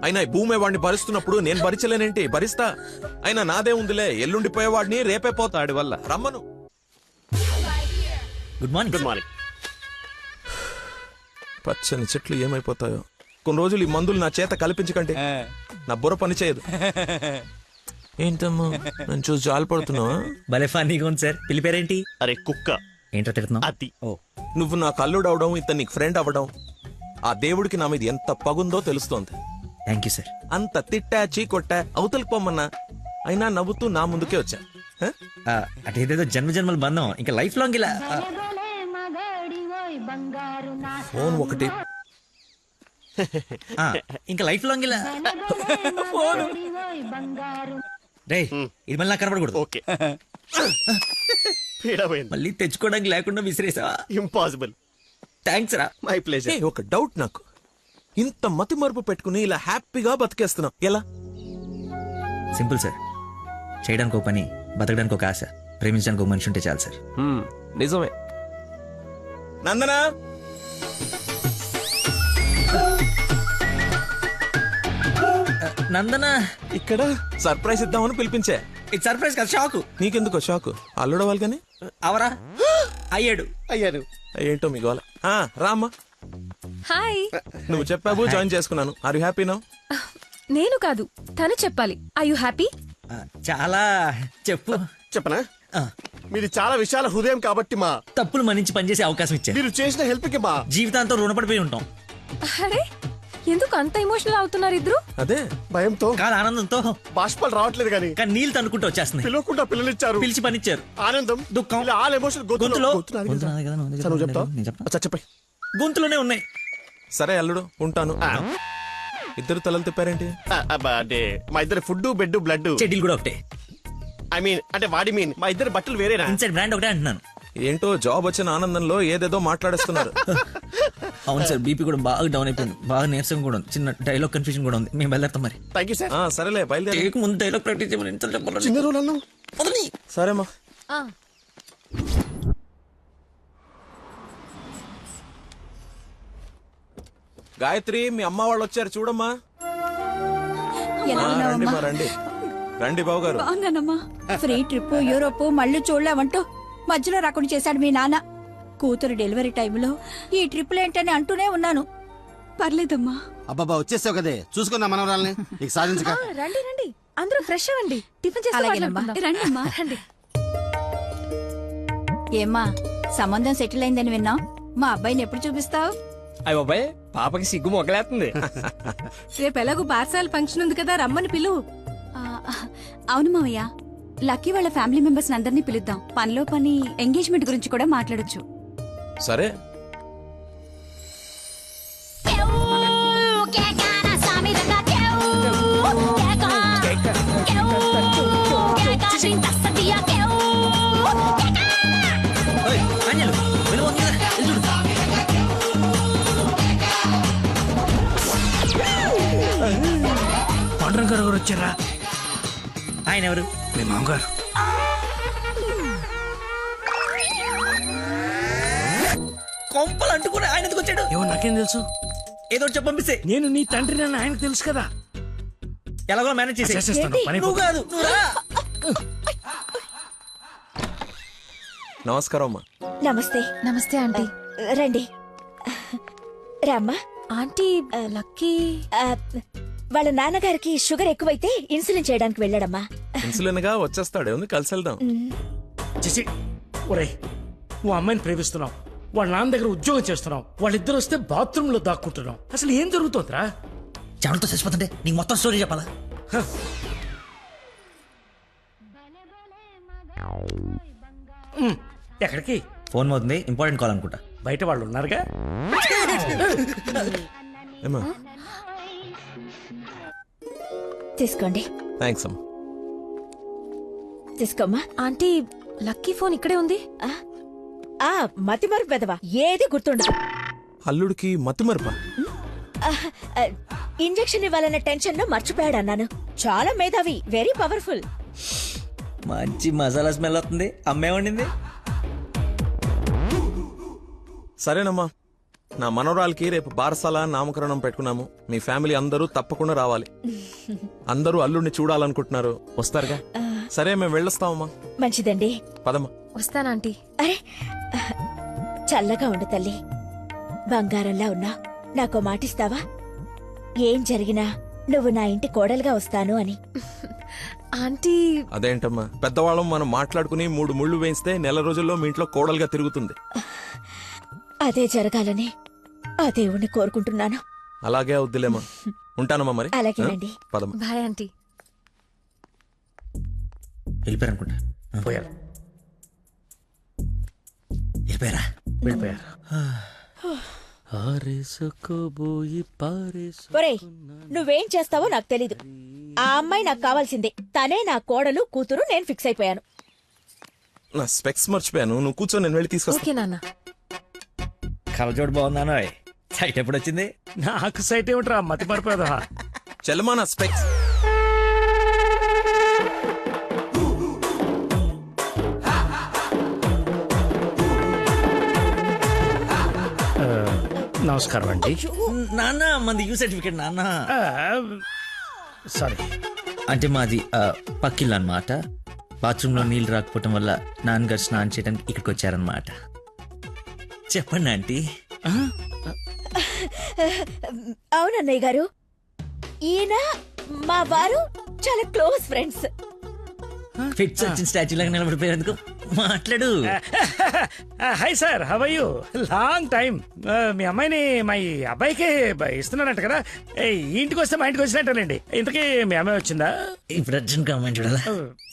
అయినా ఈ భూమి వాడిని భరిస్తున్నప్పుడు నేను భరించలేనేంటి? భరిస్తా. అయినా నాదే ఉందిలే, ఎల్లుండిపోయేవాడిని రేపే పోతాడి వల్ల. రమ్మను.
Good morning.
Good morning. పచ్చని చెట్లు ఏమైపోతాయో. కొన్ని రోజులు ఈ మందులు నా చేత కల్పించకండి, నా బుర్ర పని చేయదు. ఏంటమ్మా నన్ను చూసి జాలిపడుతున్నావా?
భలే ఫన్నీగా ఉంది సార్. పిల్లి పేరేంటి?
అరే కుక్క.
ఏంటో తిడుతున్నావు?
అతి.
నువ్వు నాకు అల్లుడు అవడం, ఇతను నీకు ఫ్రెండ్ అవ్వడం, ఆ దేవుడికి నా మీద ఎంత పగుందో తెలుస్తోంది.
Thank you sir.
అంత తిట్టా చీకొట్టా అవతలికి పొమ్మన్నా అయినా నవ్వుతూ నా ముందుకే వచ్చా.
అటేదేదో జన్మ జన్మల బంధం ఇంకా లైఫ్ లాంగ్ ఇలా.
ఫోన్ ఒకటి
ఇంకా లైఫ్ లాంగ్ ఇలా. రేయ్ ఇది మళ్ళీ నాకు కనపడకూడదు.
ఓకే.
మళ్ళీ తెచ్చుకోవడానికి లేకుండా విసిరేసావా?
ఇంపాసిబుల్.
థ్యాంక్స్ రా.
My pleasure.
ఒక డౌట్ నాకు, ఇంత మతి మరుపు పెట్టుకుని ఇలా హ్యాపీగా బతికేస్తున్నావు ఎలా?
Simple sir. చేయడానికి ఒక పని, బతకడానికి ఒక ఆశ, ప్రేమించడానికి ఒక మనిషి ఉంటే చాలు సార్.
నిజమే. నందనా
నందన
ఇక్కడ సర్ప్రైజ్ ఇద్దామని పిలిపించే.
ఇది సర్ప్రైజ్ కదా, షాక్.
నీకెందుకో షాకు? అల్లుడవాలి కానీ
అవరా అయ్యాడు.
ఏంటో మీ గోల. రామ్మా.
హాయ్.
నువ్వు చెప్పావు, జాయిన్ చేసుకున్నాను. Are you happy now?
నేను కాదు, తను చెప్పాలి. I you happy?
చాలా. చెప్పు.
చెప్పనా? మీది చాలా విశాల హృదయం కాబట్టి మా
తప్పులు మన్నించి పనిచేసే అవకాశం ఇచ్చారు.
మీరు చేసిన హెల్ప్ కి మా
జీవితాంతం రుణపడిపోయి ఉంటాం.
అరే ఎందుకు అంత ఎమోషనల్ అవుతున్నారు ఇద్దరు?
అదే
భయంతో
కాదు, ఆనందంతో.
బాష్పాలు రావట్లేదు కానీ
నీళ్ళు తనుకుంటూ వచ్చేస్తున్నాయి.
పిలవకుండా పిల్లలిచ్చారు,
పిలిచి పనిచ్చారు.
ఆనందం,
దుఃఖం,
ఆల్ ఎమోషన్
గొంతులో
చెప్పాయి,
గొంతులోనే ఉన్నాయి.
సరే అల్లుడు ఉంటాను. ఇద్దరు తలలు తిప్పారేంటి?
అంటే మా ఇద్దరు ఫుడ్ బెడ్ బ్లడ్
చెడ్డీలు కూడా ఒకటే.
ఐ మీన్ అంటే వాడి మీన్ మా ఇద్దరు బట్టలు వేరేనా?
ఇన్సైడ్ బ్రాండ్ ఒకటే అంటున్నాను.
ఏంటో జాబ్ వచ్చిన ఆనందంలో ఏదేదో మాట్లాడేస్తున్నారు.
అవును సార్, బీపీ కూడా బాగా డౌన్ అయిపోయింది. బాగా నీరసం కూడా ఉంది. చిన్న డైలాగ్ కన్ఫ్యూజన్ కూడా ఉంది. మేము బయలుదేరుతాం మరి.
Thank you sir.
సరేలే బయలుదేరి.
ముందు డైలాగ్ ప్రాక్టీస్ చేయమని ఎంత చెప్పాలి?
చిన్న రోజులు
సరేమ్మా. గాయత్రి, మీ అమ్మ వాళ్ళు వచ్చారు చూడమ్మా. రండి మా రండి రండి బాబు గారు.
బాగున్నానమ్మా. ఫ్రీ ట్రిప్ యూరోప్ మళ్ళీ చూడలేమంటూ మధ్యలో రాకుండా చేశాడు మీ నాన్న. కూతురు డెలివరీ టైంలో ఈ ట్రిప్లు ఏంటని అంటూనే ఉన్నాను. పర్లేదమ్మా.
అబ్బాబా వచ్చేసావు కదే, చూసుకున్నా మనవరాల్ని. ఇక సాధించక.
రండి రండి, అందరూ ఫ్రెష్ అవ్వండి. టిఫిన్ చేసి రండి అమ్మా. రండి.
ఏమ్మా సంబంధం సెటిల్ అయిందని విన్నాం. మా అబ్బాయిని ఎప్పుడు చూపిస్తావు?
అయ్య బాబాయ్, పాపకి సిగ్గు మొగలేస్తుంది.
రేపు ఎలాగో పార్సాల ఫంక్షన్ ఉంది కదా, రమ్మని పిలువు.
అవును మావయ్య, లక్కీ వాళ్ళ ఫ్యామిలీ మెంబర్స్ అందరినీ పిలుద్దాం. పనిలో పని ఎంగేజ్మెంట్ గురించి కూడా మాట్లాడొచ్చు.
సరే.
పాండురంగ గారు వచ్చారా?
ఆయన ఎవరు?
మీ మామగారు.
కొంపలు అంటుకుని ఆయన ఎందుకు వచ్చాడు?
ఏమో నాకేం తెలుసు.
ఏదో చెప్పి పంపిస్తే.
నేను నీ తండ్రి నన్ను ఆయనకు తెలుసు కదా.
ఎలాగో మేనేజ్
చేసేస్తాను.
నువ్వు కాదు, నువ్వు రా.
నమస్కారం అమ్మా.
నమస్తే.
నమస్తే ఆంటీ.
రండి రామ్మా.
ఆంటీ లక్కీ
వాళ్ళ నాన్నగారికి షుగర్ ఎక్కువైతే ఇన్సులిన్ చేయడానికి వెళ్ళాడమ్మా.
ఇన్సులిన్ గా వచ్చేస్తాడు, కలిసి వెళ్దాం.
చేసి ఒరే, నువ్వు అమ్మాయిని ప్రేమిస్తున్నావు, వాళ్ళ నాన్న దగ్గర ఉద్యోగం చేస్తున్నావు, వాళ్ళిద్దరు వస్తే బాత్రూమ్ లో దాక్కుంటున్నావు. అసలు ఏం జరుగుతుందిరా?
చెమటతో చచ్చిపోతుంటే నీకు మొత్తం స్టోరీ చెప్పాలా?
ఎక్కడికి?
ఫోన్ అవుతుంది, ఇంపార్టెంట్ కాల్ అనుకుంటా.
బయట వాళ్ళు ఉన్నారుగా.
తీసుకోండి.
థ్యాంక్స్ అమ్మా.
తీసుకోమ్మా.
ఆంటీ లక్కీ ఫోన్ ఇక్కడే ఉంది.
మతి మరుపు పెదవా, ఏది గుర్తుండదు.
అల్లుడికి మతి మరుపా?
ఇంజెక్షన్ ఇవ్వాలన్న టెన్షన్ లో మర్చిపోయాడు అన్నాను. చాలా మేధావి, వెరీ పవర్ఫుల్.
మంచి మసాలా స్మెల్ వస్తుంది. అమ్మే వండింది.
సరేనమ్మా, నా మనవరాలకి రేపు బారసాల నామకరణం పెట్టుకున్నాము. మీ ఫ్యామిలీ అందరూ తప్పకుండా రావాలి. అందరూ అల్లుడిని చూడాలనుకుంటున్నారు, వస్తారుగా? సరే, మేము వెళ్ళొస్తామమ్మా.
మంచిదండి,
పదమ్మా.
వస్తానంటీ.
అరే చల్లగా ఉండు తల్లి, బంగారంలా ఉన్నా. నాకో మాటిస్తావా? ఏం జరిగినా నువ్వు నా ఇంటి కోడలుగా వస్తాను అని.
ఆంటీ
అదేంటమ్మా, పెద్దవాళ్ళం మనం మాట్లాడుకుని 3 ముళ్ళు వేయిస్తే నెల రోజుల్లో మీ ఇంట్లో కోడలుగా తిరుగుతుంది.
అదే జరగాలని ఆ దేవుణ్ణి కోరుకుంటున్నాను.
అలాగే అవుద్దిలేమా. ఉంటానమ్మా మరి.
అలాగేనండి.
పదమ్మా.
Bye aunty.
వెళ్ళిపోయారనుకుంటా.
పోయారు.
వెళ్ళిపోయారా?
వెళ్ళిపోయారు.
ఒరేయ్, నువ్వేం చేస్తావో నాకు తెలీదు. ఆ అమ్మాయి నాకు కావాల్సిందే. తనే నా కోడలు కూతురు. నేను ఫిక్స్ అయిపోయాను.
నా స్పెక్స్ మర్చిపోయాను. నువ్వు కూర్చో, నేను వెళ్ళి తీసుకొస్తా.
ఓకే నాన్న.
కలజోడు బాగుందానో. సైట్ ఎప్పుడు వచ్చింది?
నాకు సైట్ ఏమిట్రా, మతి మరిపోదా.
చెల్లమా నా స్పెక్స్.
నమస్కారం అండి.
నాన్న మంది యూ సర్టిఫికేట్ నాన్న.
సారీ
అంటే మాది పక్కిల్లు అన్నమాట. బాత్రూమ్ లో నీళ్ళు రాకపోవటం వల్ల నాన్నగారు స్నానం చేయడానికి ఇక్కడికి వచ్చారనమాట. చెప్పండి ఆంటీ.
అవునన్నయ్య గారు, ఈయన మా వారు చాలా క్లోజ్ ఫ్రెండ్స్.
ఫిట్స్ వచ్చిన స్టాచ్యూ లాగా నిలబడిపోయేందుకు మాట్లాడు.
Hi sir, how are you? Long time. మీ అమ్మాయిని మా ఈ అబ్బాయికి ఇస్తున్నారంట కదా. ఈ ఇంటికి వస్తే మా ఇంటికి వచ్చినట్టేనండి. ఇంతకీ మీ అమ్మాయి వచ్చిందా?
ఇప్పుడు అర్జున్ కామెంట్ చూడాలా?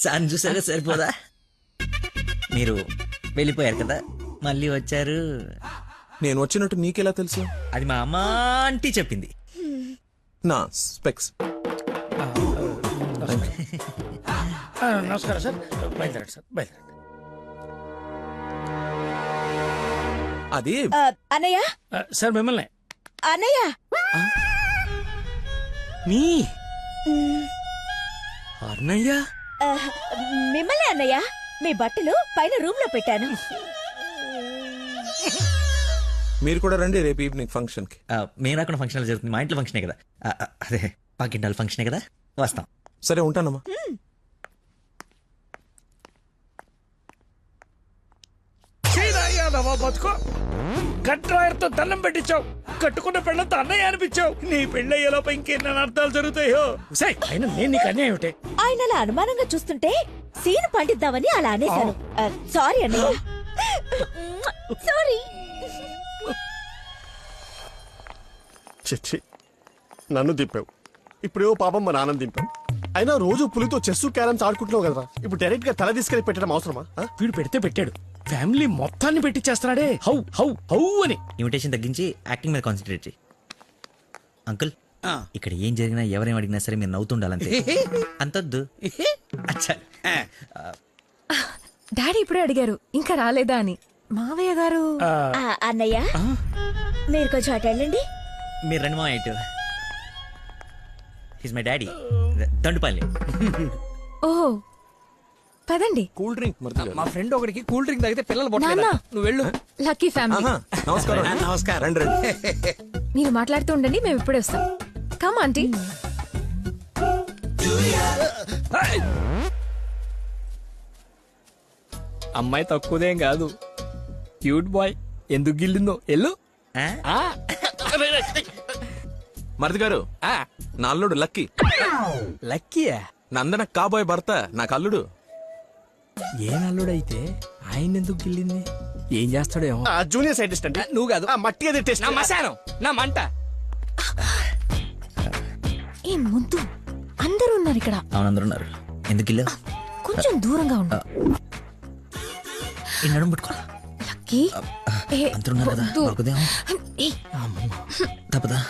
సార్ చూసారా సరిపోదా? మీరు వెళ్ళిపోయారు కదా, మళ్ళీ వచ్చారు.
నేను వచ్చినట్టు నీకెలా తెలుసు?
అది మా అమ్మ ఆంటీ చెప్పింది.
నా స్పెక్స్.
నమస్కారం సార్. బయలుదేరండి సార్, బయలుదేరండి.
అది
అన్నయ్య.
సార్ మిమ్మల్ని.
అన్నయ్య.
మీ అన్నయ్య?
మిమ్మల్ని అన్నయ్య. మీ బట్టలు పైన రూమ్ లో పెట్టాను.
మీరు కూడా రండి రేపు ఈవినింగ్ ఫంక్షన్ కి.
మేము రాకుండా ఫంక్షన్ జరుగుతుంది. మా ఇంట్లో ఫంక్షనే కదా. అదే పాకింటాల ఫంక్షనే కదా, వస్తాం.
సరే ఉంటానమ్మా.
బతుకో గట్రాయర్తో దండం పెట్టించావు. కట్టుకున్న పెళ్ళంతా అన్నయ్య అనిపించావు. నీ పెళ్ళయ్యేలోపు ఇంకెన్న అర్థాలు జరుగుతాయో. అయినా నేను నీకు అన్యాయం ఏమిటి?
ఆయన అలా అనుమానంగా చూస్తుంటే సీన్ పండిద్దామని అలా అనేశాను. సారీ అన్నయ్య. సారీ.
చిచ్చి, నన్ను దింపావు. ఇప్పుడేవో పాపం మా నాన్న దింపావు. అయినా రోజు పులితో చెస్ క్యారమ్స్ ఆడుకుంటున్నావు కదరా. ఇప్పుడు డైరెక్ట్ గా తల తీసుకెళ్లి పెట్టడం అవసరమా?
వీడు పెడితే పెట్టాడు, ఫ్యామిలీ మొత్తాన్ని పెట్టిచ్చేస్తున్నాడే. హౌ హౌ హౌ అని.
ఇన్విటేషన్ తగ్గించి యాక్టింగ్ మీద కాన్సన్ట్రేట్ చేయి. అంకుల్, ఇక్కడ ఏం జరిగినా ఎవరేం అడిగినా సరే మీరు నవ్వుతుండాలంతే. అంతొద్దు. అచ్చా.
డాడీ ఇప్పుడే అడిగారు ఇంకా రాలేదా అని. మావయ్య గారు.
అన్నయ్య, మీరు కొంచెం అటు వెళ్ళండి.
మీరు రండి మా ఇటు. His my daddy Dandupalli.
ఓహో, పదండి.
Cool drink.
మా ఫ్రెండ్ ఒకడికి కూల్ డ్రింక్ తాగితే పిల్లలు
నాన్న.
పుట్టలేదు. నువ్వు వెళ్ళు.
Lucky family.
నమస్కారం.
నమస్కారం.
రండి రండి.
మీరు మాట్లాడుతూ ఉండండి, మేము ఇప్పుడే వస్తాం. Come aunty.
అమ్మాయి తక్కువదేం కాదు, క్యూట్ బాయ్. ఎందుకు గిల్లిందో ఎల్లు.
మరిది గారు, నా అల్లుడు లక్కీ.
లక్కీయా?
నందన కాబోయే భర్త నాకు అల్లుడు.
ఏ నల్లుడైతే ఆయన ఎందుకు గిల్లింది? ఏం చేస్తాడేమో.
జూనియర్ సైంటిస్ట్ అంటే
నువ్వు కాదు,
మట్టి అది టెస్ట్.
నా మశానం, నా మంట.
ఏ ముద్దు, అందరూ ఉన్నారు ఇక్కడ.
అవునందరూ ఉన్నారు. ఎందుకు ఇల్లు?
కొంచెం దూరంగా ఉండు.
ఈ నడుము పట్టుకోరా.
లక్కీ.
అందరూ ఉన్నారు కదా, దొరకదేమో. తప్పదా?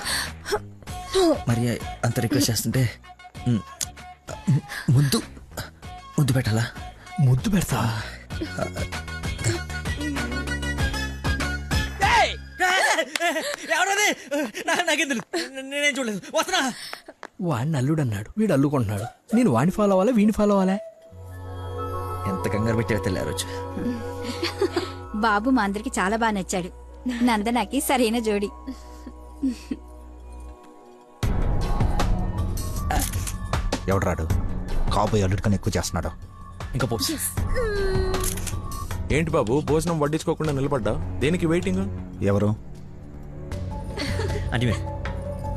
మరి అంత రిక్వెస్ట్ చేస్తుంటే ముద్దు ముద్దు పెట్టాలా?
ముద్దు పెడతా.
నాకేం తెలుసు, నేనేం చూడలేదు. వస్తున్నా.
వాడిని అల్లుడు అన్నాడు, వీడు అల్లుకుంటున్నాడు. నేను వాడిని ఫాలో అవ్వాలా వీడిని ఫాలో అవ్వాలా?
ఎంత కంగారు పెట్టారో తెలియారు.
బాబు మా అందరికి చాలా బాగా నచ్చాడు. నందనకి సరైన జోడి.
ఎవడ్రాడు? కాబోయే అల్లుడి కన్నా ఎక్కువ చేస్తున్నాడు.
ఇంకా పోసి.
ఏంటి బాబు, భోజనం వడ్డించుకోకుండా నిలబడ్డా? దేనికి వెయిటింగ్?
ఎవరు?
అంటే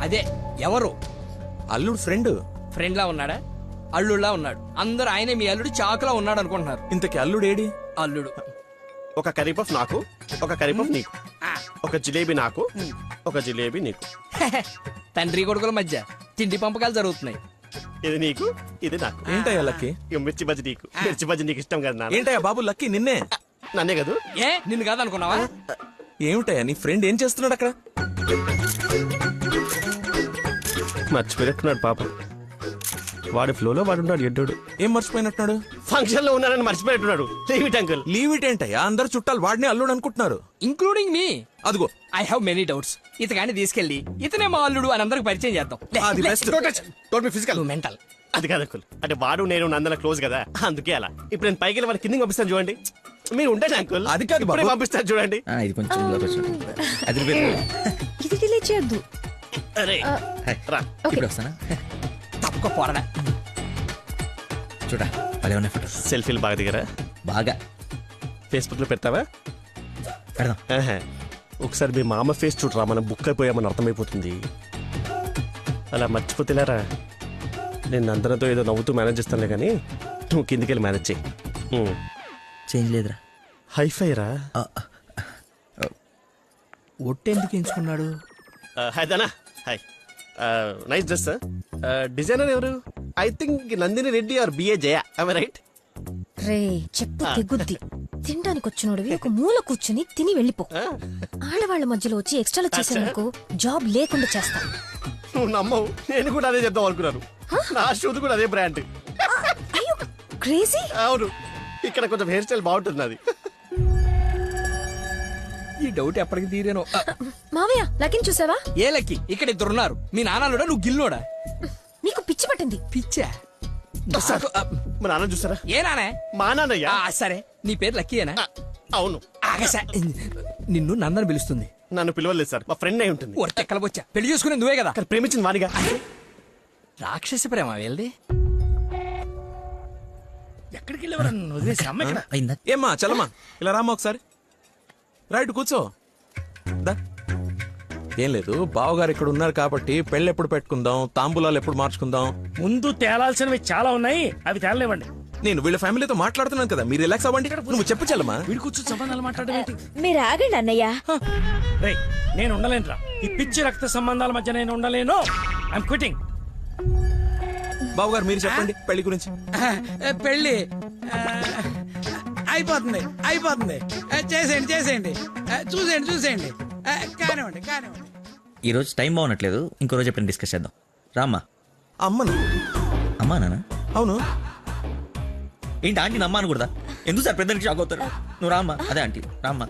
అదే ఎవరు?
అల్లుడు ఫ్రెండ్.
ఫ్రెండ్ లా ఉన్నాడా? అల్లుడులా ఉన్నాడు. అందరూ ఆయనే మీ అల్లుడు చాకులా ఉన్నాడు అనుకుంటున్నారు.
ఇంతకీ అల్లుడు ఏడి?
అల్లుడు
ఒక కర్రీ పఫ్ నాకు, ఒక కర్రీ పఫ్ నీకు, ఒక జిలేబీ నాకు, ఒక జిలేబీ నీకు.
తండ్రి కొడుకుల మధ్య తిండి పంపకాలు జరుగుతున్నాయి.
ఇది నీకు, ఇది నాకు.
ఏంటయ్యా లక్కీ?
మిర్చి బజ్జి నీకు, మిర్చి బజ్జి నీకు ఇష్టం కదా నాన్న.
ఏంటయ్యా బాబు లక్కీ నిన్నే?
నన్నే కదా.
ఏ నిన్ను కాదనుకున్నావా?
ఏమిటయ్యా నీ ఫ్రెండ్ ఏం చేస్తున్నాడు అక్కడ?
మర్చిపోయినట్టున్నాడు పాపం. వాడి ఫ్లోలో వాడు ఉన్నాడు. ఎడ్డోడు
ఏం మర్చిపోయినట్టున్నాడు?
ఫంక్షన్ లో ఉన్నానని మర్చిపోయినట్టున్నాడు. Leave it uncle.
Leave it ఏంటయ్యా? అందరు చుట్టాలు వాడిని అల్లుడు అనుకుంటున్నారు,
ఇంక్లూడింగ్ మీ.
అదిగో
ఐ హావ్ మెనీ డౌట్స్. ఇతగాని తీసుకెళ్లి ఇతనే మా అల్లుడు అని అందరికి పరిచయం చేద్దాం.
అది బెస్ట్.
Physical mental. అది కాదు అంకుల్. అంటే వాడు నేను నందన క్లోజ్ కదా, అందుకే అలా. ఇప్పుడు నేను పైకి వెళ్ళి వాడి కిందకి పంపిస్తాను చూడండి. మీరు ఉండండి అంకుల్.
అది కాదు బాబు.
పంపిస్తాను చూడండి.
ఇది కొంచెం
ఇది డిలీట్ చేయొద్దు.
అరే రా.
ఇప్పుడు వస్తానా?
తప్పక పోరడా.
చూడా భలే ఉన్నాయి ఫోటో.
సెల్ఫీలు బాగా దిగరా?
బాగా.
ఫేస్బుక్ లో పెడతావా?
పెడదాం.
ఒకసారి మీ మామ ఫేస్ చూడరా, మనం బుక్ అయిపోయామని అర్థమైపోతుంది. అలా మర్చిపోతేలేరా. నేను నందనతో ఏదో నవ్వుతూ మేనేజ్ చేస్తానులే కానీ నువ్వు కిందికి వెళ్ళి మేనేజ్ చేయి.
చేంజ్ లేదురా.
హైఫై రా.
ఒట్టెందుకు ఎంచుకున్నాడు?
Hi Dana. Hi. Nice dress. Designer ఎవరు? I think Nandini Reddy or B A Jaya. I right?
రే చెప్పు తెగుద్ది. తినడానికి వచ్చినోడివి ఒక మూల కూర్చుని తిని వెళ్ళిపో. ఆడవాళ్ళ మధ్యలో వచ్చి ఎక్స్ట్రాలు చేసేందుకు జాబ్ లేకుండా చేస్తా.
నువ్వు నమ్మవు, నేను కూడా అదే చెప్దాం అనుకున్నాను. నా షూది కూడా అదే బ్రాండ్.
క్రేజీ.
అవును, ఇక్కడ కొంచెం హెయిర్ స్టైల్ బాగుంటుంది అది.
ఈ డౌట్ ఎప్పటికి తీరేనో.
మావయ్య లక్కీని చూసావా?
ఏ లక్కీ? ఇక్కడ ఇద్దరున్నారు. మీ నాన్నలోడా నువ్వు గిల్లోడా?
నీకు పిచ్చి పట్టింది.
పిచ్చా?
మా నాన్న చూసారా?
ఏ నానే?
మా నాన్నయ్య.
సరే నీ పేరు లక్కీయేనా?
అవును.
నిన్ను నందన పిలుస్తుంది.
నన్ను పిలవలేదు సార్, మా ఫ్రెండ్ అయి ఉంటుంది.
ఎక్కలబొచ్చా పెళ్లి చేసుకునే నువ్వే కదా.
ప్రేమించింది వానిగా.
రాక్షస ప్రేమ వెళ్ళి
ఎక్కడికి వెళ్ళేవారు?
ఏమ్మా చలమా ఇలా రామ్మా ఒకసారి. రైట్ కూర్చో. ఏం లేదు, బావగారు ఇక్కడ ఉన్నారు కాబట్టి పెళ్ళి ఎప్పుడు పెట్టుకుందాం, తాంబూలాలు ఎప్పుడు మార్చుకుందాం.
ముందు తేలాల్సినవి చాలా ఉన్నాయి, అవి తేలనివ్వండి.
నేను వీళ్ళ ఫ్యామిలీతో మాట్లాడుతున్నాను కదా, మీరు రిలాక్స్ అవ్వండి. నువ్వు చెప్పు చలమా.
వీడి కూర్చొని సంబంధాలు మాట్లాడేంటి?
మీరు ఆగండి అన్నయ్య.
రేయ్ నేను ఉండలేనురా. ఈ పిచ్చి రక్త సంబంధాల మధ్య నేను ఉండలేను. I'm quitting.
బావగారు మీరు చెప్పండి పెళ్లి గురించి.
పెళ్లి అయిపోతుంది అయిపోతుంది. చేసేయండి చేసేయండి. చూసేయండి కానివ్వండి.
ఈ రోజు టైం బాగున్నట్లేదు, ఇంకో రోజు ఎప్పుడైనా డిస్కస్ చేద్దాం. రామ్మా.
అమ్మను.
అమ్మా నాన్న?
అవును.
ఏంటి ఆంటీ అమ్మ అనకూడదా? ఎందుకు సార్ పెద్దనికి షాక్ అవుతారు? నువ్వు రామ్మా. అదే ఆంటీ రామ్మా.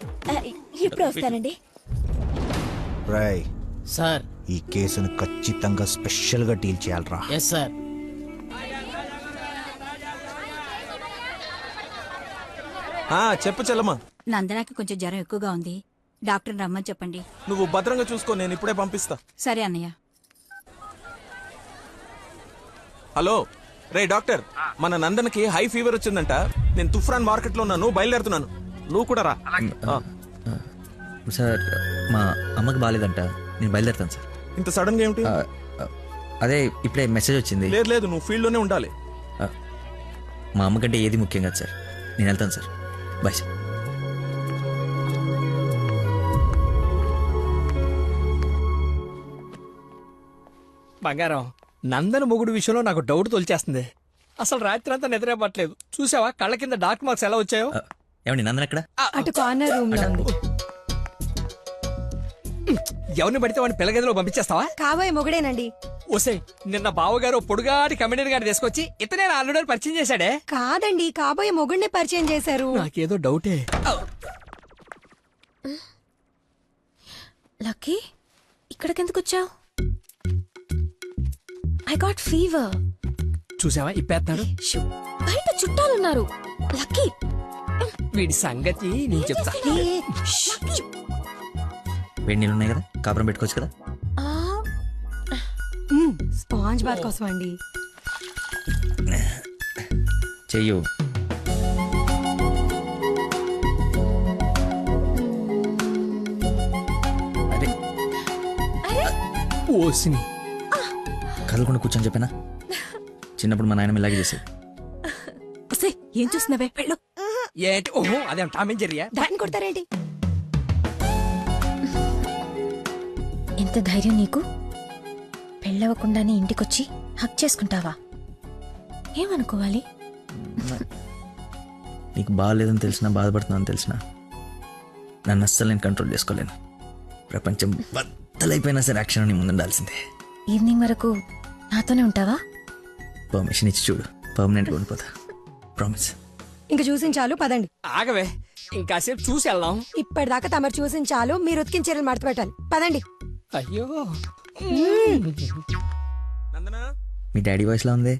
ఇప్పుడు వస్తానండి.
రాయ్
సార్,
ఈ కేసును ఖచ్చితంగా స్పెషల్ గా డీల్ చేయాలరా.
Yes sir.
చెప్పు చెల్లమ్మా.
నందనాకి కొంచెం జ్వరం ఎక్కువగా ఉంది, డాక్టర్ రమ్మని చెప్పండి.
నువ్వు భద్రంగా చూసుకో, నేను ఇప్పుడే పంపిస్తా.
సరే అన్నయ్య.
హలో రే డాక్టర్, మన నందనకి హై ఫీవర్ వచ్చిందంట. నేను తుఫ్రాన్ మార్కెట్ లో ఉన్నాను, బయలుదేరుతున్నాను. నువ్వు కూడా రా.
సార్ మా అమ్మకి బాగాలేదంట, నేను బయలుదేరుతాను సార్.
ఇంత సడన్ గా ఏమిటి?
అదే ఇప్పుడే మెసేజ్ వచ్చింది.
లేదు నువ్వు ఫీల్డ్ లోనే ఉండాలి.
మా అమ్మకంటే ఏది ముఖ్యం కాదు సార్, నేను వెళ్తాను సార్. Bye sir.
బంగారం, నందన మొగుడు విషయంలో నాకు డౌట్ తోల్చేస్తుంది. అసలు రాత్రి అంతా నిద్రపట్లేదు. చూసావా కళ్ళ కింద డార్క్ మార్క్స్ ఎలా వచ్చాయో?
ఏమండి నందన ఎక్కడ?
అటు కార్నర్ రూమ్ లో ఉంది.
ఎవరిని పడితే వాడిని పిల్లగదిలో పంపించేస్తావా?
కాబోయే మొగుడేనండి.
ఓసే, నిన్న బావగారు పొడుగాటి కమిడీని గారిని తీసుకొచ్చి ఇతనే ఆల్రెడీ పరిచయం చేశాడే.
కాదండి, కాబోయే మొగుడిని పరిచయం చేశారు.
నాకేదో డౌటే.
లక్కీ ఇక్కడికెందుకు వచ్చావు? I got fever.
చూసావా ఇప్పేస్తాడు.
బయట చుట్టాలున్నారు. లక్కీ
వీడి సంగతి నేను చెప్తా.
వేడి నీళ్ళు ఉన్నాయి కదా, కాపురం పెట్టుకోవచ్చు కదా.
స్పాంజ్ బాత్ కోసం అండి.
చెయ్యు.
ఓసిని
కదలకుండా కూర్చొని చెప్పానా? చిన్నప్పుడు మా నాయనమ్మ ఇలాగే చేసేది.
ఏం చూస్తున్నావే వెళ్ళు.
ఏంటి ఓహో అదేం టామ్ అండ్ జెర్రీయా?
దాన్ని కొడతారేంటి?
ఎంత ధైర్యం నీకు? పెళ్ళవకుండానే ఇంటికొచ్చి హక్ చేసుకుంటావా? ఏమనుకోవాలి?
నీకు బాగాలేదని తెలిసినా, బాధపడుతున్నాను తెలిసినా నన్ను అస్సలు నేను కంట్రోల్ చేసుకోలేను. ప్రపంచం బద్దలైపోయినా సరే యాక్షన్ నీ ముందు ఉండాల్సిందే.
ఈవినింగ్ వరకు నాతోనే ఉంటావా?
పర్మిషన్ ఇచ్చి చూడు, పర్మనెంట్గా ఉండిపోతా. ప్రామిస్.
ఇంక చూసించాలు పదండి.
ఆగవే ఇంకాసేపు చూసి వెళ్దాం.
ఇప్పటిదాకా తమరు చూసించాలు, మీరు ఉతికిన చీరలు మడత పెట్టాలి. పదండి.
అయ్యో
మీ డాడీ వాయిస్ లా ఉంది.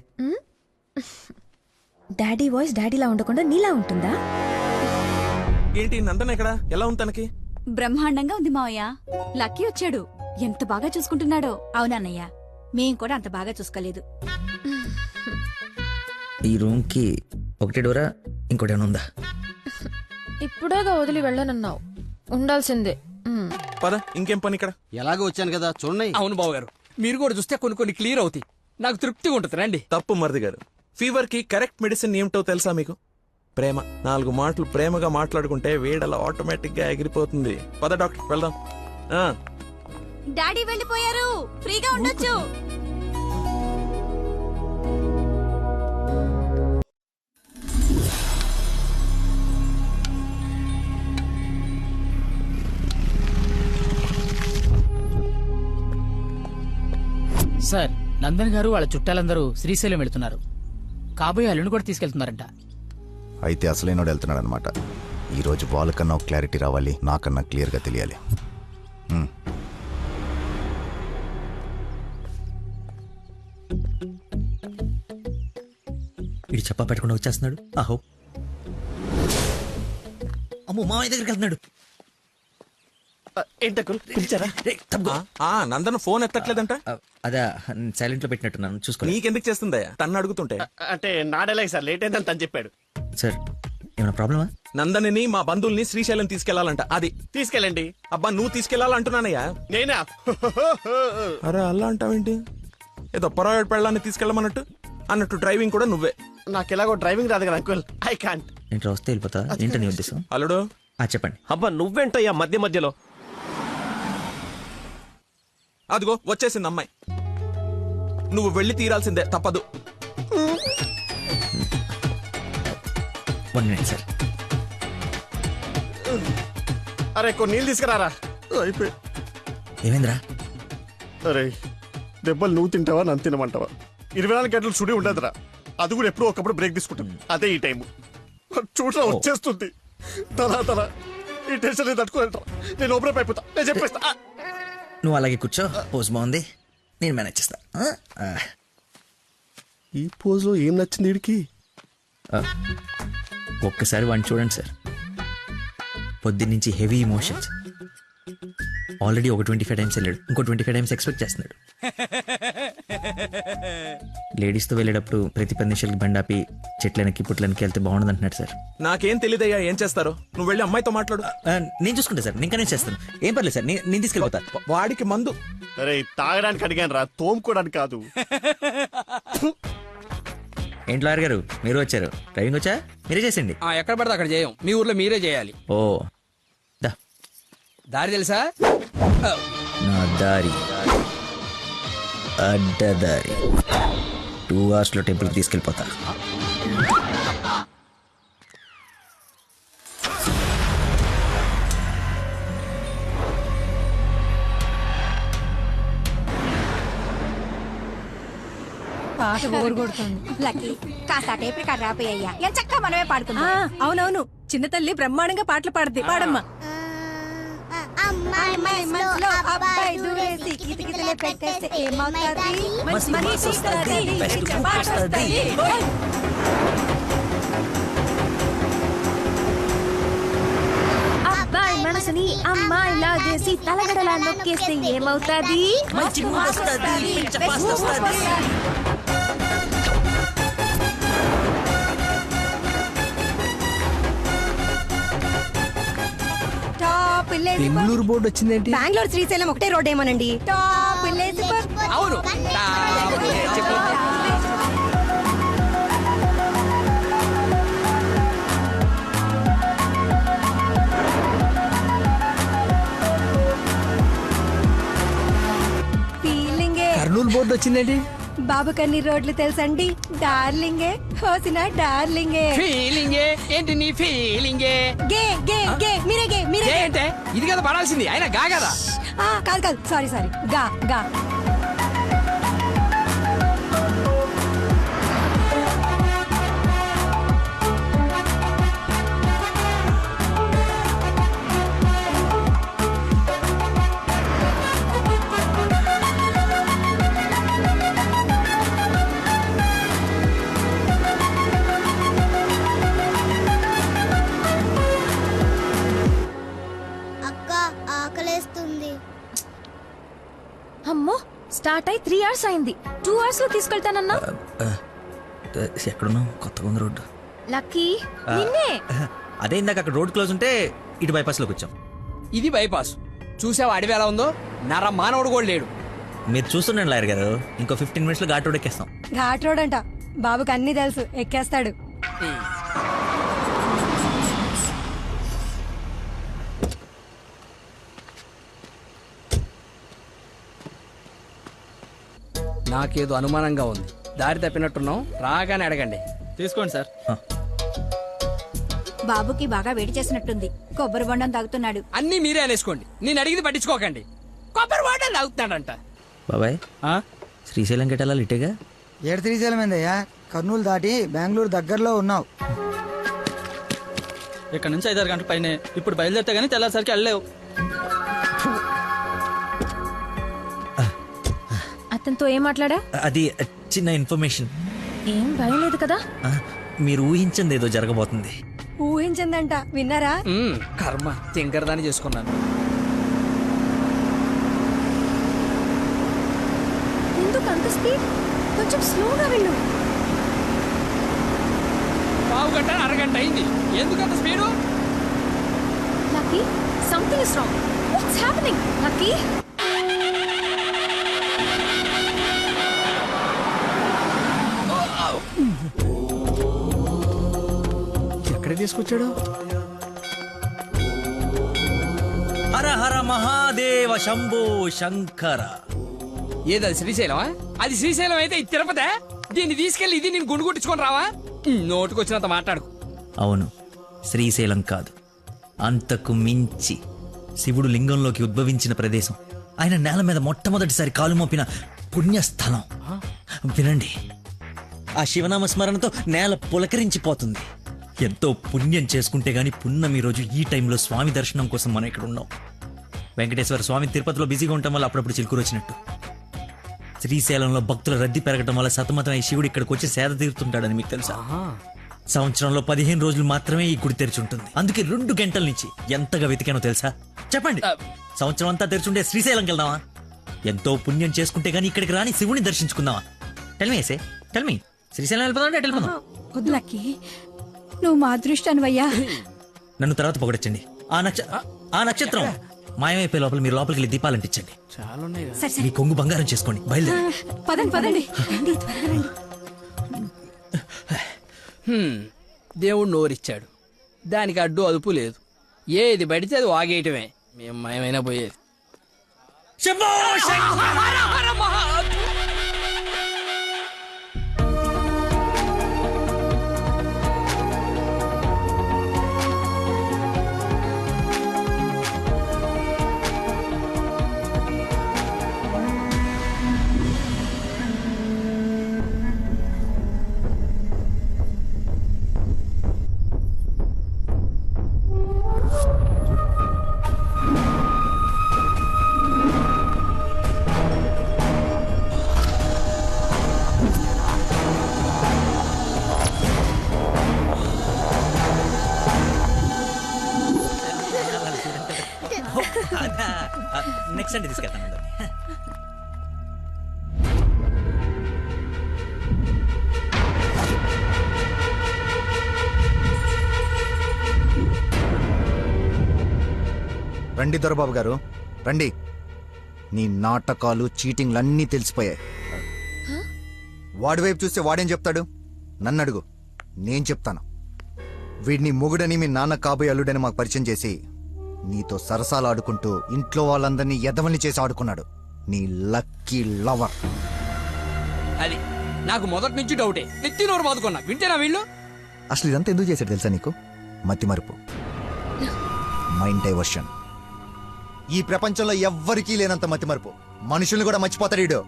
డాడీ వాయిస్ డాడీలా ఉండకుండా నీలా ఉంటుందా?
ఏంటి నందన ఇక్కడ? ఎలా ఉంది తనకి?
బ్రహ్మాండంగా ఉంది మావయ్య. లక్కీ వచ్చాడు. ఎంత బాగా చూసుకుంటున్నాడో.
అవునన్నయ్య, మేం కూడా అంత బాగా చూసుకోలేదు.
ఈ రూమ్ కి ఒకటే డోరా, ఇంకోటి ఏమైనా ఉందా?
ఇప్పుడేగా వదిలి వెళ్ళనన్నావు, ఉండాల్సిందే.
పద, ఇంకేం పని ఇక్కడ?
ఎలాగో వచ్చాను కదా చూడండి.
అవును బాబు గారు, మీరు కూడా చూస్తే కొన్ని క్లియర్ అవుతాయి. నాకు తృప్తిగా ఉంటుంది. రండి.
తప్పు మరిది గారు. ఫీవర్ కి కరెక్ట్ మెడిసిన్ ఏమిటో తెలుసా మీకు? ప్రేమ. 4 మాటలు ప్రేమగా మాట్లాడుకుంటే వేడలా ఆటోమేటిక్ గా ఎగిరిపోతుంది. పద డాక్టర్ వెళ్దాం.
డాడీ వెళ్ళిపోయారు, ఫ్రీగా ఉండొచ్చు.
సార్, నందన్ గారు వాళ్ళ చుట్టాలందరూ శ్రీశైలం వెళ్తున్నారు. కాబోయే అల్లుని కూడా తీసుకెళ్తున్నారంట.
అయితే అసలైనోడు వెళ్తున్నాడు అనమాట. ఈరోజు వాళ్ళకన్నా ఒక క్లారిటీ రావాలి, నాకన్నా క్లియర్గా తెలియాలి.
వీడు చెప్పా పెట్టకుండా వచ్చేస్తున్నాడు. ఆహో, అమ్మో, మామయ్య దగ్గరికి వెళ్తున్నాడు.
నందన ఫోన్ ఎత్తట్లేదంట.
అదే సైలెంట్ లో పెట్టినట్టున్నాను, చూసుకో.
నీకెందుకు చేస్తుందా? తన్ను అడుగుతుంటే.
అంటే నాడేలాగ సార్, లేట్ అయిందని తను చెప్పాడు.
సార్, ఏమైనా ప్రాబ్లమా?
నందనిని మా బంధువుల్ని శ్రీశైలం తీసుకెళ్లాలంట. అది
తీసుకెళ్ళండి.
అబ్బా, నువ్వు తీసుకెళ్లాలంటున్నానయ్యా.
నేనా?
అరే అలా అంటావేంటి? ఏదో పొరపాటు పెళ్ళాన్ని తీసుకెళ్ళమన్నట్టు అన్నట్టు డ్రైవింగ్ కూడా నువ్వే.
నాకు ఎలాగో డ్రైవింగ్ రాదు కదా అంకుల్. I can't.
ఏంటి వస్తే వెళ్ళిపోతా? ఏంటని ఉద్దేశం?
అల్లుడు
చెప్పండి.
అబ్బా నువ్వేంటయ్యా మధ్యలో?
అదిగో వచ్చేసింది అమ్మాయి. నువ్వు వెళ్ళి తీరాల్సిందే, తప్పదు.
1 minute సార్.
అరే కొన్ని నీళ్ళు తీసుకురారా. అయిపోయి.
ఏమైందిరా?
అరే దెబ్బలు నువ్వు తింటావా, నన్ను తినమంటావా? 24 గంటలు చుడి ఉండదురా. అది కూడా ఎప్పుడో ఒకప్పుడు బ్రేక్ తీసుకుంటాం. అదే ఈ టైం. చూడరా వచ్చేస్తుంది. తలా ఈ టెన్షన్ తట్టుకోలేటరా. నేను ఓపెన్ అయిపోతా. నేను చెప్పేస్తా.
నువ్వు అలాగే కూర్చో. పోజ్ బాగుంది, నేను మేనేజ్ చేస్తా.
ఈ పోజ్ లో ఏం నచ్చింది వీడికి?
ఒక్కసారి వాడిని చూడండి సార్. పొద్దున్నుంచి హెవీ ఇమోషన్స్. ఆల్రెడీ ఒక 25 టైమ్స్ వెళ్ళాడు, ఇంకో 25 టైమ్స్ ఎక్స్పెక్ట్ చేస్తున్నాడు. లేడీస్తో వెళ్ళేటప్పుడు ప్రతి 10 నిమిషాలకి బండాపి చెట్లనికి పుట్లనికి వెళ్తే బాగుండదు అంటున్నాడు సార్.
నాకేం తెలియదయ్యా ఏం చేస్తారో. నువ్వు వెళ్ళి అమ్మాయితో మాట్లాడు.
నేను చూసుకుంటా సార్, నేను కనెక్ట్ చేస్తాను. ఏం పర్లేదు సార్, నేను తీసుకెళ్ళిపోతా.
వాడికి మందు.
అరే తాగడానికి అడిగాను రా, తోముకోవడానికి కాదు.
ఏంటి లాయర్ గారు, మీరు వచ్చారు? డ్రైవింగ్ వచ్చా? మీరే చేసండి.
ఎక్కడ పడితే అక్కడ చేయం. మీ ఊర్లో మీరే చేయాలి.
ఓ
దారి తెలుసా?
నా దారి అడ్డదారి. 2 hours లో టెంపుల్కి తీసుకెళ్ళిపోతా.
పాట బోర్ కొడుతుంది.
లక్కీ, కాస్త టేప్ రికార్డ్ రాపోయ్యా. ఎంచక్కా మనమే పాడుకుందాం.
అవునవును, చిన్న తల్లి బ్రహ్మాండంగా పాటలు పాడుద్ది. పాడమ్మా.
అమ్మాయి మనసులో అబ్బాయి దూరేసి కితకితలే పెట్టేస్తే ఏమవుతుంది? మరి వస్తుంది.
అబ్బాయి మనసుని అమ్మాయి లాగేసి తలగడలా నొక్కేస్తే ఏమవుతాది?
మంచి మూడ్ వస్తది, పిచ్చ పాస్ట్ వస్తది.
బెంగళూరు బోర్డు వచ్చిందేంటి? బెంగళూరు శ్రీశైలం ఒకటే రోడ్ ఏమోనండి.
అవును. బోర్డు వచ్చిందండి.
బాబు కన్ని రోడ్లు తెలుసండి. డార్లింగే హోసిన డార్లింగే.
ఫీలింగే ఏంటి నీ ఫీలింగే?
గే గే గే మీరే గే మీరే
గే అంటే ఇది కదా పడాల్సింది, అయినా గా కదా.
కాదు కాదు సారీ సారీ గా గా.
అమ్మో స్టార్ట్ అయి 3 hours అయింది. 2 hours లో తీసుకెళ్తానన్నా.
ఎక్కడున్నావు? కొత్తగా ఉంది రోడ్డు.
లక్కీ నిన్నే.
అదే ఇందాక అక్కడ రోడ్ క్లోజ్ ఉంటే ఇటు బైపాస్ లోకి వచ్చాం.
ఇది బైపాస్. చూసావా అడవి ఎలా ఉందో? నర మానవుడు కూడా లేడు.
మీరు చూస్తుండండి లాయర్ గారు, ఇంకో 15 minutes లో ఘాట్ రోడ్ ఎక్కేస్తాం.
ఘాట్ రోడ్ అంట. బాబుకి అన్ని తెలుసు, ఎక్కేస్తాడు.
నాకేదో అనుమానంగా ఉంది. దారి తప్పినట్టున్నాం, రాగానే అడగండి.
తీసుకోండి సార్.
బాబుకి బాగా వేడి చేసినట్టుంది, కొబ్బరి బొండం తాగుతున్నాడు.
అన్ని మీరే అనేసుకోండి, నేను అడిగింది పట్టించుకోకండి. కొబ్బరి బొండం తాగుతున్నాడంట.
బాబాయ్ శ్రీశైలం గెటాలి ఇటేగా?
ఏడు శ్రీశైలం ఏందయ్యా? కర్నూలు దాటి బెంగళూరు దగ్గరలో ఉన్నావు.
ఇక్కడ నుంచి 5-6 గంటల పైనే. ఇప్పుడు బయలుదేరితే గానీ తెల్లారిసరికి వెళ్ళలేవు.
అతనితో ఏం మాట్లాడా?
అది చిన్న ఇన్ఫర్మేషన్.
ఏం భయం లేదు కదా?
మీరు ఊహించింది ఏదో జరగబోతుంది.
ఊహించిందంట, విన్నారా?
కర్మ తింకరదాన్ని చేసుకున్నాను.
ఎందుకు అంత స్పీడ్? కొంచెం స్లోగా వెళ్ళు.
పావు గంట అరగంట అయింది, ఎందుకంత speed?
Lucky something is wrong. What's happening? Lucky
ఎక్కడ తీసుకొచ్చాడు?
హర హర మహాదేవ శంభో శంకర.
ఏదది శ్రీశైలమా? అది శ్రీశైలం అయితే ఇది తిరుపతే. దీన్ని తీసుకెళ్లి ఇది నేను గుండు కొట్టించుకొని రావా? నోటుకొచ్చినంత మాట్లాడుకు.
అవును, శ్రీశైలం కాదు, అంతకు మించి శివుడు లింగంలోకి ఉద్భవించిన ప్రదేశం, ఆయన నేల మీద మొట్టమొదటిసారి కాలు మోపిన పుణ్యస్థలం. వినండి, ఆ శివనామ స్మరణతో నేల పులకరించిపోతుంది. ఎంతో పుణ్యం చేసుకుంటే గాని పున్నమి రోజు ఈ టైంలో స్వామి దర్శనం కోసం మనం ఇక్కడ ఉన్నాం. వెంకటేశ్వర స్వామి తిరుపతిలో బిజీగా ఉండటం వల్ల అప్పుడప్పుడు చిలుకూరు వచ్చినట్టు. శ్రీశైలంలో భక్తుల రద్దీ పెరగడం వల్ల సతమతం ఈ శివుడు ఇక్కడికి వచ్చి సేద తీరుతుంటాడని మీకు తెలుసా? సంవత్సరంలో 15 రోజులు మాత్రమే ఈ గుడి తెరిచి ఉంటుంది. అందుకే 2 గంటల నుంచి ఎంతగా వెతికానో తెలుసా? చెప్పండి, సంవత్సరం అంతా తెరిచుంటే శ్రీశైలంకి వెళ్దామా? ఎంతో పుణ్యం చేసుకుంటే గానీ ఇక్కడికి రాని శివుని దర్శించుకుందామా? టెల్మీ టెల్మీ శ్రీశైలం వెళ్ళిపోదాం అంటే వెళ్ళిపోదాం.
వద్దులకి, నువ్వు మా అదృష్టానివయ్యా.
నన్ను తర్వాత పొగడొచ్చండి. ఆ నక్షత్రం మాయమైపోయే లోపల మీరు లోపలికి వెళ్ళి దీపాలు అంటించండి. మీ కొంగు బంగారం చేసుకోండి. బయలుదేరి
పదండి పదండి.
దేవుడు నోరిచ్చాడు, దానికి అడ్డు అదుపు లేదు. ఏది పడితే అది వాగేయటమే. మేము మయమైనా పోయేది.
నెక్స్ట్ అంటే తీసుకెళ్తాను.
రండి దొరబాబు గారు, రండి. నీ నాటకాలు చీటింగ్లన్నీ తెలిసిపోయాయి. వాడి వైపు చూస్తే వాడేం చెప్తాడు? నన్ను అడుగు, నేను చెప్తాను. వీడిని మొగుడని మీ నాన్న కాబోయే అల్లుడని మాకు పరిచయం చేసి నీతో సరసాలు ఆడుకుంటూ ఇంట్లో వాళ్ళందరినీ ఎదవల్ని చేసి ఆడుకున్నాడు నీ లక్కీ లవర్.
అది నాకు మొదటి నుంచి డౌటే. నెత్తి నోరు బాదుకున్నా వింటేనా వీళ్ళు?
అసలు ఇదంతా ఎందుకు చేశాడు తెలుసా నీకు? మతి మరుపు, మైండ్ డైవర్షన్. ఈ ప్రపంచంలో ఎవ్వరికీ లేనంత మతి మరుపు. మనుషుల్ని కూడా మర్చిపోతాడు వీడు.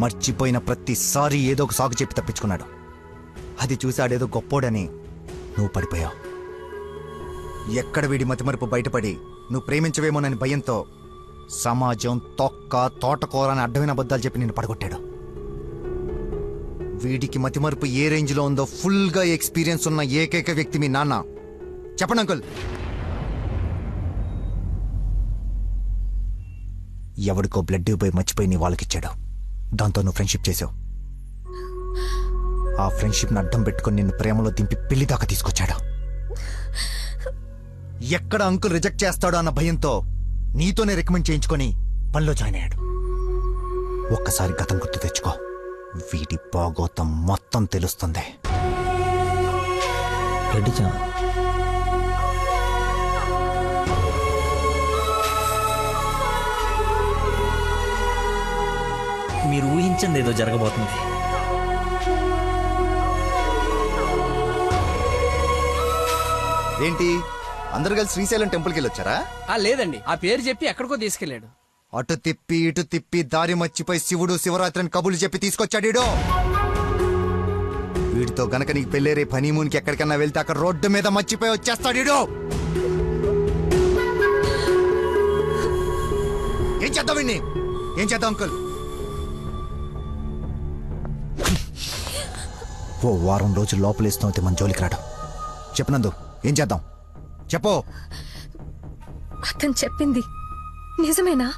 మర్చిపోయిన ప్రతిసారి ఏదో ఒక సాకు చెప్పి తప్పించుకున్నాడు. అది చూసి ఆడేదో గొప్పోడని నువ్వు పడిపోయావు. ఎక్కడ వీడి మతిమరుపు బయటపడి నువ్వు ప్రేమించవేమోనని భయంతో సమాజం తొక్క తోటకూర అని అడ్డమైన అబద్ధాలు చెప్పి నిన్ను పడగొట్టాడు. వీడికి మతిమరుపు ఏ రేంజ్లో ఉందో ఫుల్గా ఎక్స్పీరియన్స్ ఉన్న ఏకైక వ్యక్తి మీ నాన్న. చెప్పండి అంకుల్. ఎవడికో బ్లడ్ పోయి మర్చిపోయి నీ వాళ్ళకిచ్చాడు. దాంతో నువ్వు ఫ్రెండ్షిప్ చేసావు. ఆ ఫ్రెండ్షిప్ని అడ్డం పెట్టుకుని నిన్ను ప్రేమలో దింపి పెళ్లి దాకా తీసుకొచ్చాడు. ఎక్కడ అంకుల్ రిజెక్ట్ చేస్తాడో అన్న భయంతో నీతోనే రికమెండ్ చేయించుకొని పనిలో జాయిన్ అయ్యాడు. ఒక్కసారి గతం గుర్తు తెచ్చుకో, వీడి బాగోతం మొత్తం తెలుస్తుంది.
మీరు ఊహించింది ఏదో జరగబోతుంది.
ఏంటి అందరు కలిసి శ్రీశైలం టెంపుల్కి వెళ్ళొచ్చారా?
లేదండి, ఆ పేరు చెప్పి ఎక్కడికో తీసుకెళ్లాడు.
అటు తిప్పి ఇటు తిప్పి దారి మర్చిపోయి శివుడు శివరాత్రిని కబులు చెప్పి తీసుకొచ్చాడు. వీడితో గనక నీకు పెళ్ళేరే హనీమూన్కి ఎక్కడికన్నా వెళ్తే అక్కడ రోడ్డు మీద మర్చిపోయి వచ్చేస్తాడు. ఏం చేద్దాం వీడిని? ఏం చేద్దాం అంకుల్? ఓ వారం రోజులు లోపలేస్తూ అయితే మన జోలికి రాడు. చెప్పనందు ఏం చేద్దాం చెప్పు.
అతను చెప్పింది నిజమేనా?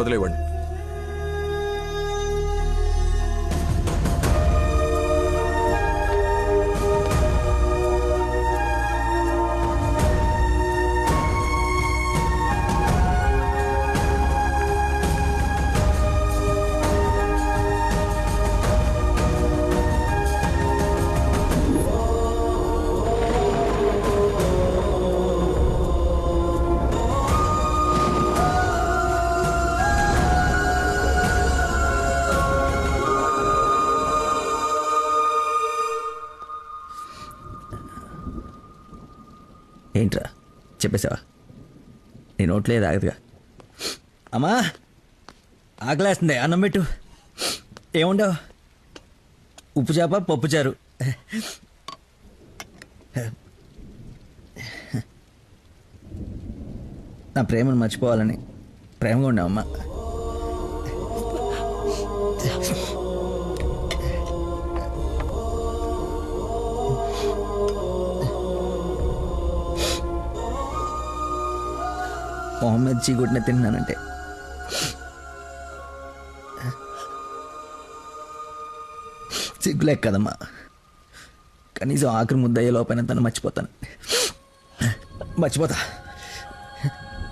వదిలేవండి.
ఏంట్రా చెప్పేసావా? నీ నోట్లేదు ఆగదుగా. అమ్మా ఆకలేస్తుంది, అన్నం పెట్టు. ఏముండవు? ఉప్పు చేప పప్పుచారు. నా ప్రేమను మర్చిపోవాలని ప్రేమగా ఉండవమ్మా. మొహమ్మద్ చీగుడ్ని తిన్నానంటే సిగ్గులేక కదమ్మా. కనీసం ఆఖరి ముద్దయ్యే లోపైన తను మర్చిపోతాను. మర్చిపోతా.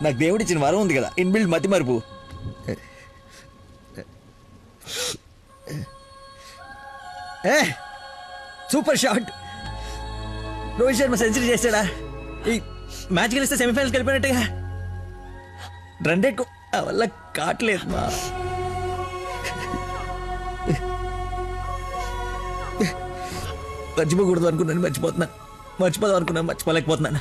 నాకు దేవుడిచ్చిన వరం ఉంది కదా, ఇన్బిల్డ్ మతి మరుపు. Super shot. Rohit Sharma century చేశాడా? ఈ మ్యాచ్ గెలిస్తే సెమీఫైనల్కి వెళ్ళిపోయినట్టుగా. రన్ రేట్ వల్ల కావట్లేదు మా. మర్చిపోకూడదు అనుకున్నాను, మర్చిపోతున్నాను. మర్చిపోదాం అనుకున్నాను, మర్చిపోలేకపోతున్నాను.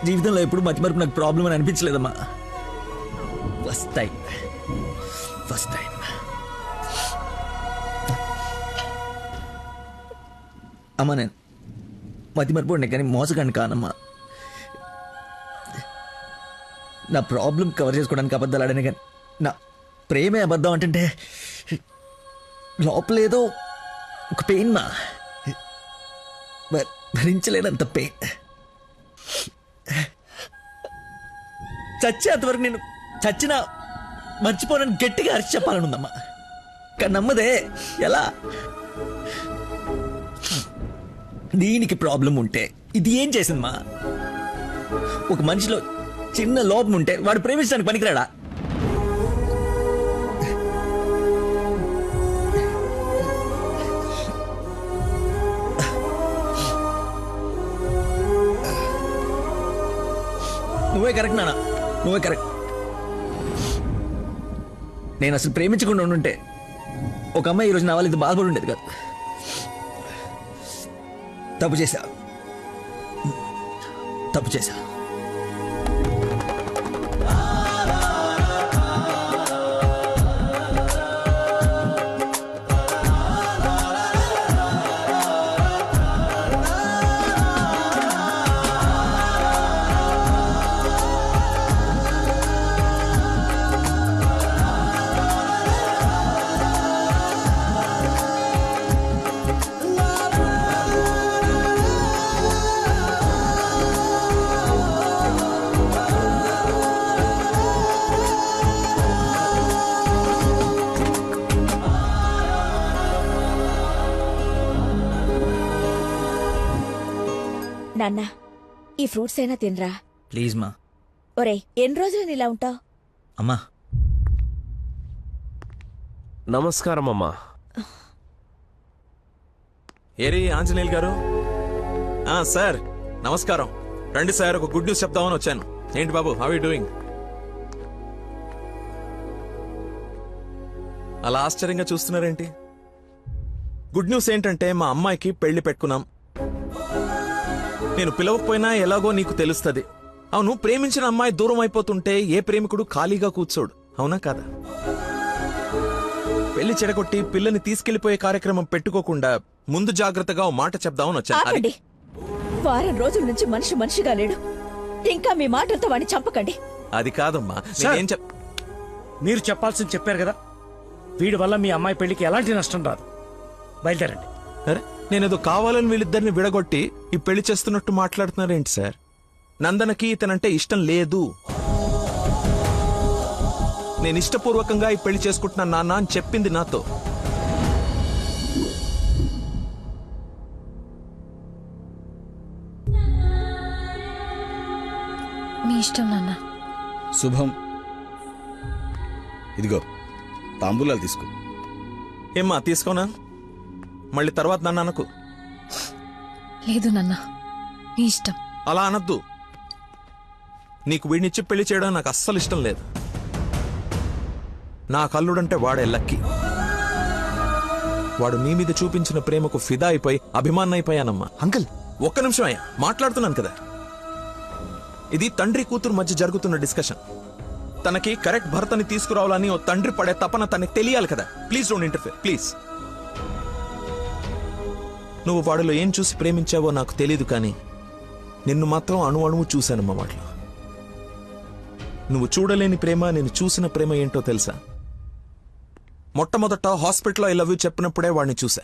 జీవితంలో ఎప్పుడు మర్చిమరుపు నాకు ప్రాబ్లం అని అనిపించలేదమ్మా. ఫస్ట్ టైం అమ్మా. నేను మతిమరుపు ఉండే కానీ మోసగాన్ని కానమ్మా. నా ప్రాబ్లం కవర్ చేసుకోవడానికి అబద్ధాలు ఆడాను కానీ నా ప్రేమే అబద్ధం అంటే లోపలేదో ఒక పెయిన్ మా, భరించలేనంత పెయిన్. చచ్చేంతవరకు నేను చచ్చినా మర్చిపోనని గట్టిగా అరిచి చెప్పాలని ఉందమ్మా. కానీ నమ్మదే. ఎలా? దీనికి ప్రాబ్లం ఉంటే ఇది ఏం చేసిందమ్మా? ఒక మనిషిలో చిన్న లోపం ఉంటే వాడు ప్రేమించడానికి పనికిరాడా?
నువ్వే కరెక్ట్ నాన్న, నువ్వే కరెక్ట్. నేను అసలు ప్రేమించకుండా ఉండుంటే ఒక అమ్మాయి ఈరోజు నా వాళ్ళు ఇది బాధపడి ఉండేది కాదు. తప్పు చేశా.
నాన్న, ఈ ఫ్రూట్స్ అయినా తినరా.
ప్లీజ్ మా.
ఒరే, ఎన్ని రోజులు ఇలా ఉంటావు?
అమ్మా.
నమస్కారం అమ్మా.
ఏరి ఆంజనేయులు గారు. సార్ నమస్కారం. రండి సార్, ఒక గుడ్ న్యూస్ చెప్దామని వచ్చాను. ఏంటి బాబు, హౌ యూ డూయింగ్? అలా ఆశ్చర్యంగా చూస్తున్నారేంటి? గుడ్ న్యూస్ ఏంటంటే మా అమ్మాయికి పెళ్లి పెట్టుకున్నాం. నేను పిలవకపోయినా ఎలాగో నీకు తెలుస్తుంది. అవును, ప్రేమించిన అమ్మాయి దూరం అయిపోతుంటే ఏ ప్రేమికుడు ఖాళీగా కూర్చోడు, అవునా కాదా? పెళ్లి చెడగొట్టి పిల్లని తీసుకెళ్లిపోయే కార్యక్రమం పెట్టుకోకుండా ముందు జాగ్రత్తగా ఓ మాట చెప్దామని వచ్చాను.
ఆపండి. వారం రోజుల నుంచి మనిషిగా లేడు. ఇంకా మీ మాటలతో వాడిని చంపకండి.
అది కాదమ్మా,
మీరు చెప్పాల్సింది చెప్పారు కదా. వీడి వల్ల మీ అమ్మాయి పెళ్లికి ఎలాంటి నష్టం రాదు. బయలుదేరండి.
అరే, నేనేదో కావాలని వీళ్ళిద్దరిని విడగొట్టి ఈ పెళ్లి చేస్తున్నట్టు మాట్లాడుతున్నారేంటి సార్? నందనకి ఇతనంటే ఇష్టం లేదు. నేను ఇష్టపూర్వకంగా ఈ పెళ్లి చేసుకుంటున్నాను నాన్న అని చెప్పింది నాతో.
మీ ఇష్టం నాన్న.
శుభం. ఇదిగో తాంబూలాలు తీసుకో.
ఏమ్మా, తీసుకోనా? మళ్ళీ తర్వాత నన్ను అనకు.
లేదు నాన్న, మీ ఇష్టం.
అలా అనద్దు. నీకు వీడినిచ్చి పెళ్లి చేయడం నాకు అస్సలు ఇష్టం లేదు. నా కల్లుడంటే వాడే లక్కీ. వాడు నీ మీద చూపించిన ప్రేమకు ఫిదా అయిపోయి అభిమానైపోయానమ్మా.
అంకుల్,
ఒక్క నిమిషం అయ్యా, మాట్లాడుతున్నాను కదా. ఇది తండ్రి కూతురు మధ్య జరుగుతున్న డిస్కషన్. తనకి కరెక్ట్ భర్తని తీసుకురావాలని ఓ తండ్రి పడే తపన తనకి తెలియాలి కదా. Please don't interfere, please. నువ్వు వాడిలో ఏం చూసి ప్రేమించావో నాకు తెలీదు, కానీ నిన్ను మాత్రం అణువు చూశానమ్మా వాటిలో. నువ్వు చూడలేని ప్రేమ, నేను చూసిన ప్రేమ ఏంటో తెలుసా? మొట్టమొదట హాస్పిటల్లో ఐ లవ్ యూ చెప్పినప్పుడే వాడిని చూసా.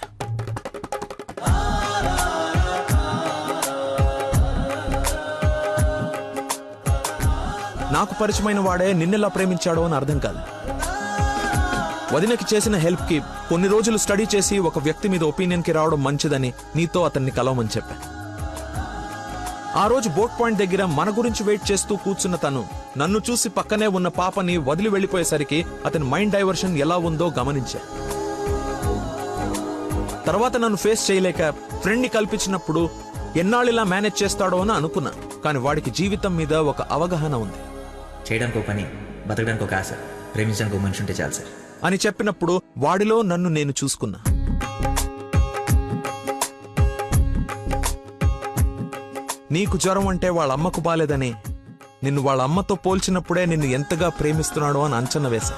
నాకు పరిచయమైన వాడే నిన్నెలా ప్రేమించాడో అని అర్థం కాదు. వదినకి చేసిన హెల్ప్ కి కొన్ని రోజులు స్టడీ చేసి ఒక వ్యక్తి మీద ఒపీనియన్ కి రావడం మంచిదని నీతో అతన్ని కలవమని చెప్పా. ఆ రోజు బోట్ పాయింట్ దగ్గర మన గురించి వెయిట్ చేస్తూ కూర్చున్న తను నన్ను చూసి పక్కనే ఉన్న పాపని వదిలి వెళ్లిపోయేసరికి అతని మైండ్ డైవర్షన్ ఎలా ఉందో గమనించా. తర్వాత నన్ను ఫేస్ చేయలేక ఫ్రెండ్ ని కల్పించినప్పుడు ఎన్నాళ్ళిలా మేనేజ్ చేస్తాడో అని అనుకున్నా. కానీ వాడికి జీవితం మీద ఒక అవగాహన ఉంది.
చేయడానికి ఒక పని, బతకడానికి ఒక ఆశ, ప్రేమించడానికి ఒక మనిషి ఉంటే చాలు సార్
అని చెప్పినప్పుడు వాడిలో నన్ను నేను చూసుకున్నా. నీకు జ్వరం అంటే వాళ్ళ అమ్మకు బాలేదని నిన్ను వాళ్ళ అమ్మతో పోల్చినప్పుడే నిన్ను ఎంతగా ప్రేమిస్తున్నాడో అని అంచనా వేశా.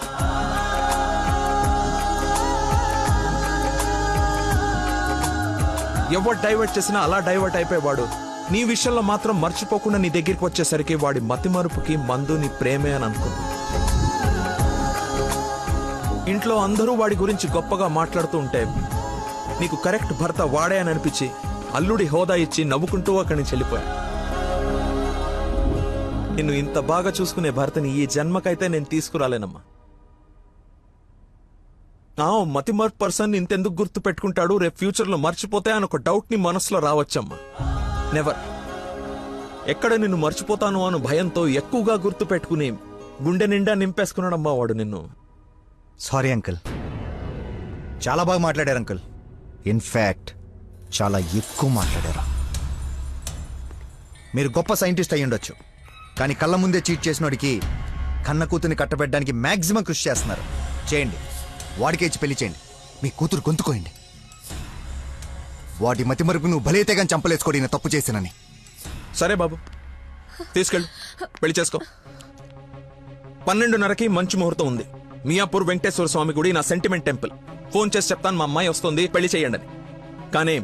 ఎవరు డైవర్ట్ చేసినా అలా డైవర్ట్ అయిపోయేవాడు నీ విషయంలో మాత్రం మర్చిపోకుండా నీ దగ్గరికి వచ్చేసరికి వాడి మతిమరుపుకి మందు నీ ప్రేమే అని అనుకున్నా. ఇంట్లో అందరూ వాడి గురించి గొప్పగా మాట్లాడుతూ ఉంటే నీకు కరెక్ట్ భర్త వాడే అని అనిపించి అల్లుడి హోదా ఇచ్చి నవ్వుకుంటూ అక్కడి నుంచి వెళ్ళిపోయా. నిన్ను ఇంత బాగా చూసుకునే భర్తని ఈ జన్మకైతే నేను తీసుకురాలేనమ్మా. మతిమర్పు పర్సన్ ఇంతెందుకు గుర్తు పెట్టుకుంటాడు, రేపు ఫ్యూచర్ లో మర్చిపోతే అని ఒక డౌట్ ని మనసులో రావచ్చమ్మా. నెవర్. ఎక్కడ నిన్ను మర్చిపోతాను అను భయంతో ఎక్కువగా గుర్తు పెట్టుకుని గుండె నిండా నింపేసుకున్నాడమ్మా వాడు నిన్ను.
సారీ అంకుల్, చాలా బాగా మాట్లాడారు అంకుల్. ఇన్ఫాక్ట్ చాలా ఎక్కువ మాట్లాడారు. మీరు గొప్ప సైంటిస్ట్ అయి ఉండొచ్చు, కానీ కళ్ళ ముందే చీట్ చేసినోడికి కన్న కూతుర్ని కట్టబెట్టడానికి మాక్సిమం కృషి చేస్తున్నారు. చేయండి, వాడికే ఇచ్చి పెళ్లి చేయండి. మీ కూతురు గొంతుకోయండి. వాటి మతి మరుపు నువ్వు బలైతే కానీ చంపలేసుకోడి నేను తప్పు చేశానని.
సరే బాబు, తీసుకెళ్ళు, పెళ్లి చేసుకో. 12:30కి మంచి ముహూర్తం ఉంది. మియాపూర్ వెంకటేశ్వర స్వామి గుడి, నా సెంటిమెంట్ టెంపుల్. ఫోన్ చేసి చెప్తాను మా అమ్మాయి వస్తుంది, పెళ్లి చేయండి అని. కానీ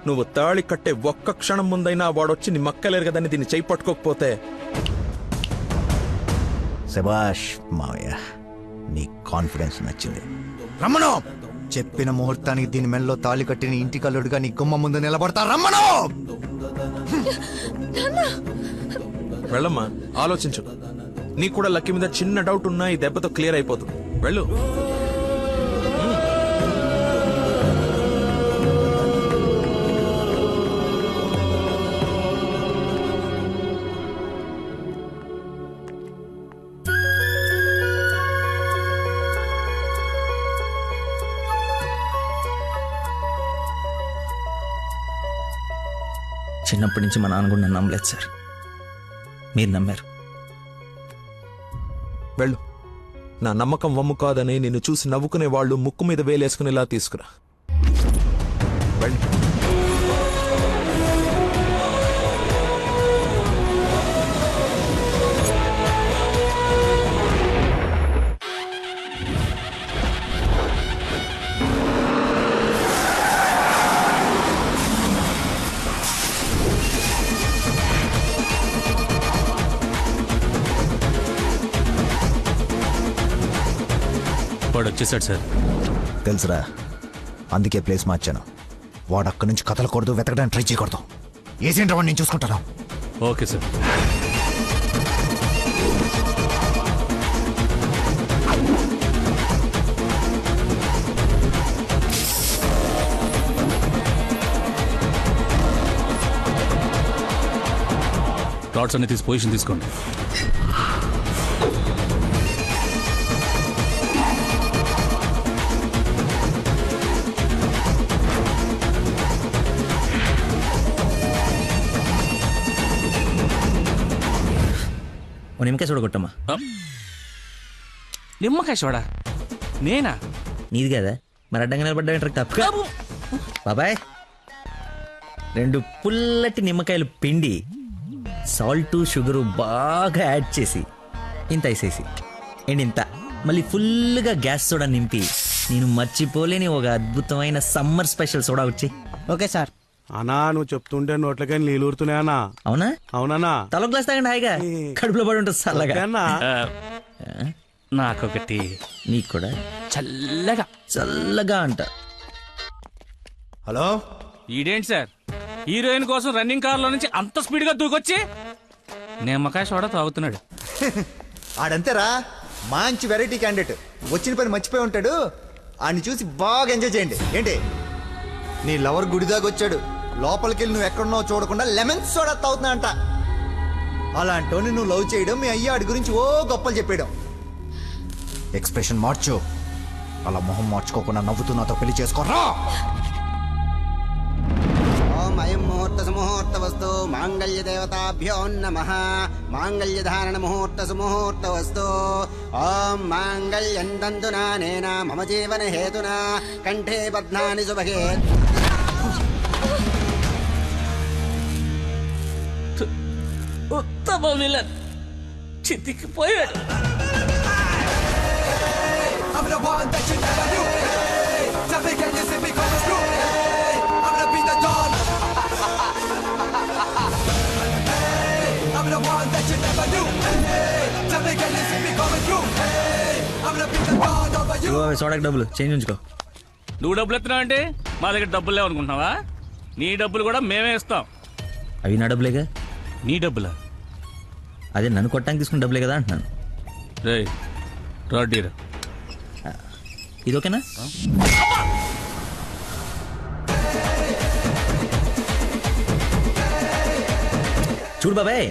నువ్వు తాళి కట్టే ఒక్క క్షణం ముందైనా వాడొచ్చి నీ మక్కలేరు కదని దీన్ని చేయి పట్టుకోకపోతే.
శభాష్ మావయ్య, నీ కాన్ఫిడెన్స్ నచ్చింది. రమ్మను. చెప్పిన ముహూర్తానికి దీని మెల్లో తాళి కట్టిన ఇంటి కల్లుడుగా నీ గుమ్మ ముందు నిలబడతా. రమ్మను.
వెళ్ళమ్మా, ఆలోచించు. నీకు కూడా లక్కీ మీద చిన్న డౌట్ ఉన్నా ఈ దెబ్బతో క్లియర్ అయిపోతుంది. వెళ్ళు.
చిన్నప్పటి నుంచి మా నాన్న కూడా నన్ను నమ్మలేదు సార్. మీరు నమ్మారు.
వెళ్ళు. నా నమ్మకం వమ్ము కాదని నిన్ను చూసి నవ్వుకునే వాళ్ళు ముక్కు మీద వేలేసుకునేలా తీసుకురా. వెళ్ళు.
వాడు వచ్చేసాడు సార్.
తెలుసురా, అందుకే ప్లేస్ మార్చాను. వాడు అక్కడి నుంచి కదలకూడదు, వెతకడానికి ట్రై చేయకూడదు. ఏజెంట్ వాడిని నేను చూసుకుంటాను.
Okay sir. రాడ్స్ అన్ని తీసి పొజిషన్ తీసుకోండి.
నిమ్మకాయ చూడగొట్టమ్మా.
నిమ్మకాయ చూడా? నేనా?
నీది కదా, మరి అడ్డంగా నిలబడ్డా తప్ప. బాబాయ్, 2 పుల్లటి నిమ్మకాయలు పిండి సాల్ట్ షుగరు బాగా యాడ్ చేసి ఇంత వేసేసి ఇంత మళ్ళీ ఫుల్గా గ్యాస్ సోడా నింపి నేను మర్చిపోలేని ఒక అద్భుతమైన సమ్మర్ స్పెషల్ సోడా వచ్చి.
Okay sir.
అన్నా నువ్వు చెప్తుంటే నోట్లకని నీళ్ళు ఊరుతున్నాయన్నా.
అవునా?
అవునన్నా.
తల గ్లాస్ తాగండి హాయిగా, కడుపులో పడి ఉంటుంది చల్లగా.
నాకొకటి.
నీకు కూడా
చల్లగా.
చల్లగా అంట.
హలో,
ఈడేంటి సార్ హీరోయిన్ కోసం రన్నింగ్ కార్ లో నుంచి అంత స్పీడ్ గా దూకొచ్చి నిమ్మకాయ సోడా తాగుతున్నాడు.
ఆడంతేరా, మంచి వెరైటీ క్యాండిడేట్. వచ్చిన పని మర్చిపోయి ఉంటాడు. ఆడిని చూసి బాగా ఎంజాయ్ చేయండి. ఏంటి, నీ లవర్ గుడిదాకా వచ్చాడు, లోపలికి నువ్వు ఎక్కడున్నావు చూడకుండా లెమన్ సోడా తాగుతున్నా అంట. అలాంటోని నువ్వు లవ్ చేయడం, మీ అయ్య ఆడి గురించి ఓ గొప్పలు చెప్పేయడం. ఎక్స్ప్రెషన్ మార్చు. అలా మొహం మార్చుకోకుండా నవ్వుతూ నాతో పెళ్లి చేసుకోరా.
ఓం అయం ముహూర్త సుముహూర్త వస్తు మాంగళ్య దేవతాభ్యో నమః. మాంగళ్య ధారణ ముహూర్త సుముహూర్త వస్తు. ఓం మాంగళ్యం తంతునా నేన మమ జీవన హేతునా కంఠే బధ్నాని శుభగే.
ఉత్తమ విలన్ చితికిపోయాడు.
సోడాకి డబ్బులు చేంజ్ ఉంచుకో.
నువ్వు డబ్బులు ఎత్తున్నావు అంటే మా దగ్గర డబ్బులు లేవనుకుంటున్నావా? నీ డబ్బులు కూడా మేమే ఇస్తాం.
అవి నా డబ్బులేగా.
నీ డబ్బులా?
అదే నన్ను కొట్టడానికి తీసుకున్న డబ్బులే కదా అంటున్నాను.
రే రాడ్డీరా,
ఇది ఓకేనా? చూడు బాబాయ్,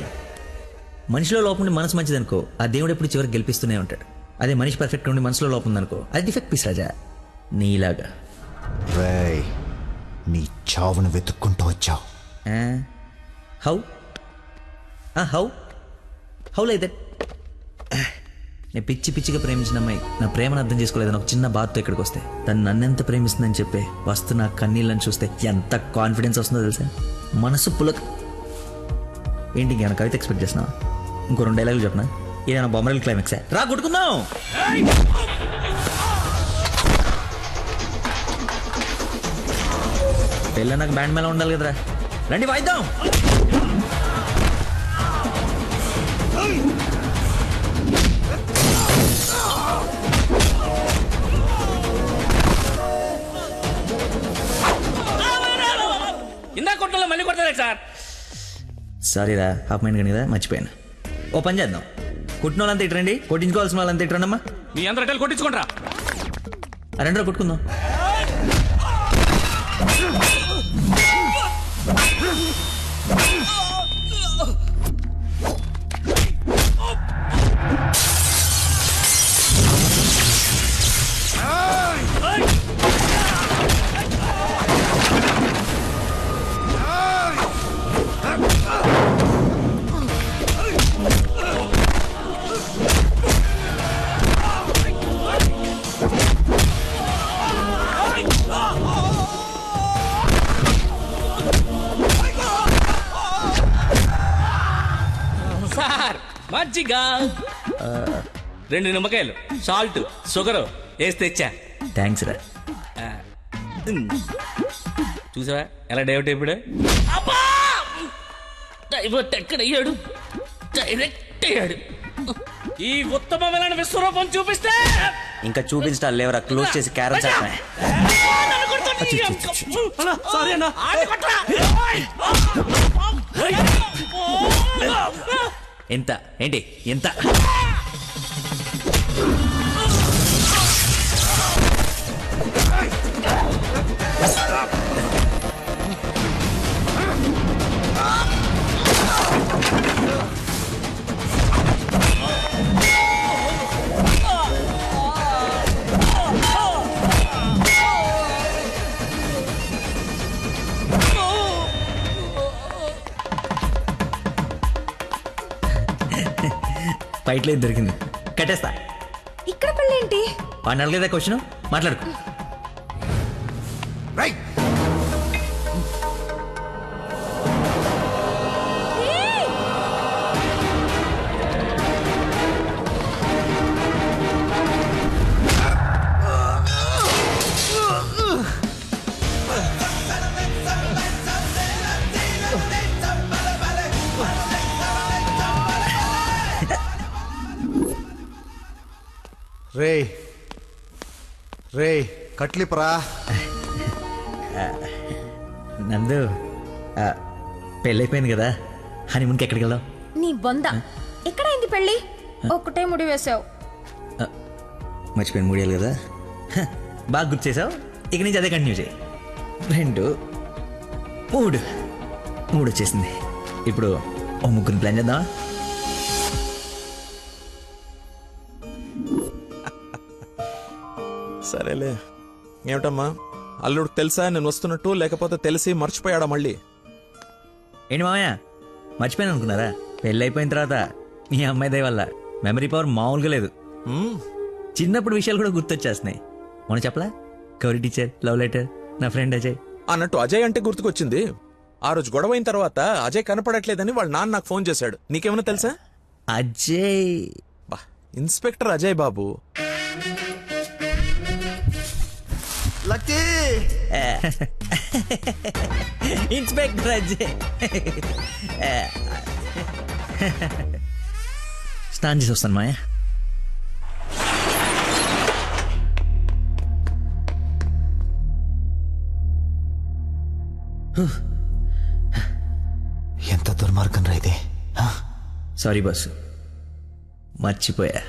మనిషిలో లోపం ఉండి మనసు మంచిదనుకో, ఆ దేవుడు ఎప్పుడు చివరికి గెలిపిస్తూనే ఉంటాడు. అదే మనిషి పర్ఫెక్ట్ ఉండి మనసులో లోపం ఉందనుకో, అది డిఫెక్ట్ పీస్ రాజా, నీలాగా.
రేయ్, నీ చావును వెతుక్కుంటూ వచ్చావు.
How? How how like that? నేను పిచ్చి పిచ్చిగా ప్రేమించిన అమ్మాయి నా ప్రేమను అర్థం చేసుకోలేదని ఒక చిన్న బాధతో ఇక్కడికి వస్తే తను నన్నెంత ప్రేమిస్తుందని చెప్పే వస్తు నా కన్నీళ్ళని చూస్తే ఎంత కాన్ఫిడెన్స్ వస్తుందో తెలుసా? మనసు పులక. ఏంటి ఇంకేమైనా కవిత ఎక్స్పెక్ట్ చేస్తున్నావా? ఇంకో 2 డైలాగులు చెప్పనా? ఏదైనా బొమ్మరల్ క్లైమాక్సా? రా కొట్టుకుందాం. పెళ్ళ నాకు బ్యాండ్ మేళ ఉండాలి కదరా, రండి వాయిద్దాం.
ఇందా కొట్టలో మళ్ళీ కొడతారా సార్?
సారీరా, హాఫ్ మైండ్ కానీ కదా, మర్చిపోయాను. ఓ పని చేద్దాం, కొట్టిన వాళ్ళంతా ఇట్రండి, కొట్టించుకోవాల్సిన వాళ్ళంతా ఇట్రండమ్మా.
మీ అందరూ కొట్టించుకుంటారా?
రెండో కొట్టుకుందాం.
సార్ మజ్జిగ 2 నిమ్మకాయలు, సాల్ట్, షుగర్ వేసి తెచ్చా.
థ్యాంక్స్ రా.
చూసావా ఎలా డైవర్ట్ అయిపోయాడు? డైవర్ట్ ఎక్కడయ్యాడు? డైరెక్ట్ అయ్యాడు. ఈ ఉత్తమమైన విశ్వరూపం చూపిస్తే
ఇంకా చూపించడాలు లేవరా, క్లోజ్ చేసి క్యారమ్ చేస్తా.
సారీ అన్న.
ఎంత ఏంటి ఎంత? ఫైట్లో దొరికింది, కట్టేస్తా.
ఇక్కడ పెళ్ళేంటి?
వాడిని అడగలేదా క్వశ్చన్? మాట్లాడుకో.
రే రే కట్లిపరా.
నందు, పెళ్ళైపోయింది కదా, హనీమూన్కి ఎక్కడికి వెళ్దాం?
నీ బొంద, ఎక్కడైంది పెళ్ళి? ఒక్కటే ముడి వేసావు.
మర్చిపోయిన మూడేళ్ళు కదా, బాగా గుర్తు చేసావు. ఇక నుంచి అదే కంటిన్యూ చేయి. 2 3 వచ్చేసింది. ఇప్పుడు ఓ 3 ప్లాన్ చేద్దామా?
సరేలే. ఏమిటమ్మా, అల్లుడికి తెలుసా నేను వస్తున్నట్టు, లేకపోతే తెలిసి మర్చిపోయాడా మళ్ళీ?
ఏంటి మామయ్య, మర్చిపోయాను అనుకున్నారా? పెళ్ళి అయిపోయిన తర్వాత మీ అమ్మాయి దయ వల్ల మెమరీ పవర్ మామూలుగా లేదు. చిన్నప్పుడు విషయాలు కూడా గుర్తొచ్చేస్తున్నాయి. మొన్న చెప్పలా, గౌరీ టీచర్, లవ్ లెటర్, నా ఫ్రెండ్ అజయ్
అన్నట్టు అజయ్ అంటే గుర్తుకొచ్చింది. ఆ రోజు గొడవ అయిన తర్వాత అజయ్ కనపడట్లేదని వాళ్ళ నాన్న నాకు ఫోన్ చేశాడు. నీకేమైనా తెలుసా?
Ajay
inspector Ajay Babu.
Lucky
inspector Ajay. స్నానం చేసి వస్తాను మాయా.
ఎంత దుర్మార్గం రా ఇది.
సారీ బాసు, మర్చిపోయా.